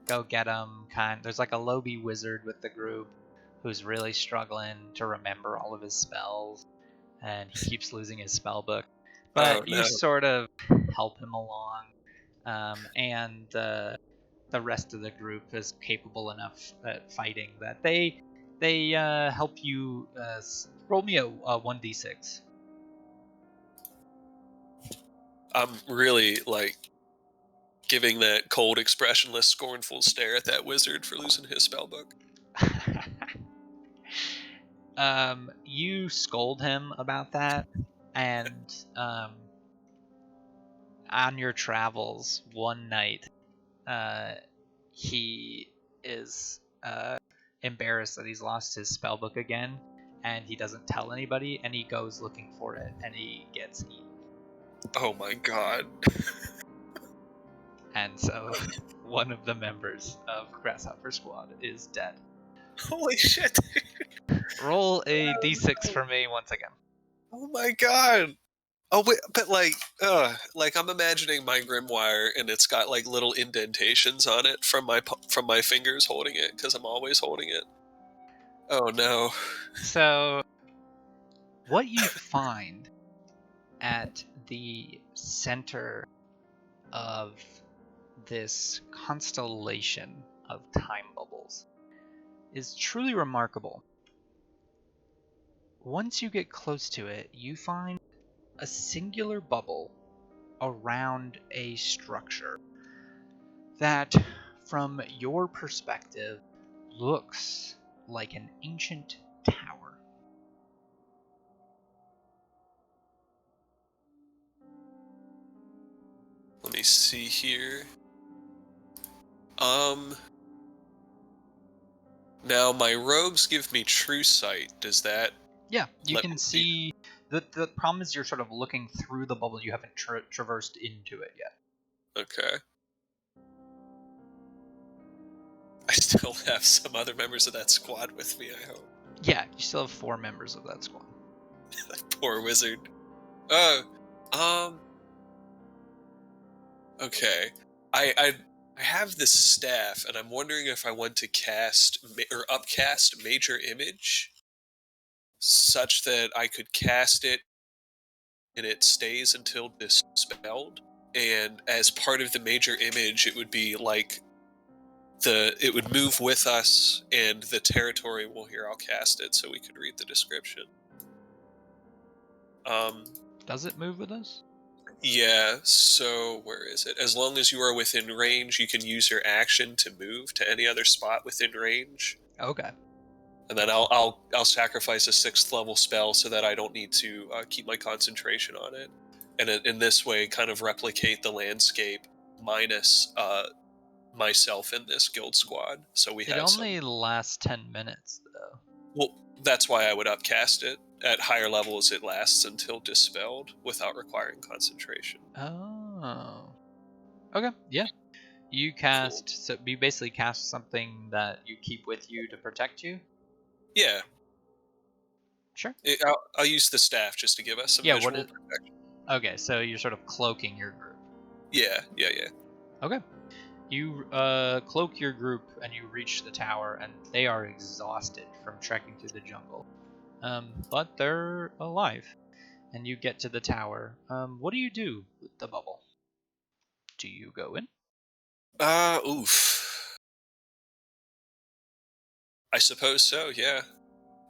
go get them kind. There's like a lowbie wizard with the group who's really struggling to remember all of his spells, and he keeps losing his spell book. But Oh, you no. sort of help him along, and the rest of the group is capable enough at fighting that they help you. Roll me a 1d6. I'm really, giving that cold, expressionless, scornful stare at that wizard for losing his spellbook. You scold him about that, and on your travels one night, he is embarrassed that he's lost his spellbook again, and he doesn't tell anybody, and he goes looking for it, and he gets eaten. Oh my god. And so one of the members of Grasshopper Squad is dead. Holy shit. Roll a d6 for me once again. Oh my god. Oh wait, but I'm imagining my grimoire, and it's got like little indentations on it from my fingers holding it, because I'm always holding it. Oh no. So what you find at the center of this constellation of time bubbles is truly remarkable. Once you get close to it, you find a singular bubble around a structure that, from your perspective, looks like an ancient tower. Let me see here. Um Now, my robes give me true sight. Does that... Yeah, you Let can me see. see. The problem is you're sort of looking through the bubble. You haven't traversed into it yet. Okay. I still have some other members of that squad with me, I hope. Yeah, you still have 4 members of that squad. That poor wizard. Okay. I have this staff, and I'm wondering if I want to cast or upcast Major Image, such that I could cast it and it stays until dispelled. And as part of the Major Image, it would be like it would move with us, and the territory. Well, here, I'll cast it so we could read the description. Does it move with us? Yeah, so where is it? As long as you are within range, you can use your action to move to any other spot within range. Okay. And then I'll sacrifice a 6th level spell so that I don't need to keep my concentration on it. And in this way, kind of replicate the landscape minus myself in this guild squad. So we It have only lasts 10 minutes, though. Well, that's why I would upcast it. At higher levels, it lasts until dispelled without requiring concentration. Oh. Okay, yeah. You cast, so you basically cast something that you keep with you to protect you? Yeah. Sure. I'll use the staff just to give us some Yeah, visual protection. Okay, so you're sort of cloaking your group. Yeah. Okay. You cloak your group and you reach the tower, and they are exhausted from trekking through the jungle. But they're alive. And you get to the tower. What do you do with the bubble? Do you go in? Oof. I suppose so, yeah.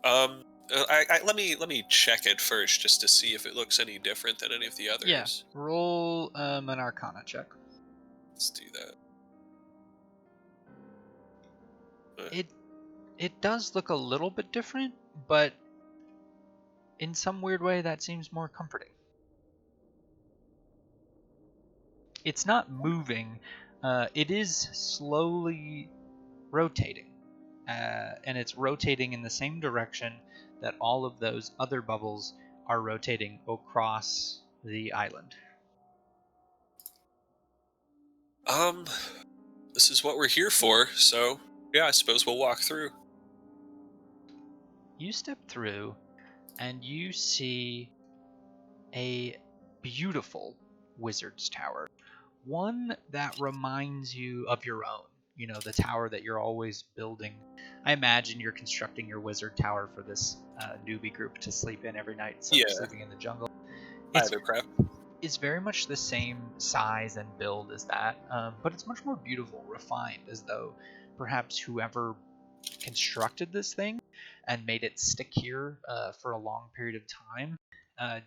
Let me check it first just to see if it looks any different than any of the others. Yeah. Roll an Arcana check. Let's do that. It does look a little bit different, but in some weird way that seems more comforting. It's not moving. It is slowly rotating. And it's rotating in the same direction that all of those other bubbles are rotating across the island. This is what we're here for, so yeah, I suppose we'll walk through. You step through and you see a beautiful wizard's tower. One that reminds you of your own. You know, the tower that you're always building. I imagine you're constructing your wizard tower for this newbie group to sleep in every night instead of sleeping in the jungle. It's very much the same size and build as that, but it's much more beautiful, refined, as though perhaps whoever constructed this thing and made it stick here for a long period of time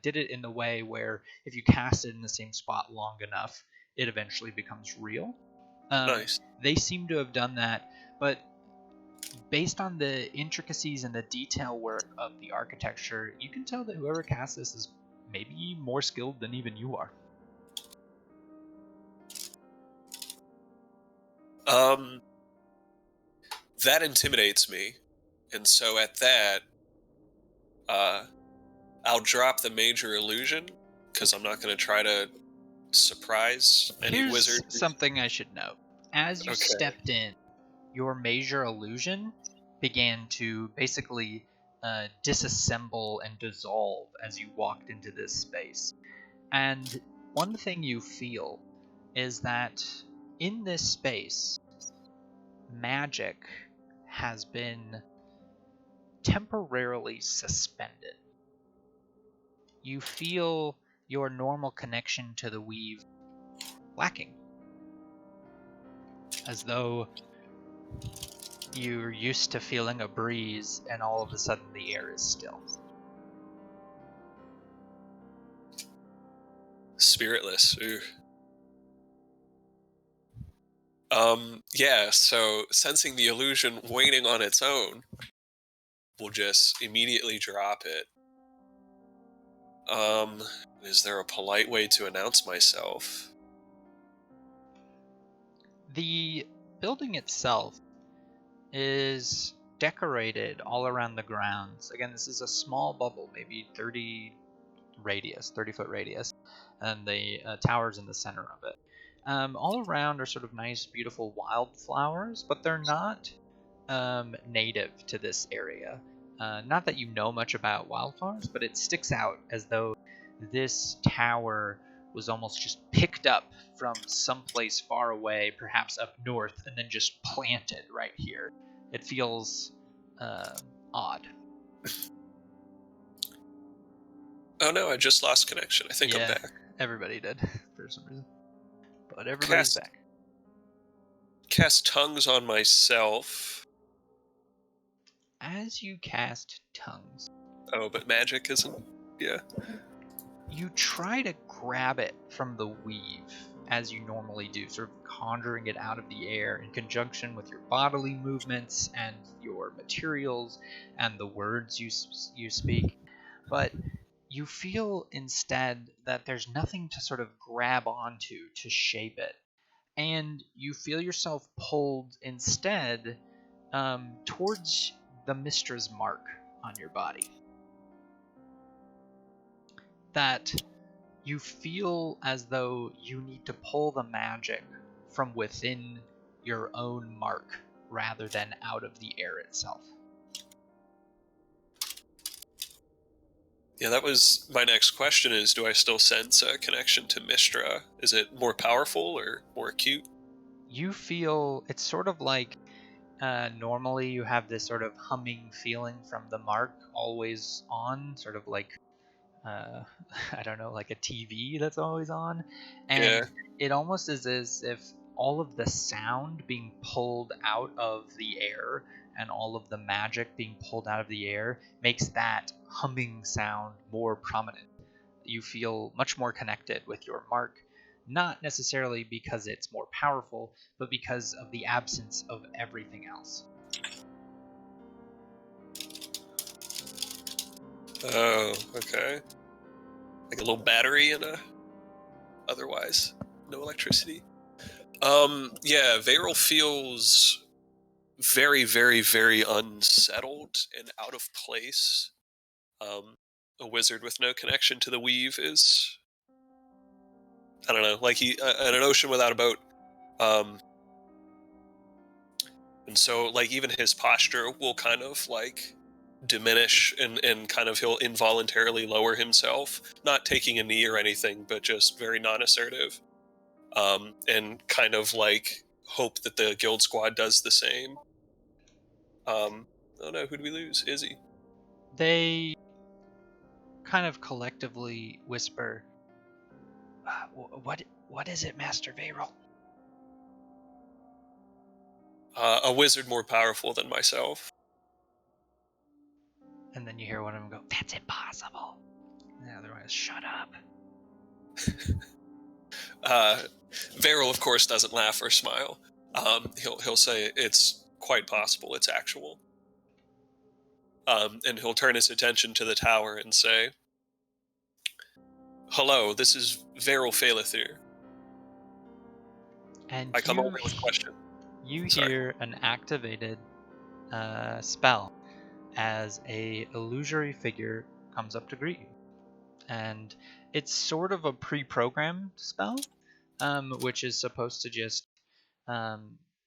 did it in the way where if you cast it in the same spot long enough, it eventually becomes real. Nice. They seem to have done that, but based on the intricacies and the detail work of the architecture, you can tell that whoever cast this is maybe more skilled than even you are. That intimidates me, and so at that, I'll drop the major illusion because I'm not going to try to surprise any wizard. Here's something I should note. As you stepped in, your major illusion began to basically disassemble and dissolve as you walked into this space. And one thing you feel is that in this space, magic has been temporarily suspended. You feel your normal connection to the weave lacking. As though you're used to feeling a breeze and all of a sudden the air is still. Spiritless. Ooh. Yeah, so sensing the illusion waning on its own, we'll just immediately drop it. Is there a polite way to announce myself? The building itself is decorated all around the grounds. Again, this is a small bubble, maybe 30-foot radius, and the tower's in the center of it. All around are sort of nice, beautiful wildflowers, but they're not native to this area. Not that you know much about wildflowers, but it sticks out as though this tower was almost just picked up from someplace far away, perhaps up north, and then just planted right here. It feels odd. Oh no, I just lost connection. I think I'm Yeah, back. everybody did for some reason. But everybody's back. Cast tongues on myself. As you cast tongues. Oh, but magic isn't. Yeah. You try to grab it from the weave as you normally do, sort of conjuring it out of the air in conjunction with your bodily movements and your materials and the words you speak. But you feel instead that there's nothing to sort of grab onto to shape it. And you feel yourself pulled instead towards the Mistra's mark on your body. That you feel as though you need to pull the magic from within your own mark rather than out of the air itself. Yeah, that was my next question is, do I still sense a connection to Mistra? Is it more powerful or more acute? You feel, it's sort of like normally you have this sort of humming feeling from the mark always on, sort of like I don't know, like a TV that's always on. And Yeah. it almost is as if all of the sound being pulled out of the air and all of the magic being pulled out of the air makes that humming sound more prominent. You feel much more connected with your mark, not necessarily because it's more powerful, but because of the absence of everything else. Oh, okay. Like a little battery and a otherwise no electricity. Yeah, Varel feels very, very, very unsettled and out of place. A wizard with no connection to the weave is, I don't know, like he in an ocean without a boat. And so like even his posture will kind of like diminish and kind of he'll involuntarily lower himself, not taking a knee or anything, but just very non-assertive. And kind of like hope that the guild squad does the same. Oh no, who do we lose? Izzy. They kind of collectively whisper, what is it, Master Varel? A wizard more powerful than myself. And then you hear one of them go, that's impossible. And the other one is, shut up. Varel, of course, doesn't laugh or smile. He'll say it's quite possible, it's actual. And he'll turn his attention to the tower and say, "Hello, this is Varel Failithir. And I come only with question." You Sorry. hear an activated spell as a illusory figure comes up to greet you. And it's sort of a pre-programmed spell, which is supposed to just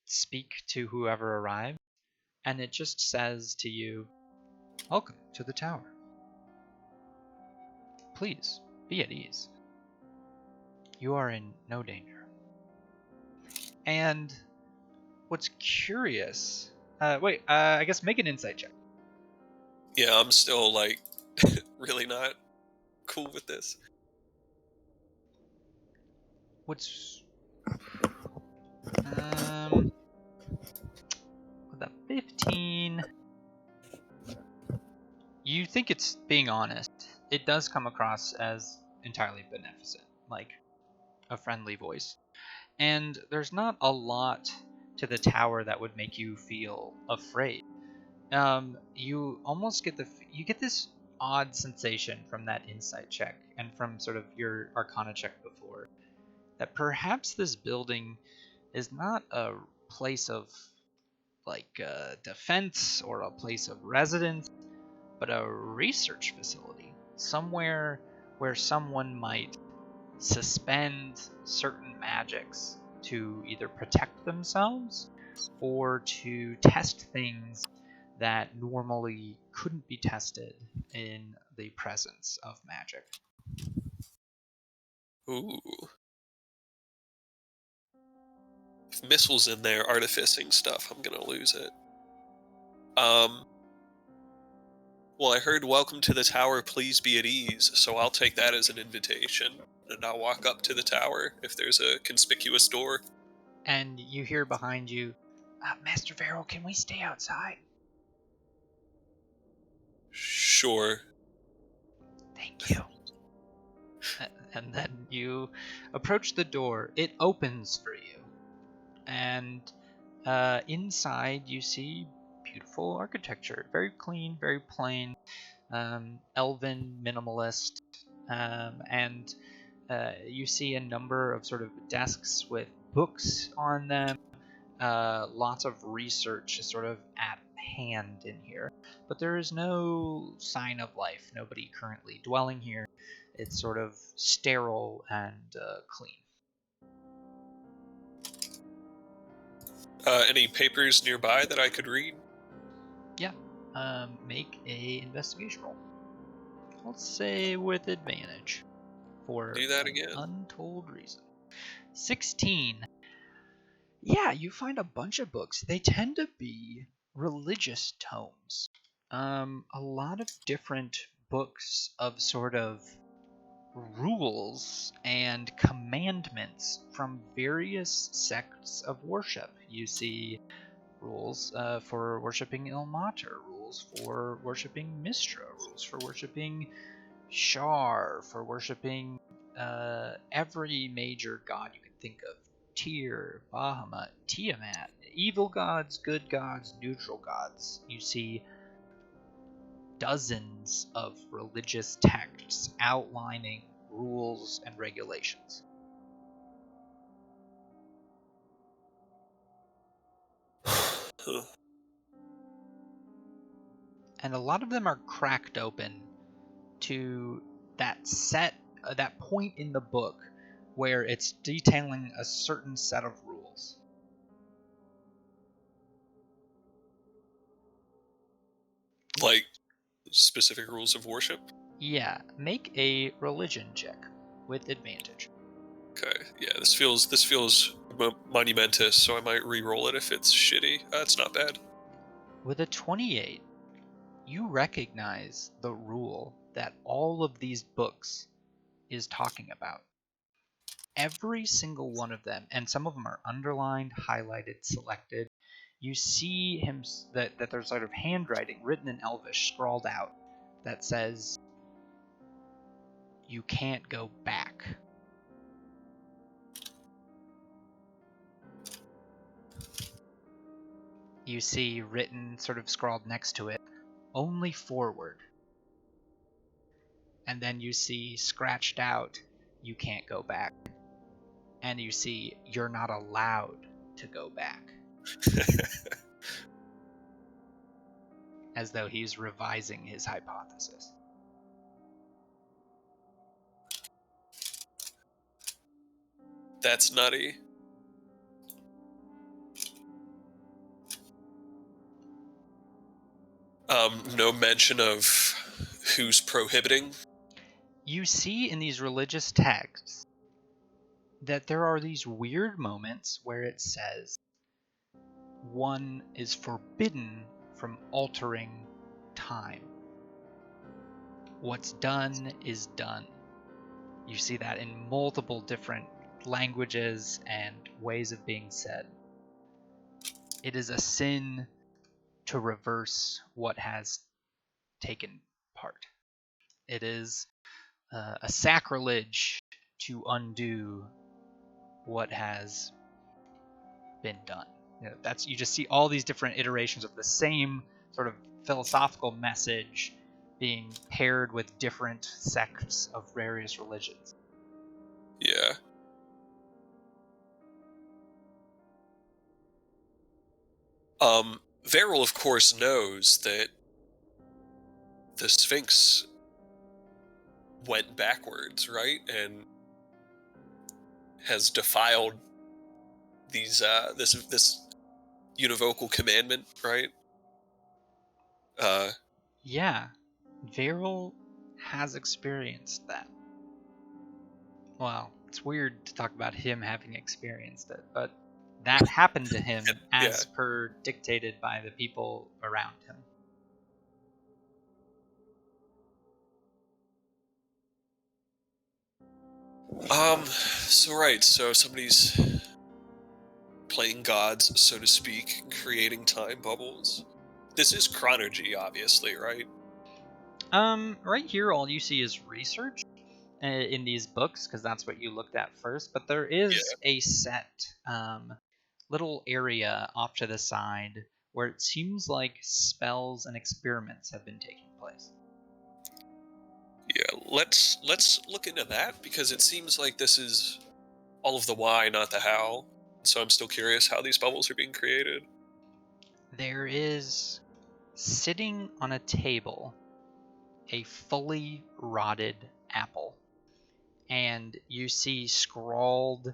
speak to whoever arrives. And it just says to you, welcome to the tower. Please, be at ease. You are in no danger. And what's curious... I guess make an insight check. Yeah, I'm still, like, really not cool with this. What's... with a 15... You think it's being honest. It does come across as entirely beneficent, like a friendly voice. And there's not a lot to the tower that would make you feel afraid. You almost get you get this odd sensation from that insight check and from sort of your Arcana check before that perhaps this building is not a place of like a defense or a place of residence, but a research facility, somewhere where someone might suspend certain magics to either protect themselves or to test things that normally couldn't be tested in the presence of magic. Ooh. If missiles in there artificing stuff, I'm gonna lose it. Well, I heard "Welcome to the tower, please be at ease," so I'll take that as an invitation, and I'll walk up to the tower if there's a conspicuous door. And you hear behind you, Master Farrell, can we stay outside? Sure. Thank you. And then you approach the door. It opens for you. And inside you see beautiful architecture. Very clean, very plain, elven, minimalist. And you see a number of sort of desks with books on them. Lots of research is sort of at hand in here, but there is no sign of life. Nobody currently dwelling here. It's sort of sterile and clean. Any papers nearby that I could read? Yeah. Make a investigation roll. Let's say with advantage for Do that an again. untold reason. 16. Yeah, you find a bunch of books. They tend to be religious tomes. A lot of different books of sort of rules and commandments from various sects of worship. You see rules for worshipping Ilmater, rules for worshipping Mistra, rules for worshipping Shar, for worshipping every major god you can think of. Tyr, Bahamut, Tiamat, evil gods, good gods, neutral gods. You see dozens of religious texts outlining rules and regulations. And a lot of them are cracked open to that point in the book where it's detailing a certain set of rules. Like specific rules of worship? Yeah, make a religion check with advantage. Okay, yeah, this feels monumentous, so I might re-roll it if it's shitty. That's not bad. With a 28, you recognize the rule that all of these books is talking about. Every single one of them, and some of them are underlined, highlighted, selected. You see him that there's sort of handwriting written in Elvish scrawled out that says, "You can't go back." You see written, sort of scrawled next to it, "Only forward." And then you see scratched out, "You can't go back." And you see, "You're not allowed to go back." As though he's revising his hypothesis. That's nutty. No mention of who's prohibiting. You see in these religious texts that there are these weird moments where it says one is forbidden from altering time. What's done is done. You see that in multiple different languages and ways of being said. It is a sin to reverse what has taken part. It is a sacrilege to undo what has been done. You just see all these different iterations of the same sort of philosophical message being paired with different sects of various religions. Varel, of course, knows that the Sphinx went backwards, right? And has defiled these this univocal commandment, right? Yeah, Varel has experienced that. Well, it's weird to talk about him having experienced it, but that happened to him Yeah. as per dictated by the people around him. So somebody's playing gods, so to speak, creating time bubbles. This is chronology, obviously, right? Right here, all you see is research in these books, because that's what you looked at first, but there is a set little area off to the side where it seems like spells and experiments have been taking place. Yeah, let's look into that, because it seems like this is all of the why, not the how. So I'm still curious how these bubbles are being created. There is, sitting on a table, a fully rotted apple, and you see scrawled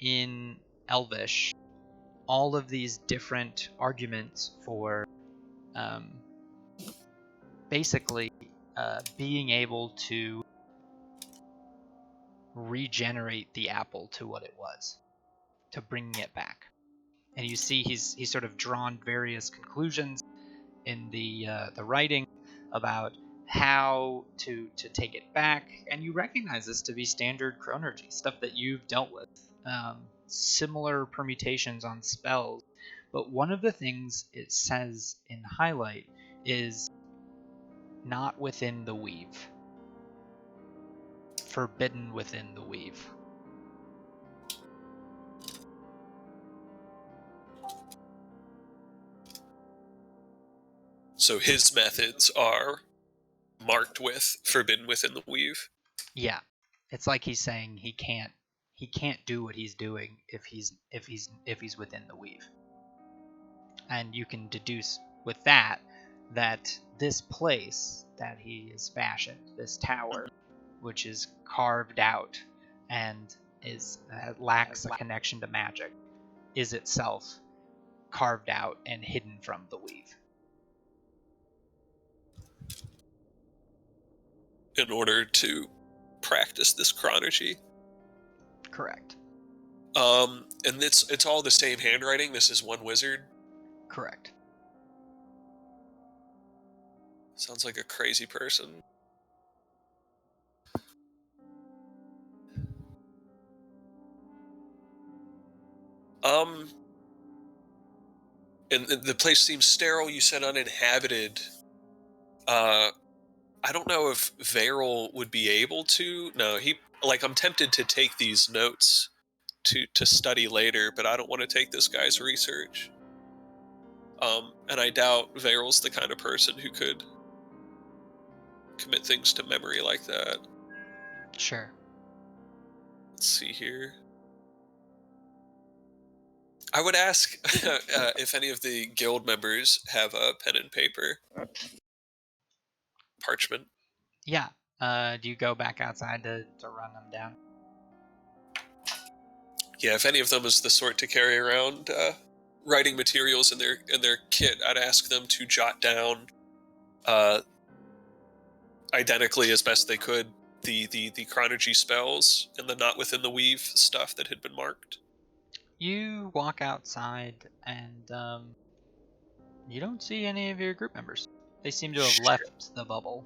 in Elvish all of these different arguments for basically being able to regenerate the apple to what it was, to bringing it back. And you see he's sort of drawn various conclusions in the writing about how to take it back, and you recognize this to be standard chronergy stuff that you've dealt with, similar permutations on spells. But one of the things it says in highlight is not within the weave, forbidden within the weave. So his methods are marked with forbidden within the weave. Yeah, it's like he's saying he can't do what he's doing if he's within the weave. And you can deduce with that this place that he has fashioned, this tower, which is carved out and lacks a connection to magic, is itself carved out and hidden from the weave. In order to practice this chronology. Correct. And it's all the same handwriting. This is one wizard. Correct. Sounds like a crazy person. And the place seems sterile. You said uninhabited. I don't know if Varel would be able to. No, I'm tempted to take these notes to study later, but I don't want to take this guy's research. And I doubt Varel's the kind of person who could commit things to memory like that. Sure. Let's see here. I would ask if any of the guild members have a pen and paper. Parchment. Yeah. Do you go back outside to run them down? Yeah, if any of them is the sort to carry around writing materials in their kit, I'd ask them to jot down identically as best they could the chronology spells and the not within the weave stuff that had been marked. You walk outside and you don't see any of your group members. They seem to have left the bubble.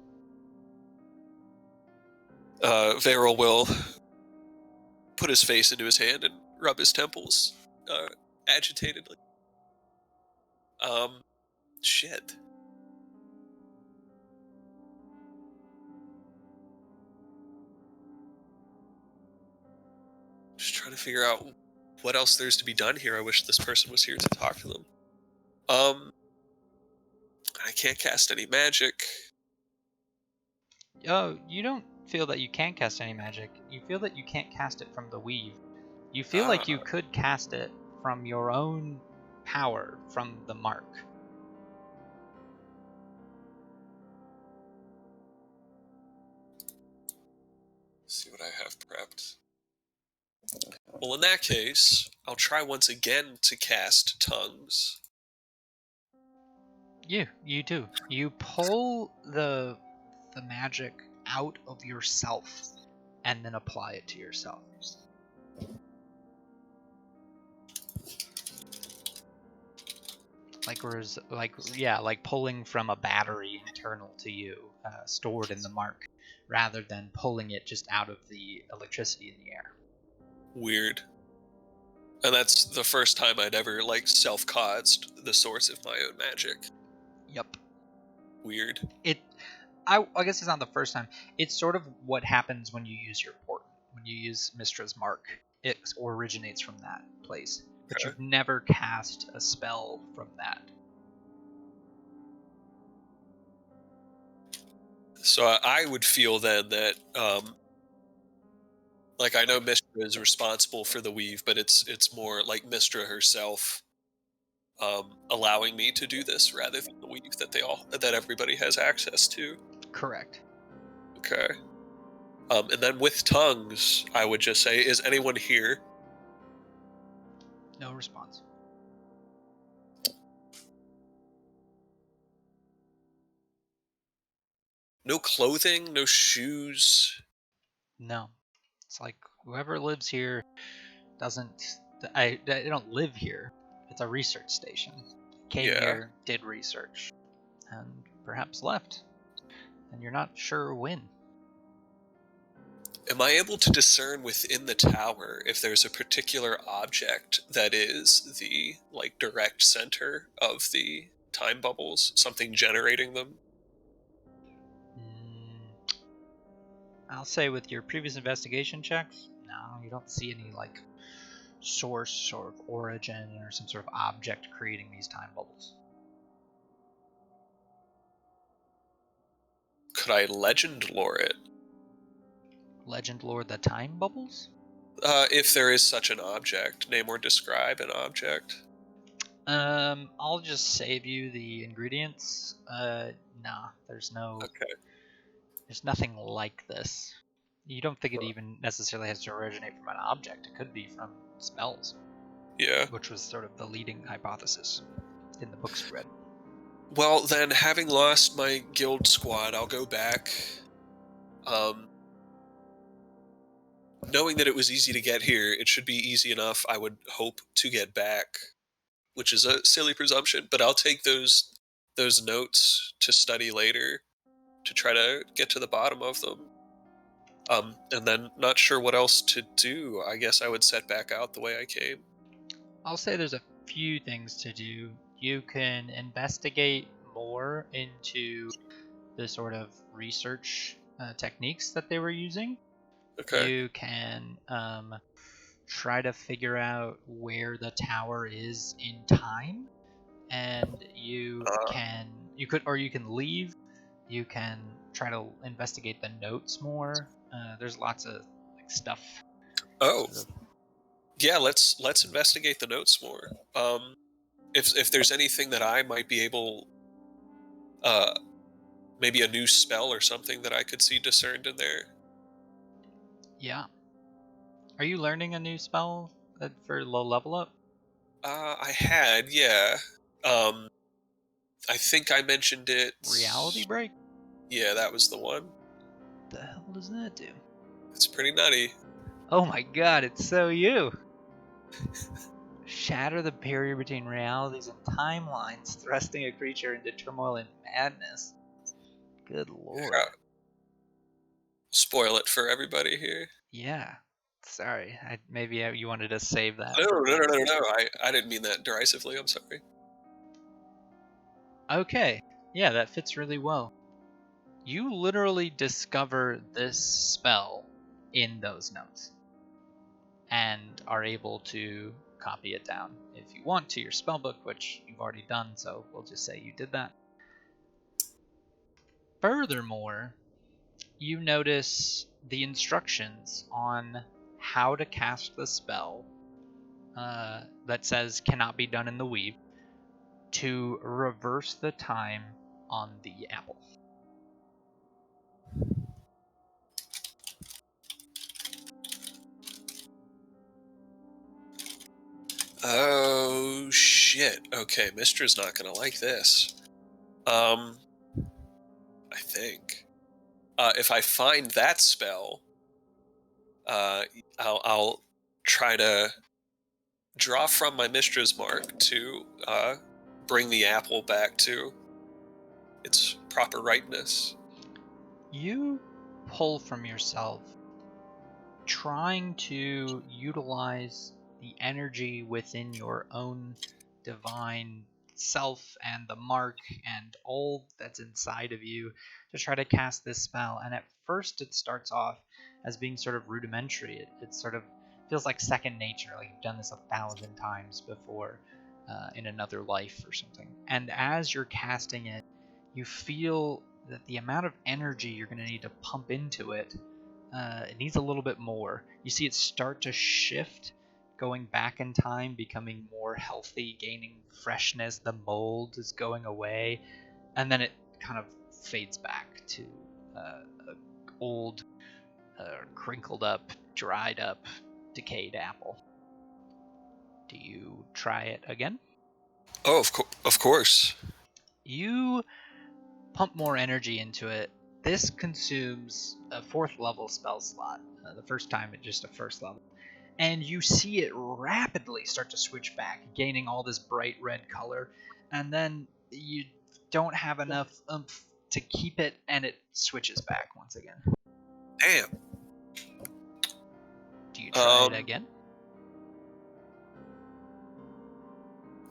Varel will put his face into his hand and rub his temples agitatedly. Shit. Just trying to figure out what else there's to be done here. I wish this person was here to talk to them. I can't cast any magic. Oh, you don't feel that you can cast any magic. You feel that you can't cast it from the weave. You feel like you could cast it from your own power from the mark. Let's see what I have prepped. Well, in that case, I'll try once again to cast Tongues. You do. You pull the magic out of yourself and then apply it to yourself. Like pulling from a battery internal to you, stored in the mark, rather than pulling it just out of the electricity in the air. Weird. And that's the first time I'd ever, like, self-caused the source of my own magic. Yep. Weird. I guess it's not the first time. It's sort of what happens when you use your portent. When you use Mystra's mark, it originates from that place. But Okay. you've never cast a spell from that. So I would feel then that, like, I know Mystra is responsible for the weave, but it's more like Mystra herself allowing me to do this rather than the weave that everybody has access to. Correct. Okay. And then with Tongues, I would just say, is anyone here? No response. No clothing, no shoes. No. It's like whoever lives here doesn't. They don't live here. It's a research station. Came Yeah. here, did research, and perhaps left. And you're not sure when. Am I able to discern within the tower if there's a particular object that is the, like, direct center of the time bubbles, something generating them? I'll say with your previous investigation checks, no, you don't see any like source or origin or some sort of object creating these time bubbles. Could I legend lore it? Legend lore the time bubbles? If there is such an object, name or describe an object. I'll just save you the ingredients. Nah, there's Okay. nothing like this. You don't think it even necessarily has to originate from an object. It could be from spells. Yeah. Which was sort of the leading hypothesis in the books you read. Well, then, having lost my guild squad, I'll go back. Knowing that it was easy to get here, it should be easy enough, I would hope, to get back. Which is a silly presumption, but I'll take those notes to study later to try to get to the bottom of them. And then not sure what else to do. I guess I would set back out the way I came. I'll say there's a few things to do. You can investigate more into the sort of research techniques that they were using. Okay. You can try to figure out where the tower is in time, and you can leave. You can try to investigate the notes more. There's lots of like stuff. Oh. Sort of. Yeah, let's investigate the notes more. If there's anything that I might be able, maybe a new spell or something that I could see discerned in there. Yeah. Are you learning a new spell for low level up? I had, yeah. I think I mentioned it. Reality break? Yeah, that was the one. The hell does that do? It's pretty nutty. Oh my god, it's so you! Shatter the barrier between realities and timelines, thrusting a creature into turmoil and madness. Good lord. Yeah. Spoil it for everybody here. Yeah. Sorry, maybe you wanted to save that. No. I didn't mean that derisively. I'm sorry. Okay. Yeah, that fits really well. You literally discover this spell in those notes and are able to copy it down if you want to your spellbook, which you've already done, so we'll just say you did that. Furthermore, you notice the instructions on how to cast the spell that says cannot be done in the weave to reverse the time on the apple. Oh, shit. Okay, Mistra's not gonna like this. I think. If I find that spell, I'll try to draw from my Mistra's mark to bring the apple back to its proper ripeness. You pull from yourself, trying to utilize the energy within your own divine self and the mark and all that's inside of you to try to cast this spell. And at first, it starts off as being sort of rudimentary. It sort of feels like second nature, like you've done this 1,000 times before in another life or something. And as you're casting it, you feel that the amount of energy you're going to need to pump into it needs a little bit more. You see it start to shift, going back in time, becoming more healthy, gaining freshness. The mold is going away, and then it kind of fades back to an old, crinkled up, dried up, decayed apple. Do you try it again? Oh, of course. You pump more energy into it. This consumes a 4th level spell slot. The first time it's just a 1st level. And you see it rapidly start to switch back, gaining all this bright red color. And then you don't have enough oomph to keep it, and it switches back once again. Damn. Do you try it again?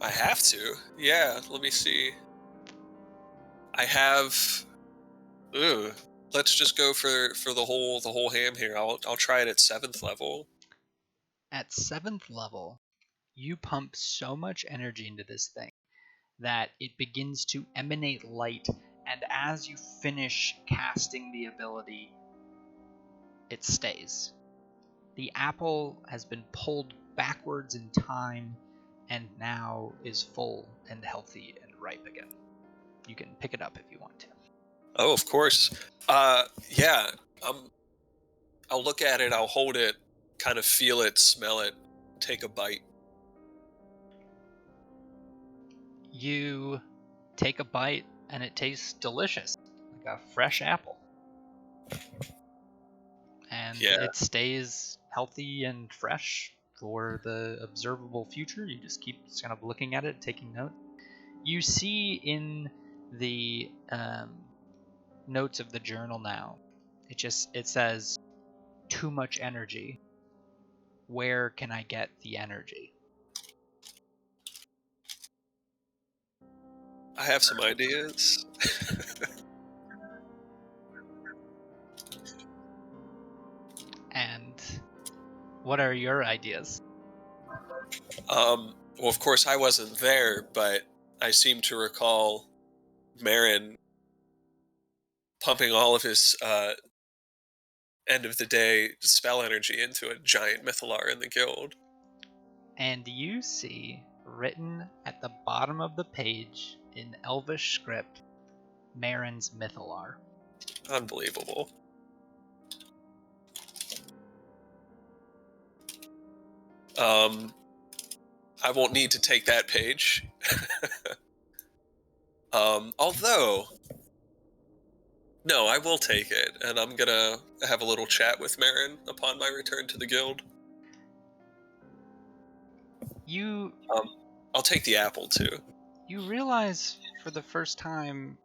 I have to. Yeah, let me see. I have. Ooh, let's just go for the whole ham here. I'll try it at 7th level. At 7th level, you pump so much energy into this thing that it begins to emanate light, and as you finish casting the ability, it stays. The apple has been pulled backwards in time and now is full and healthy and ripe again. You can pick it up if you want to. Oh, of course. Yeah. I'll look at it, I'll hold it, kind of feel it, smell it, take a bite. You take a bite and it tastes delicious, like a fresh apple. And it stays healthy and fresh for the observable future. You just keep kind of looking at it, taking note. You see in the notes of the journal now, it says, too much energy. Where can I get the energy? I have some ideas. And what are your ideas? Well, of course, I wasn't there, but I seem to recall Marin pumping all of his end of the day spell energy into a giant Mythalar in the guild. And you see written at the bottom of the page in Elvish script, Marin's Mythalar. Unbelievable. I won't need to take that page. Although, no, I will take it, and I'm gonna have a little chat with Marin upon my return to the guild. I'll take the apple too. You realize for the first time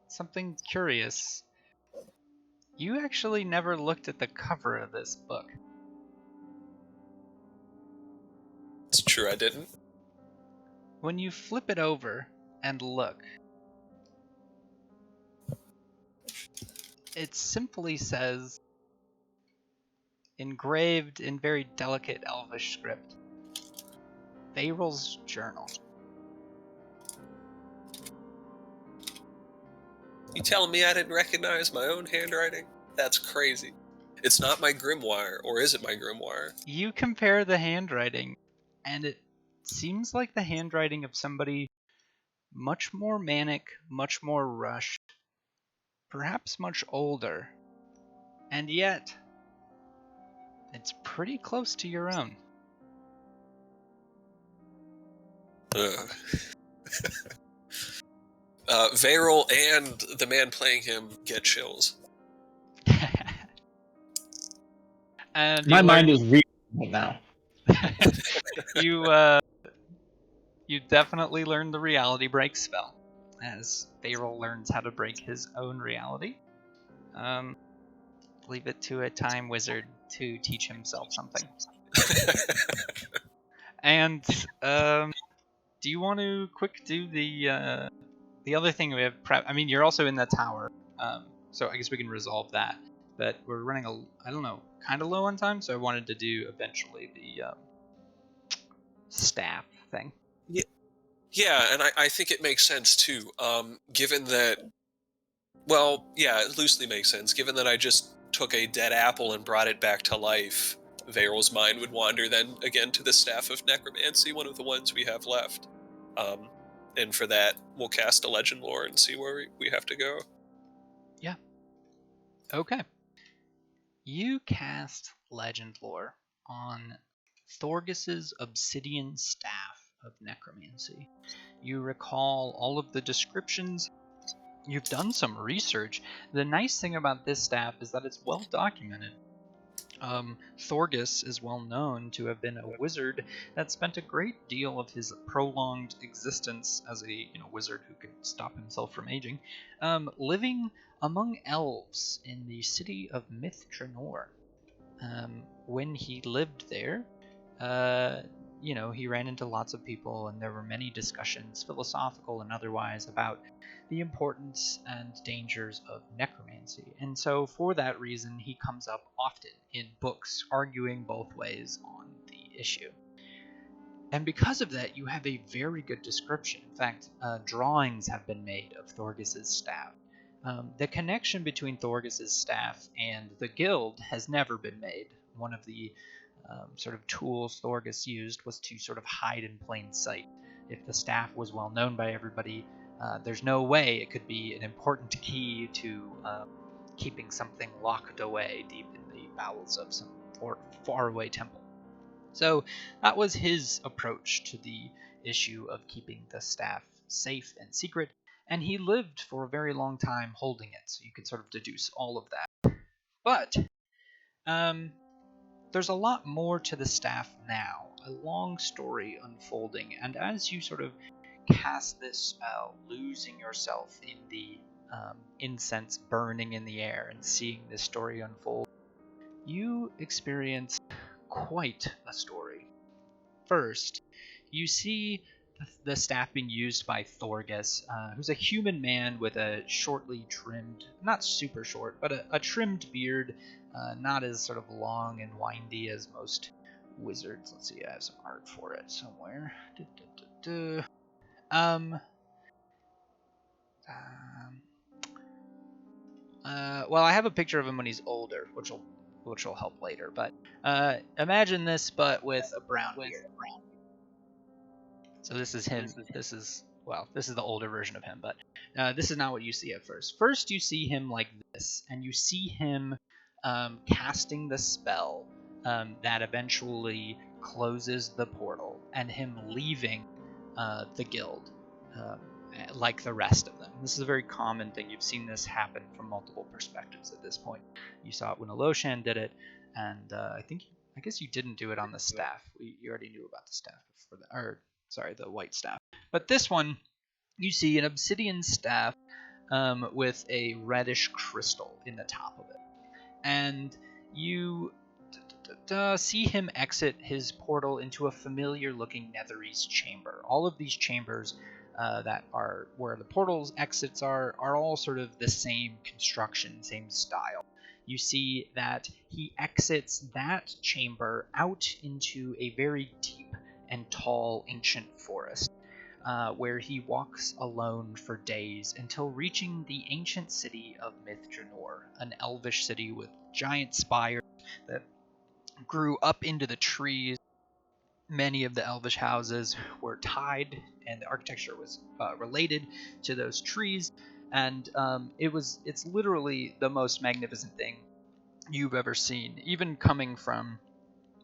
something curious. You actually never looked at the cover of this book. It's true, I didn't. When you flip it over and look, it simply says, engraved in very delicate Elvish script, Varel's journal. You telling me I didn't recognize my own handwriting? That's crazy. It's not my grimoire, or is it my grimoire? You compare the handwriting, and it seems like the handwriting of somebody much more manic, much more rushed, perhaps much older, and yet it's pretty close to your own. Varel and the man playing him get chills. And My you mind learn, is reading right now. you definitely learn the reality break spell, as Varel learns how to break his own reality. Leave it to a time wizard to teach himself something. And do you want to quick do the other thing we have prep? I mean, you're also in the tower, so I guess we can resolve that. But we're running I don't know, kind of low on time, so I wanted to do eventually the staff thing. Yeah, and I think it makes sense too, given that, well, yeah, it loosely makes sense. Given that I just took a dead apple and brought it back to life, Varel's mind would wander then again to the Staff of Necromancy, one of the ones we have left. And for that, we'll cast a legend lore and see where we have to go. Yeah. Okay. You cast legend lore on Thorgis's obsidian staff of necromancy. You recall all of the descriptions. You've done some research. The nice thing about this staff is that it's well documented. Thorgis is well known to have been a wizard that spent a great deal of his prolonged existence as a wizard who could stop himself from aging, living among elves in the city of Mithranor. When he lived there, he ran into lots of people, and there were many discussions, philosophical and otherwise, about the importance and dangers of necromancy. And so, for that reason, he comes up often in books, arguing both ways on the issue. And because of that, you have a very good description. In fact, drawings have been made of Thorgis's staff. The connection between Thorgis's staff and the guild has never been made. One of the sort of tools Thorgis used was to sort of hide in plain sight. If the staff was well known by everybody, there's no way it could be an important key to keeping something locked away deep in the bowels of some faraway temple. So that was his approach to the issue of keeping the staff safe and secret, and he lived for a very long time holding it, so you could sort of deduce all of that. But there's a lot more to the staff now, a long story unfolding, and as you sort of cast this spell, losing yourself in the incense burning in the air and seeing this story unfold, you experience quite a story. First, you see the staff being used by Thorgis, who's a human man with a shortly trimmed, not super short, but a trimmed beard, not as sort of long and windy as most wizards. Let's see, I have some art for it somewhere. Well, I have a picture of him when he's older, which will help later. But imagine this, but with a brown beard. So this is him. This is the older version of him, but this is not what you see at first. First, you see him like this, and you see him casting the spell that eventually closes the portal, and him leaving the guild like the rest of them. This is a very common thing. You've seen this happen from multiple perspectives at this point. You saw it when Aloshan did it, and I guess you didn't do it on the staff. You already knew about the staff before that, or sorry, the white staff. But this one, you see an obsidian staff with a reddish crystal in the top of it, and you see him exit his portal into a familiar-looking Netherese chamber. All of these chambers that are where the portal's exits are all sort of the same construction, same style. You see that he exits that chamber out into a very deep and tall ancient forest, where he walks alone for days until reaching the ancient city of Mithranor, an elvish city with giant spires that grew up into the trees, Many of the elvish houses were tied, and the architecture was related to those trees. And it's literally the most magnificent thing you've ever seen, even coming from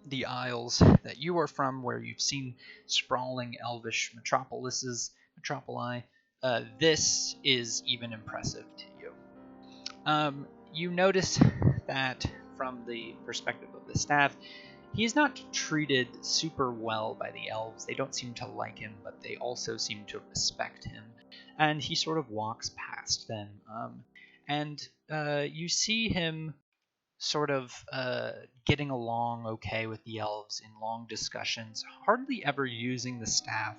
the Isles that you are from, where you've seen sprawling elvish metropoli. This is even impressive to you. You notice that from the perspective of the staff, he's not treated super well by the elves. They don't seem to like him, but they also seem to respect him. And he sort of walks past them. And you see him sort of getting along okay with the elves in long discussions, hardly ever using the staff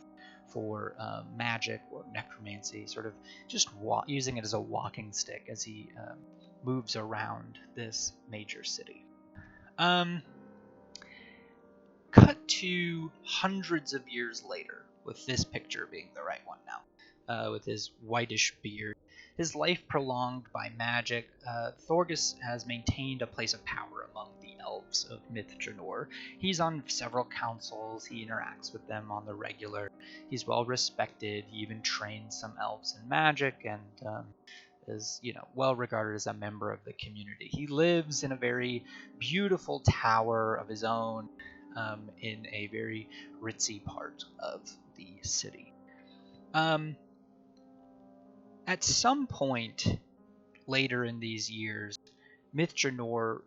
for magic or necromancy, sort of just using it as a walking stick as he moves around this major city. Cut to hundreds of years later, with this picture being the right one now, with his whitish beard. His life prolonged by magic, Thorgus has maintained a place of power among the elves of Myth Dranor. He's on several councils, he interacts with them on the regular, he's well respected, he even trains some elves in magic, and is well regarded as a member of the community. He lives in a very beautiful tower of his own, in a very ritzy part of the city. At some point later in these years, Myth Dranor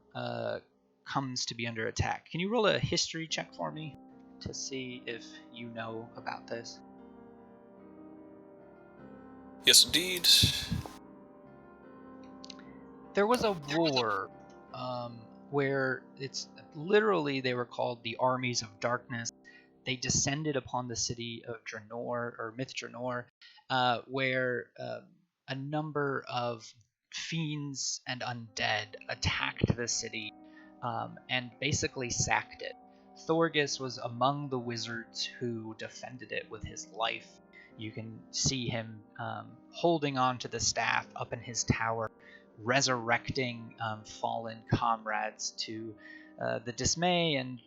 comes to be under attack. Can you roll a history check for me to see if you know about this? Yes, indeed. There was a war where it's literally, they were called the Armies of Darkness. They descended upon the city of Dranor, or Myth Dranor, where a number of fiends and undead attacked the city and basically sacked it. Thorgus was among the wizards who defended it with his life. You can see him holding on to the staff up in his tower, resurrecting fallen comrades to the dismay and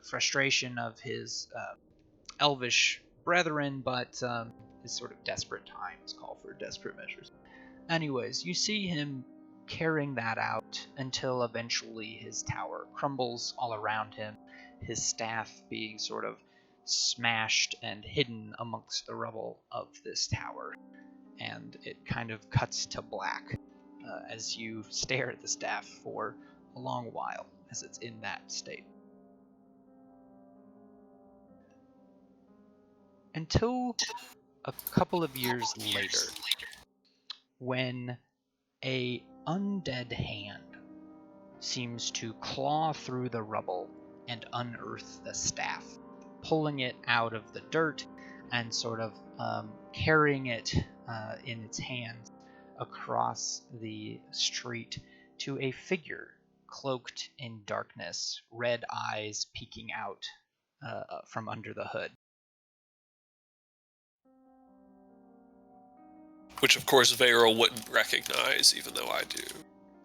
frustration of his elvish brethren, but his sort of desperate times call for desperate measures. Anyways, you see him carrying that out until eventually his tower crumbles all around him, his staff being sort of smashed and hidden amongst the rubble of this tower. And it kind of cuts to black as you stare at the staff for a long while as it's in that state. Until a couple of years later, when a undead hand seems to claw through the rubble and unearth the staff, pulling it out of the dirt and sort of carrying it in its hands across the street to a figure cloaked in darkness, red eyes peeking out from under the hood. Which, of course, Veyral wouldn't recognize, even though I do.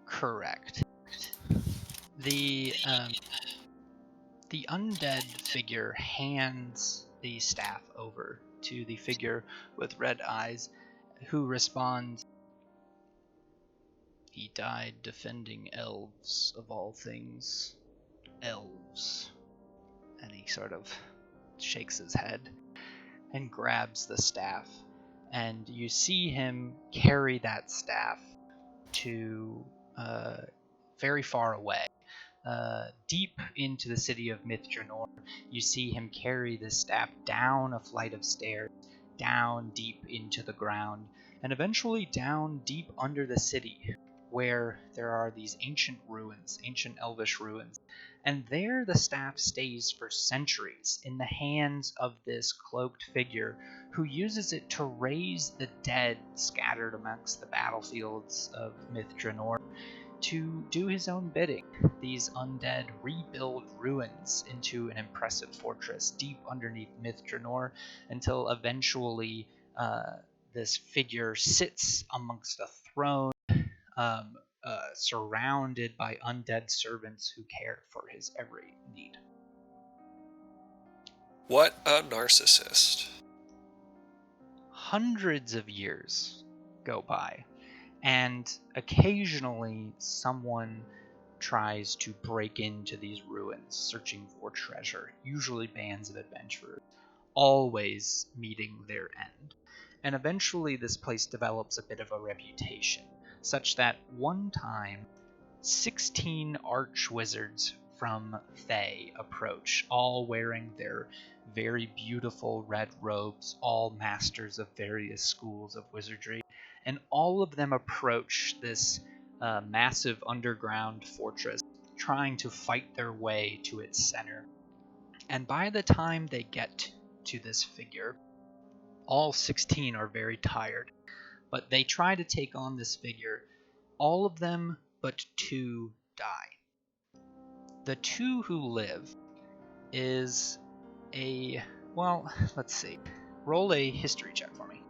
Correct. The undead figure hands the staff over to the figure with red eyes, who responds, "He died defending elves, of all things. Elves." And he sort of shakes his head and grabs the staff. And you see him carry that staff to very far away. Deep into the city of Myth Dranor, you see him carry this staff down a flight of stairs, down deep into the ground, and eventually down deep under the city, where there are these ancient ruins, ancient elvish ruins, and there the staff stays for centuries in the hands of this cloaked figure who uses it to raise the dead scattered amongst the battlefields of Myth Dranor to do his own bidding. These undead rebuild ruins into an impressive fortress deep underneath Myth Dranor until eventually this figure sits amongst a throne, surrounded by undead servants who care for his every need. What a narcissist. Hundreds of years go by, and occasionally someone tries to break into these ruins searching for treasure, usually bands of adventurers, always meeting their end. And eventually this place develops a bit of a reputation, such that one time 16 arch-wizards from Thay approach, all wearing their very beautiful red robes, all masters of various schools of wizardry, and all of them approach this massive underground fortress, trying to fight their way to its center. And by the time they get to this figure, all 16 are very tired, but they try to take on this figure. All of them but 2 die. The 2 who live is well, let's see. Roll a history check for me.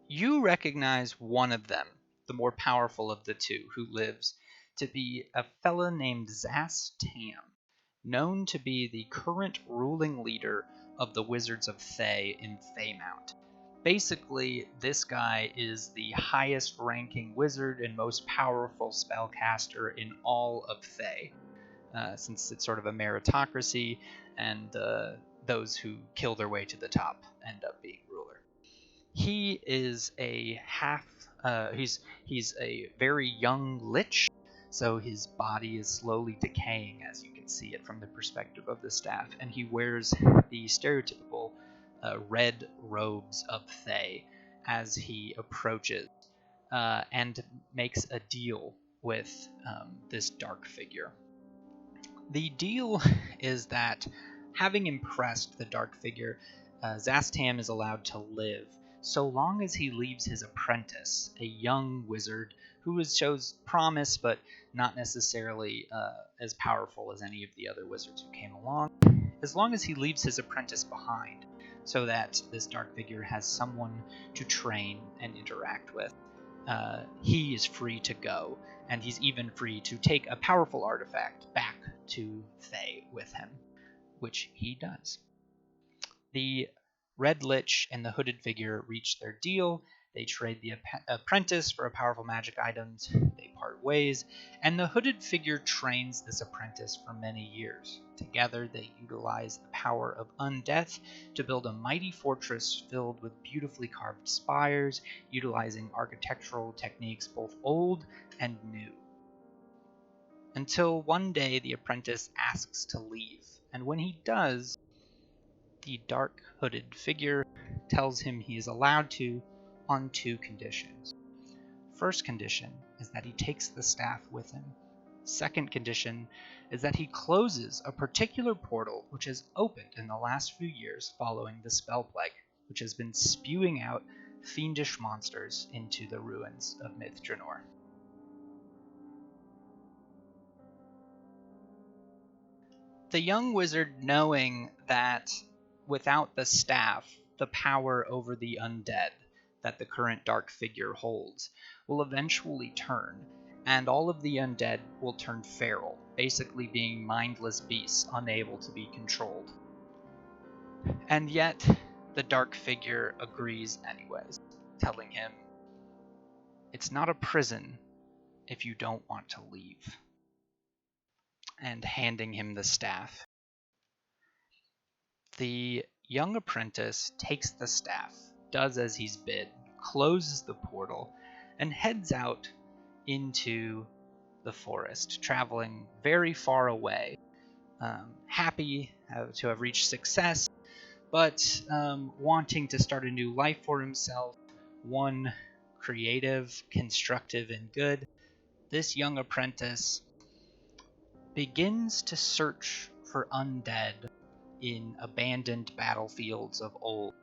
You recognize one of them, the more powerful of the 2 who lives, to be a fella named Zas Tam, known to be the current ruling leader of the Wizards of Thay in Thaymount. Basically, this guy is the highest ranking wizard and most powerful spellcaster in all of Thay, since it's sort of a meritocracy, and those who kill their way to the top end up being ruler. He is a he's a very young lich, so his body is slowly decaying, as you can see it from the perspective of the staff, and he wears the stereotypical red robes of Thay as he approaches and makes a deal with this dark figure. The deal is that, having impressed the dark figure, Zastam is allowed to live so long as he leaves his apprentice, a young wizard who shows promise but not necessarily as powerful as any of the other wizards who came along, as long as he leaves his apprentice behind, so that this dark figure has someone to train and interact with. He is free to go, and he's even free to take a powerful artifact back to Thay with him, which he does. The Red Lich and the hooded figure reach their deal. They trade the apprentice for a powerful magic items. They part ways, and the hooded figure trains this apprentice for many years. Together, they utilize the power of undeath to build a mighty fortress filled with beautifully carved spires, utilizing architectural techniques both old and new. Until one day the apprentice asks to leave, and when he does, the dark hooded figure tells him he is allowed to on 2 conditions. First condition is that he takes the staff with him. Second condition is that he closes a particular portal which has opened in the last few years following the spell plague, which has been spewing out fiendish monsters into the ruins of Myth Draenor. The young wizard, knowing that without the staff, the power over the undead that the current dark figure holds will eventually turn, and all of the undead will turn feral, basically being mindless beasts unable to be controlled. And yet, the dark figure agrees anyways, telling him, "It's not a prison if you don't want to leave," and handing him the staff. The young apprentice takes the staff, does as he's bid, closes the portal, and heads out into the forest, traveling very far away, happy to have reached success, but wanting to start a new life for himself, one creative, constructive, and good. This young apprentice begins to search for undead in abandoned battlefields of old,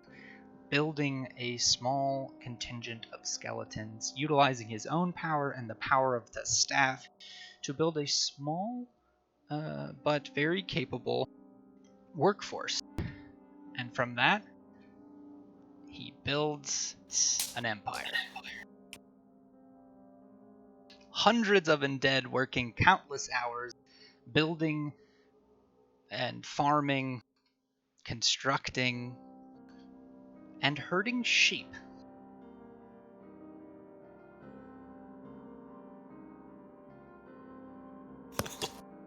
building a small contingent of skeletons, utilizing his own power and the power of the staff to build a small but very capable workforce. And from that, he builds an empire. hundreds of undead working countless hours, building and farming, constructing, and herding sheep.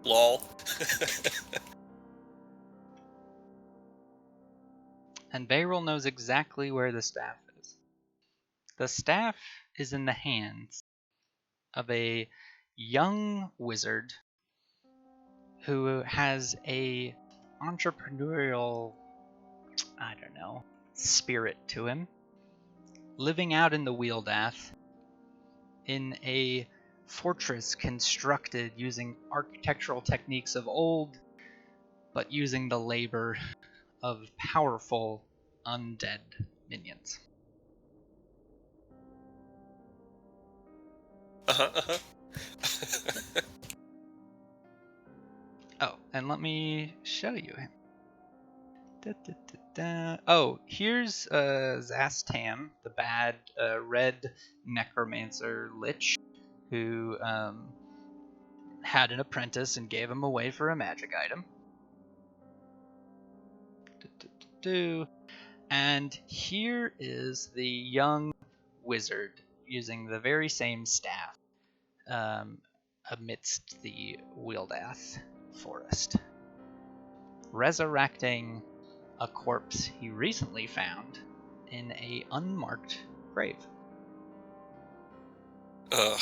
Lol. And Beryl knows exactly where the staff is. The staff is in the hands of a young wizard who has a entrepreneurial, I don't know, spirit to him, living out in the Wheeldath in a fortress constructed using architectural techniques of old, but using the labor of powerful undead minions. Oh, and let me show you him. Oh, here's Zastam, the bad red necromancer lich, who had an apprentice and gave him away for a magic item. And here is the young wizard using the very same staff amidst the Wheeldath forest, resurrecting a corpse he recently found in a unmarked grave. Ugh.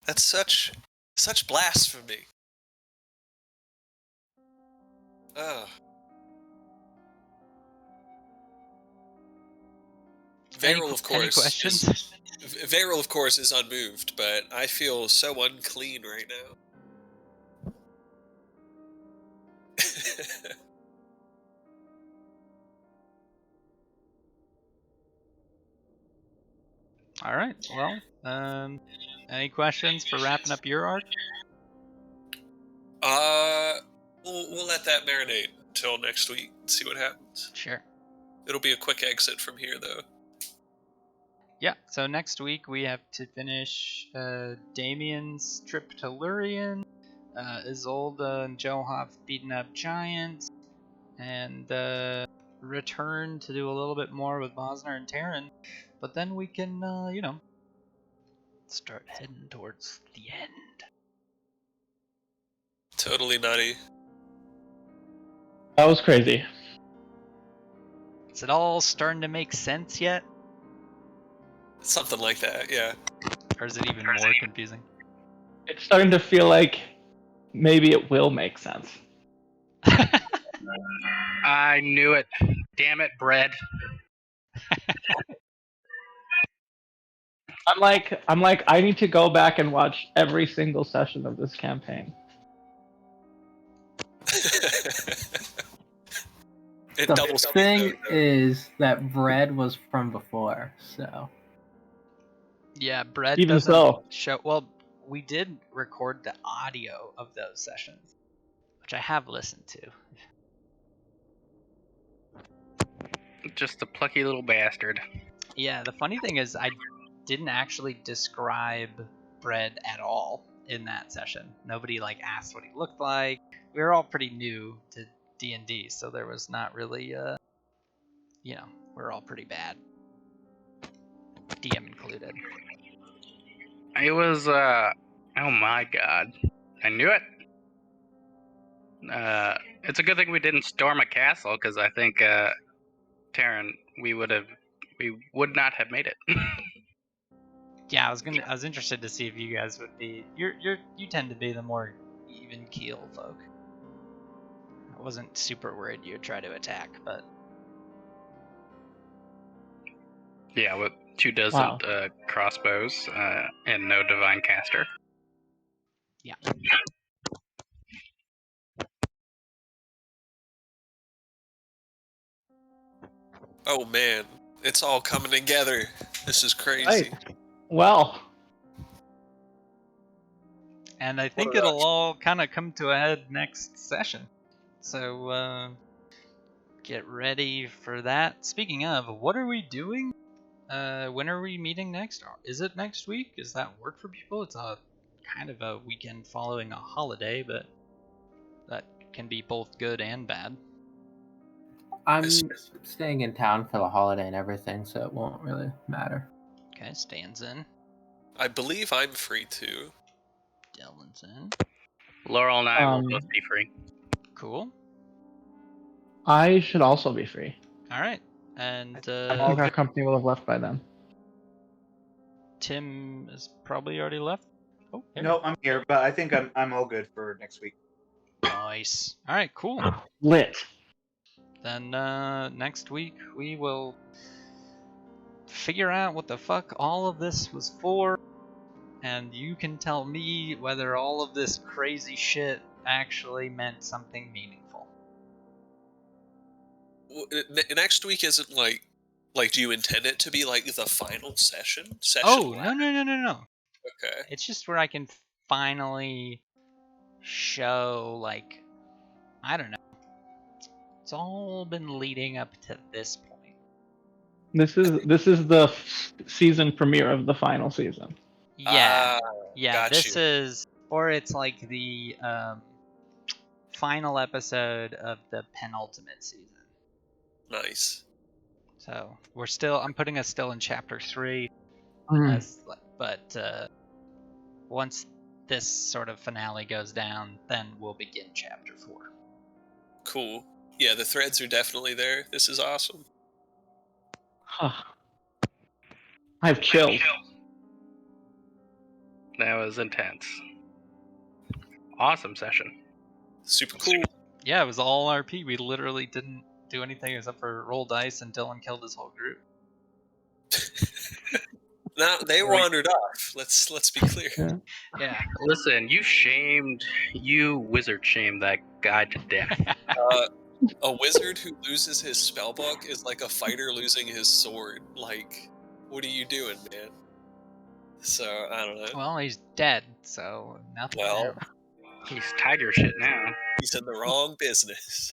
That's such blasphemy. Ugh. Varel, of Any course, questions? Varel, of course, is unmoved, but I feel so unclean right now. All right. Well, any questions for wrapping up your arc? We'll let that marinate until next week and see what happens. Sure. It'll be a quick exit from here, though. Yeah, so next week we have to finish Damien's trip to Lurien, Isolde and Johaf beating up giants, and return to do a little bit more with Bosner and Terran. But then we can, start heading towards the end. Totally nutty. That was crazy. Is it all starting to make sense yet? Something like that, yeah. Or is it even more confusing? It's starting to feel like maybe it will make sense. I knew it. Damn it, bread. I'm like, I need to go back and watch every single session of this campaign. The thing is that bread was from before, so. Yeah, Brett Even doesn't so. show. Well, we did record the audio of those sessions, which I have listened to. Just a plucky little bastard. Yeah, the funny thing is I didn't actually describe Bread at all in that session. Nobody asked what he looked like. We were all pretty new to D&D, so there was not really we're all pretty bad. DM included. It was, oh my god. I knew it. It's a good thing we didn't storm a castle, because I think, Taryn, we would not have made it. Yeah, I was interested to see if you guys would be. You tend to be the more even keel folk. I wasn't super worried you would try to attack, but Yeah, with 24 crossbows, and no divine caster. yeah. Oh man, it's all coming together. This is crazy. Right. Well. And I think it'll all kind of come to a head next session. So get ready for that. Speaking of, what are we doing? When are we meeting next? Is it next week? Does that work for people? It's a kind of a weekend following a holiday, but that can be both good and bad. I'm staying in town for the holiday and everything, so it won't really matter. Okay, Stan's in. I believe I'm free too. Dylan's in. Laurel and I will both be free. Cool. I should also be free. All right. And I think our company will have left by then. Tim is probably already left. Oh, there. No, I'm here, but I think I'm all good for next week. Nice. All right, cool. Lit. Then next week we will figure out what the fuck all of this was for, and you can tell me whether all of this crazy shit actually meant something meaningful. Next week isn't like do you intend it to be like the final session? Oh, one? no. Okay. It's just where I can finally show, like, I don't know. It's all been leading up to this point. This is the season premiere of the final season. Yeah, got this you. is, or it's like the final episode of the penultimate season. Nice. So I'm putting us still in chapter 3, but once this sort of finale goes down, then we'll begin chapter 4. Cool. Yeah, the threads are definitely there. This is awesome. Huh. I have chills. That was intense. Awesome session. Super cool. Yeah, it was all RP. We literally didn't do anything except for roll dice, and Dylan killed his whole group. Now they wandered off. Let's be clear. Yeah. Listen, you wizard shamed that guy to death. A wizard who loses his spellbook is like a fighter losing his sword. Like, what are you doing, man? So, I don't know. Well, he's dead, so nothing. Well, He's tied your shit now. he's in the wrong business.